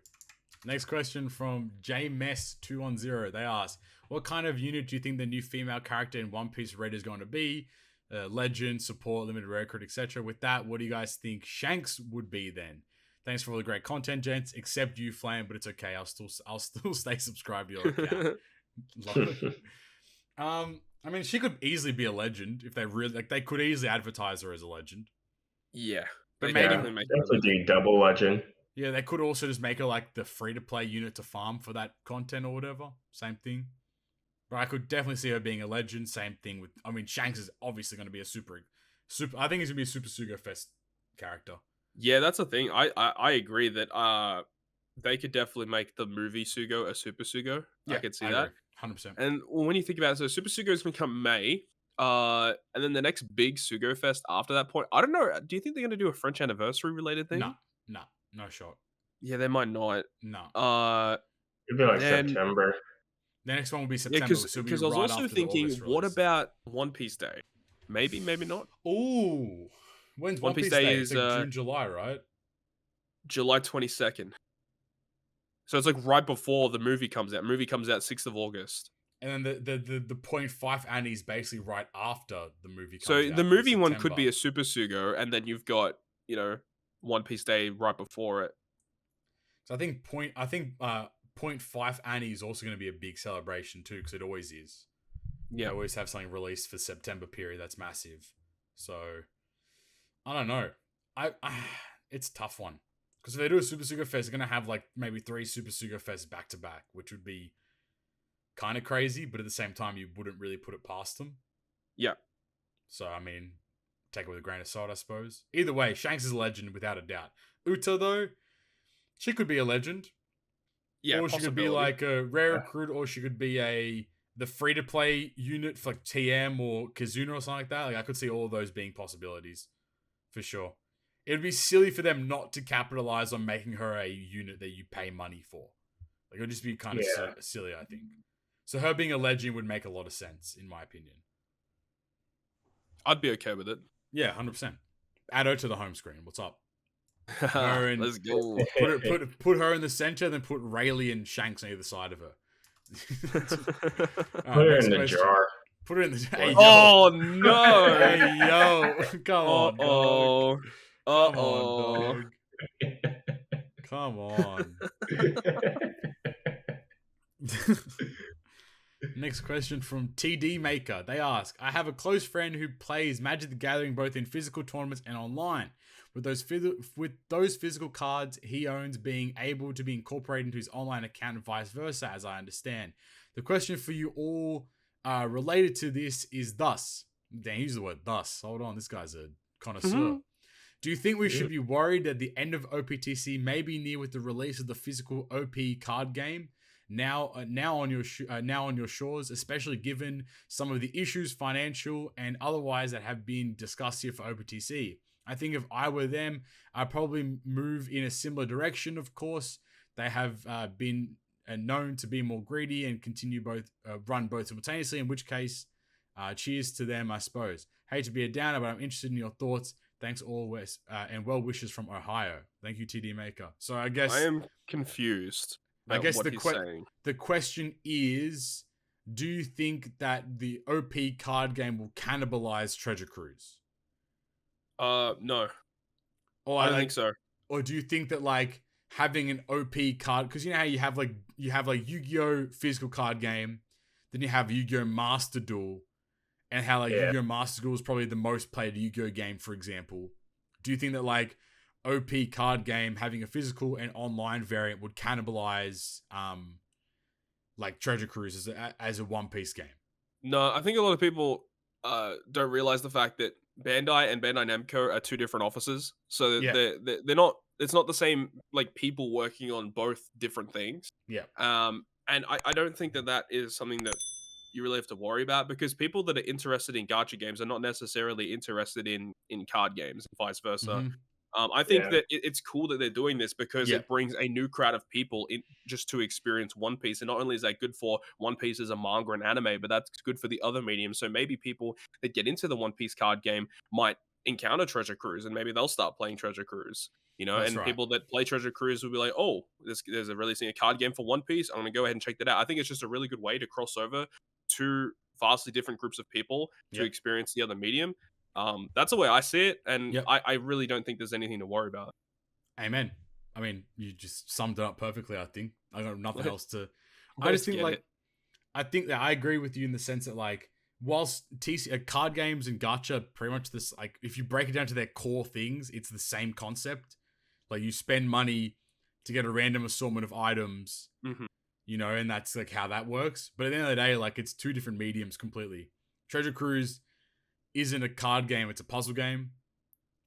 Next question from JMess210. They ask, "What kind of unit do you think the new female character in One Piece Red is going to be? Legend, support, limited rare crit, etc. With that, what do you guys think Shanks would be then? Thanks for all the great content, gents. Except you, Flame, but it's okay. I'll still stay subscribed to your account." Love it. I mean, she could easily be a legend if they really they could easily advertise her as a legend. Yeah, but maybe definitely double legend. Yeah, they could also just make her like the free-to-play unit to farm for that content or whatever. Same thing. But I could definitely see her being a legend. Same thing with... I mean, Shanks is obviously going to be a super... I think he's going to be a Super Sugo Fest character. Yeah, that's the thing. I agree that they could definitely make the movie Sugo a Super Sugo. Yeah, I could see that. 100%. And when you think about it, so Super Sugo is going to come May. And then the next big Sugo Fest after that point... I don't know. Do you think they're going to do a French anniversary related thing? No shot. Yeah, they might not. No. It'd be like September. The next one will be September. Yeah, because I was also thinking, what about One Piece Day? Maybe not. Ooh. When's One Piece Day? It's like June, July, right? July 22nd. So it's like right before the movie comes out. Movie comes out 6th of August. And then the 0.5 Annie is basically right after the movie comes out. So the movie one could be a Super Sugo, and then you've got, One Piece Day right before it. So I think 0.5 Annie is also going to be a big celebration too, because it always is. Yeah, they always have something released for September period that's massive. So I don't know. It's a tough one, because if they do a Super Sugo Fest, they're going to have like maybe 3 Super Sugo Fests back to back, which would be kind of crazy, but at the same time, you wouldn't really put it past them. Yeah. So I mean, take it with a grain of salt, I suppose. Either way, Shanks is a legend without a doubt. Uta though, she could be a legend. Yeah, or she could be like a rare recruit, or she could be the free-to-play unit for like TM or Kizuna or something like that. Like I could see all of those being possibilities, for sure. It would be silly for them not to capitalize on making her a unit that you pay money for. Like it would just be kind of silly, I think. So her being a legend would make a lot of sense, in my opinion. I'd be okay with it. Yeah, 100%. Add her to the home screen. What's up? Let's go. Put her in the center, then put Rayleigh and Shanks on either side of her. Put her in the jar. Put her in the jar. Hey, oh no! Hey yo! Come on, dog. Come on, dog. Come on. Next question from TD Maker. They ask, "I have a close friend who plays Magic the Gathering both in physical tournaments and online. With those physical cards he owns being able to be incorporated into his online account and vice versa, as I understand. The question for you all related to this is thus." Damn, use the word thus. Hold on, this guy's a connoisseur. Mm-hmm. "Do you think we should be worried that the end of OPTC may be near with the release of the physical OP card game? Now on your shores, especially given some of the issues, financial and otherwise, that have been discussed here for OPTC. I think if I were them, I'd probably move in a similar direction. Of course, they have been known to be more greedy and continue run both simultaneously, in which case, cheers to them, I suppose. Hate to be a downer, but I'm interested in your thoughts. Thanks always, and well wishes from Ohio. Thank you, TD Maker. So I guess... I am confused about what he's saying. The question is, do you think that the OP card game will cannibalize Treasure Cruise? No. Or I don't think so. Or do you think that like having an OP card, because you know how you have like Yu-Gi-Oh! Physical card game, then you have Yu-Gi-Oh! Master Duel, and how like Yu-Gi-Oh! Master Duel is probably the most played Yu-Gi-Oh! Game, for example. Do you think that like OP card game having a physical and online variant would cannibalize like Treasure Cruise as a One Piece game? No, I think a lot of people don't realize the fact that Bandai and Bandai Namco are two different offices, so they're not. It's not the same like people working on both different things. Yeah. And I don't think that is something that you really have to worry about, because people that are interested in gacha games are not necessarily interested in card games and vice versa. Mm-hmm. I think that it's cool that they're doing this, because it brings a new crowd of people in just to experience One Piece. And not only is that good for One Piece as a manga and anime, but that's good for the other mediums. So maybe people that get into the One Piece card game might encounter Treasure Cruise, and maybe they'll start playing Treasure Cruise. You know, that's and right. People that play Treasure Cruise will be like, oh, there's releasing a card game for One Piece. I'm going to go ahead and check that out. I think it's just a really good way to cross over two vastly different groups of people to experience the other medium. That's the way I see it, and I really don't think there's anything to worry about. Amen. I mean, you just summed it up perfectly, I think. I got nothing else to... I just think, like... I think that I agree with you in the sense that, like, whilst card games and gacha pretty much this, like, if you break it down to their core things, it's the same concept. Like, you spend money to get a random assortment of items, you know, and that's, like, how that works. But at the end of the day, like, it's two different mediums completely. Treasure Cruise isn't a card game, it's a puzzle game.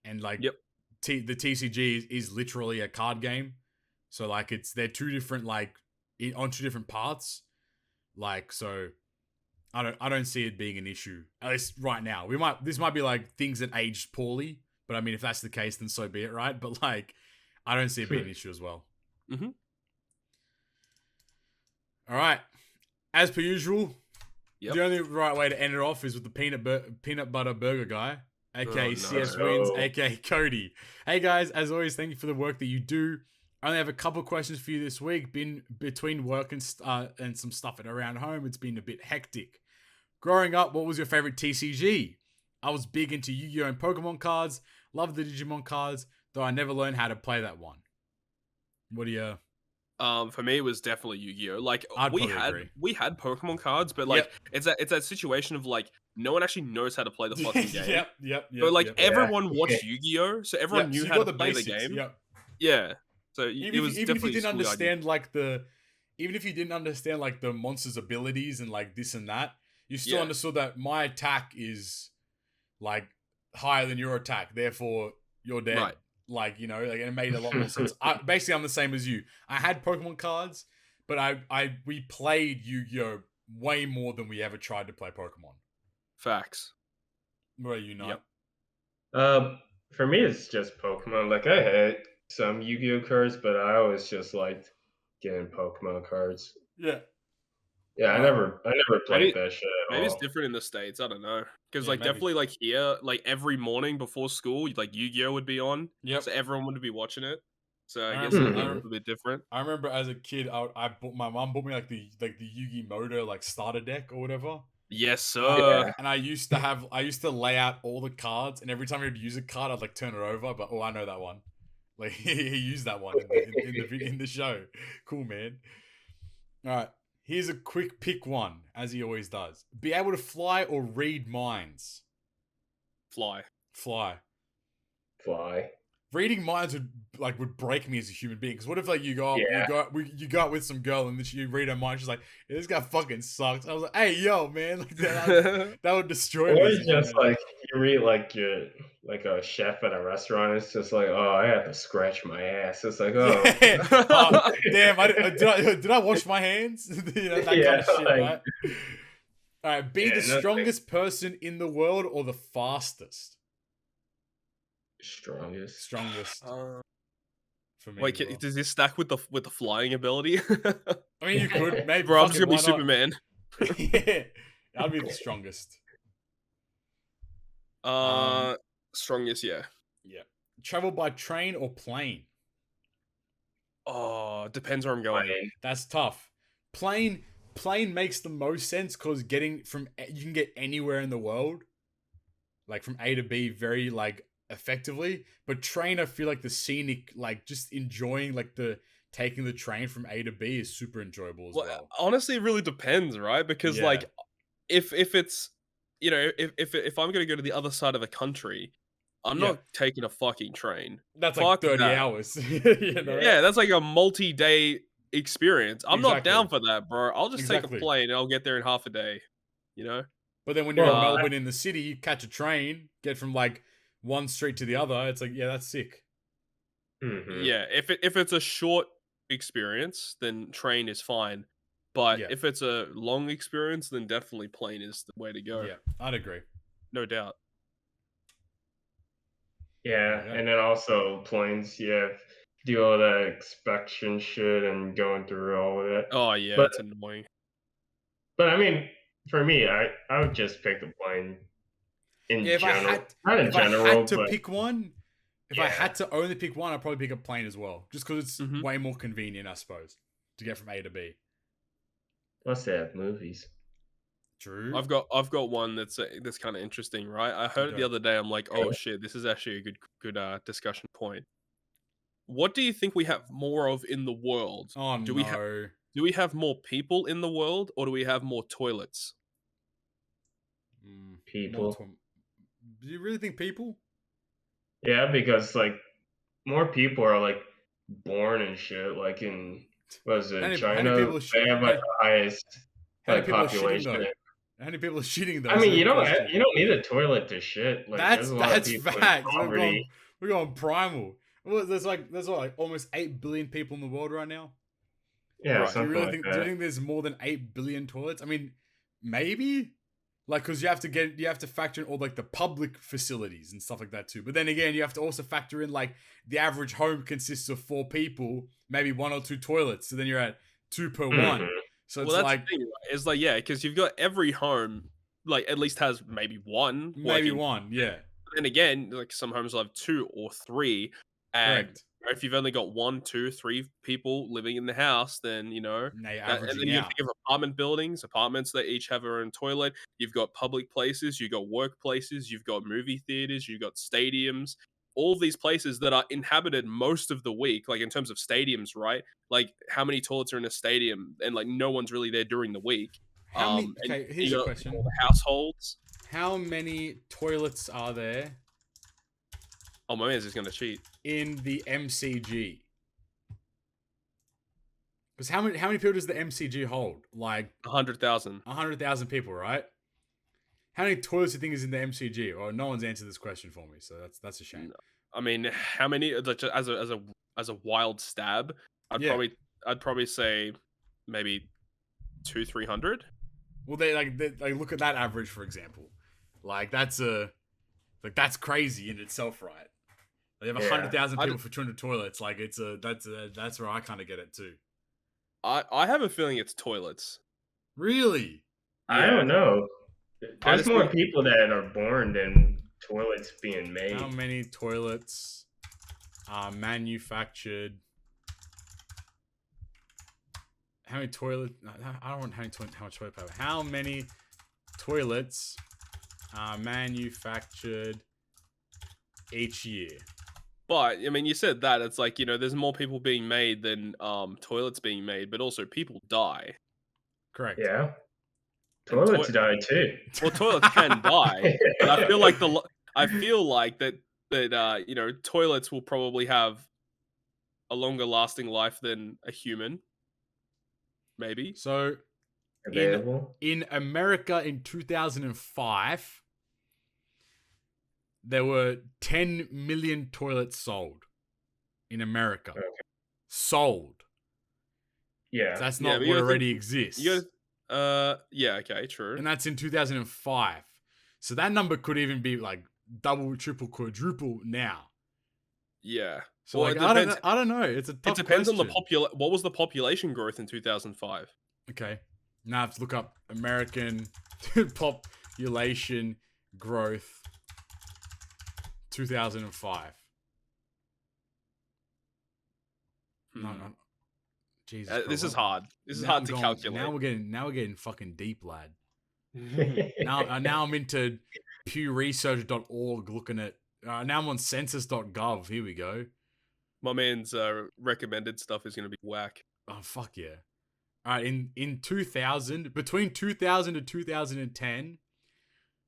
And, like, the TCG is literally a card game. So, like, they're two different, like, on two different paths. Like, so... I don't see it being an issue, at least right now. This might be like things that aged poorly, but I mean, if that's the case, then so be it, right? But like, I don't see it being an issue as well. Mm-hmm. All right, as per usual, the only right way to end it off is with the peanut butter burger guy, aka Cswins, aka Cody. Hey guys, as always, thank you for the work that you do. I only have a couple questions for you this week. Been between work and some stuff around home. It's been a bit hectic. Growing up, what was your favorite TCG? I was big into Yu-Gi-Oh! And Pokemon cards. Loved the Digimon cards, though I never learned how to play that one. What do you... For me, it was definitely Yu-Gi-Oh! Like, we had Pokemon cards, but like, it's that situation of like, no one actually knows how to play the fucking game. But like, everyone watched Yu-Gi-Oh! So everyone knew how to play the game. Yeah. So even if you didn't understand even if you didn't understand like the monster's abilities and like this and that, you still understood that my attack is like higher than your attack, therefore you're dead. Right. Like, you know, like it made a lot more sense. Basically, I'm the same as you. I had Pokemon cards, but we played Yu-Gi-Oh! Way more than we ever tried to play Pokemon. Facts. What are you, Nite? For me, it's just Pokemon. Like, I had some Yu-Gi-Oh! Cards, but I always just liked getting Pokemon cards. Yeah, I never played that shit at all. Maybe it's different in the States. I don't know. Because like definitely like here, like every morning before school, like Yu-Gi-Oh! Would be on. So everyone would be watching it. So I guess it's a little bit different. I remember as a kid, my mom bought me like the Yu-Gi Moto like starter deck or whatever. Yes, sir. And I used to lay out all the cards, and every time he'd use a card, I'd like turn it over. But I know that one. Like he used that one in the show. Cool, man. All right. Here's a quick pick one, as he always does. Be able to fly or read minds. Fly. Reading minds would break me as a human being. Because what if like you go out with some girl and then you read her mind, she's like, yeah, this guy fucking sucks. I was like, hey yo, man, like that would destroy me. Or it's just like you read like you're like a chef at a restaurant. It's just like, oh, I have to scratch my ass. It's like, oh, damn, did I wash my hands? You know, that kind of shit, right? All right, be the strongest person in the world or the fastest. Strongest. For me. Wait, does this stack with the flying ability? I mean, you could maybe. Bro, I'm just gonna be Superman. Yeah, that'd be the strongest. Strongest, yeah. Yeah. Travel by train or plane? Oh, depends where I'm going. Plane. That's tough. Plane makes the most sense because you can get anywhere in the world, like from A to B, very like effectively. But train, I feel like the scenic, like just enjoying like taking the train from A to B is super enjoyable as well. Honestly, it really depends, right? Because like, if it's, you know, if I'm gonna go to the other side of the country, I'm not taking a fucking train. That's like 30 hours. You know? Yeah, that's like a multi-day experience. I'm not down for that, bro. I'll just take a plane and I'll get there in half a day. You know? But then when you're in Melbourne in the city, you catch a train, get from like one street to the other. It's like, yeah, that's sick. Mm-hmm. Yeah, if it's a short experience, then train is fine. But if it's a long experience, then definitely plane is the way to go. Yeah, I'd agree. No doubt. Yeah, and then also planes, do all that inspection shit and going through all of it. Oh yeah, it's annoying. But I mean, for me, I would just pick the plane in general. Not in general, I had to pick one, if I had to only pick one, I'd probably pick a plane as well. Just because it's way more convenient, I suppose, to get from A to B. Plus they have movies. True. I've got one that's kind of interesting, right? I heard it the other day. I'm like, oh shit, this is actually a good discussion point. What do you think we have more of in the world? Oh do no. Do we have more people in the world, or do we have more toilets? People. Do you really think people? Yeah, because like more people are like born and shit. Like in China, they have like the highest population. How many people are shitting though? I mean, you don't need a toilet to shit. Like, that's facts. We're going primal. Well, there's almost 8 billion people in the world right now. Yeah, right. Do you think there's more than 8 billion toilets? I mean, maybe. Like, because you have to factor in all like the public facilities and stuff like that too. But then again, you have to also factor in like the average home consists of 4 people, maybe 1 or 2 toilets. So then you're at 2 per 1. So it's that's the thing, right? It's like, yeah, because you've got every home like at least has maybe one. Maybe one, yeah. And again, like some homes will have 2 or 3. And correct. If you've only got 1, 2, 3 people living in the house, then you know. And then you think of apartment buildings, apartments that each have their own toilet. You've got public places, you've got workplaces, you've got movie theaters, you've got stadiums. All these places that are inhabited most of the week, like in terms of stadiums, right? Like how many toilets are in a stadium, and like no one's really there during the week. Here's your question: households. How many toilets are there? Oh, my man's just gonna cheat in the MCG. Because how many people does the MCG hold? Like 100,000. 100,000 people, right? How many toilets do you think is in the MCG? Or no one's answered this question for me, so that's a shame. I mean, how many? Like, as a wild stab, I'd probably say maybe 200-300. Well, they look at that average, for example. Like that's crazy in itself, right? They have 100,000 people for 200 toilets. Like that's where I kind of get it too. I have a feeling it's toilets. Really? I don't know. There's more people that are born than toilets being made. How many toilets are manufactured? How many toilets? I don't want how much toilet paper. How many toilets are manufactured each year? But I mean, you said that it's like, you know, there's more people being made than toilets being made, but also people die. Correct. Yeah. Toilets die too. Well, toilets can die, but I feel like that you know, toilets will probably have a longer lasting life than a human. Maybe. So in America in 2005, there were 10 million toilets sold in America. Okay. Sold. Yeah. So that's not what already exists. Yeah, okay, true. And that's in 2005. So that number could even be like double, triple, quadruple now. Yeah. So like, I don't know. It's a tough It depends question. on what was the population growth in 2005? Okay. Now I have to look up American population growth 2005. No. Jesus. This is hard. This is hard to calculate. Now we're getting fucking deep, lad. now I'm into pewresearch.org looking at now I'm on census.gov. Here we go. My man's recommended stuff is going to be whack. Oh fuck yeah. All right, in 2000, between 2000 to 2010,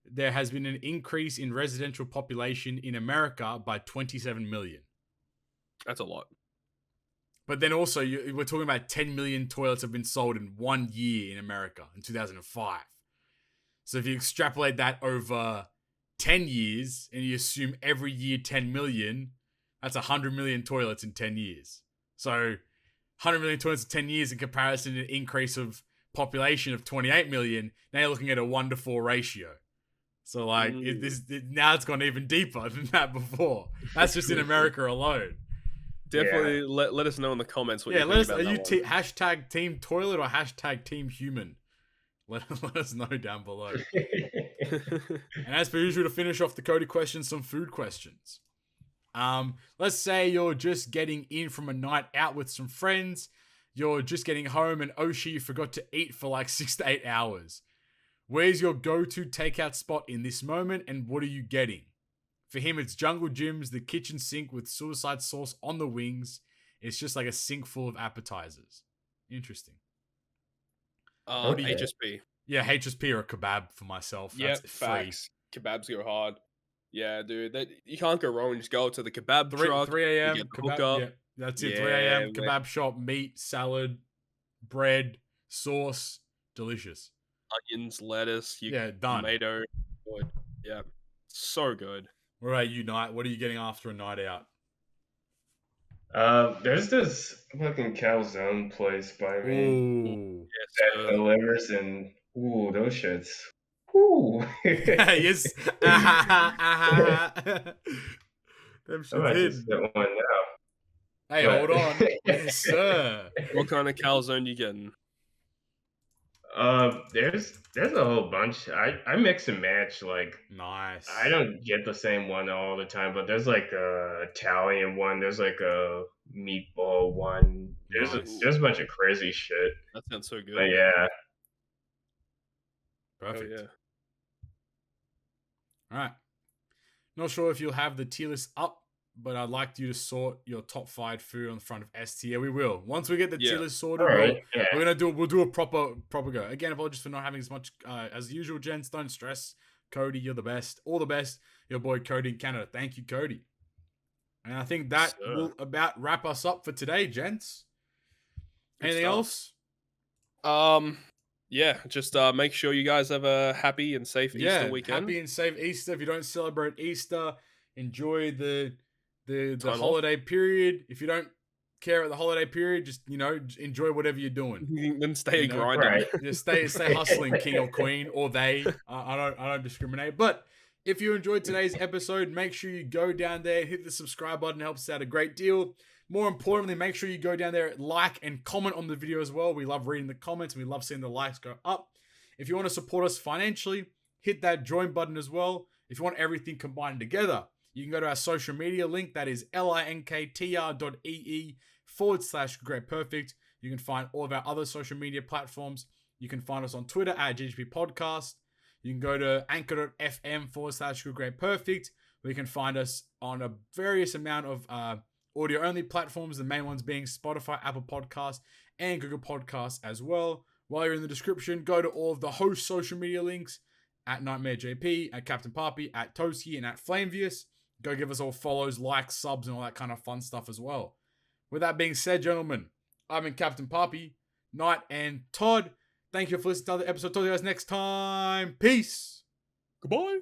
there has been an increase in residential population in America by 27 million. That's a lot. But then also, we're talking about 10 million toilets have been sold in 1 year in America in 2005. So if you extrapolate that over 10 years and you assume every year 10 million, that's 100 million toilets in 10 years. So 100 million toilets in 10 years in comparison to an increase of population of 28 million, now you're looking at a 1-to-4 ratio. So like, now it's gone even deeper than that before. That's just in America alone. Definitely let us know in the comments what you think about that one. Hashtag team toilet or hashtag team human? Let us know down below. And as per usual, to finish off the Cody questions, some food questions. Let's say you're just getting in from a night out with some friends. You're just getting home and Oshi, you forgot to eat for like 6 to 8 hours. Where's your go-to takeout spot in this moment and what are you getting? For him, it's Jungle Jim's, the kitchen sink with suicide sauce on the wings. It's just like a sink full of appetizers. Interesting. HSP. Yeah, HSP or a kebab for myself. Yeah, facts. Kebabs go hard. Yeah, dude. You can't go wrong. Just go to the kebab truck. 3 a.m. kebab. Yeah, that's it. 3 a.m. kebab shop, meat, salad, bread, sauce. Delicious. Onions, lettuce. Done. Tomato. Good. Yeah. So good. What about you, Nite? What are you getting after a night out? There's this fucking calzone place by me. Ooh. That delivers and those shits. Ooh. Yes. Them shits just get one now. Hey, hold on. Yes, sir. What kind of calzone you getting? There's a whole bunch. I mix and match. Like, nice. I don't get the same one all the time, but there's like a Italian one. There's like a meatball one. There's a bunch of crazy shit. That sounds so good. But yeah. Perfect. Oh, yeah. All right. Not sure if you'll have the tier list up, but I'd like you to sort your top 5 food on the front of S tier. We will. Once we get the tier list sorted, we'll do a proper go. Again, apologies for not having as much as usual, gents. Don't stress. Cody, you're the best. All the best. Your boy Cody in Canada. Thank you, Cody. And I think that will about wrap us up for today, gents. Anything else? Yeah, just make sure you guys have a happy and safe Easter weekend. Happy and safe Easter. If you don't celebrate Easter, enjoy the holiday period. If you don't care at the holiday period, just enjoy whatever you're doing. Then stay grinding. Right. Just stay hustling, king or queen, or they. I don't discriminate. But if you enjoyed today's episode, make sure you go down there, hit the subscribe button. It helps us out a great deal. More importantly, make sure you go down there, like and comment on the video as well. We love reading the comments. We love seeing the likes go up. If you want to support us financially, hit that join button as well. If you want everything combined together, you can go to our social media link. That is linktr.ee/greatperfect. You can find all of our other social media platforms. You can find us on Twitter at GGP Podcast. You can go to anchor.fm/greatperfect, where you can find us on a various amount of audio-only platforms, the main ones being Spotify, Apple Podcasts, and Google Podcasts as well. While you're in the description, go to all of the host social media links at NightmareJP, at Captain Papi, at Toski, and at Flamevius. Go give us all follows, likes, subs, and all that kind of fun stuff as well. With that being said, gentlemen, I've been Captain Papi, Nite, and Todd. Thank you for listening to the episode. Talk to you guys next time. Peace. Goodbye.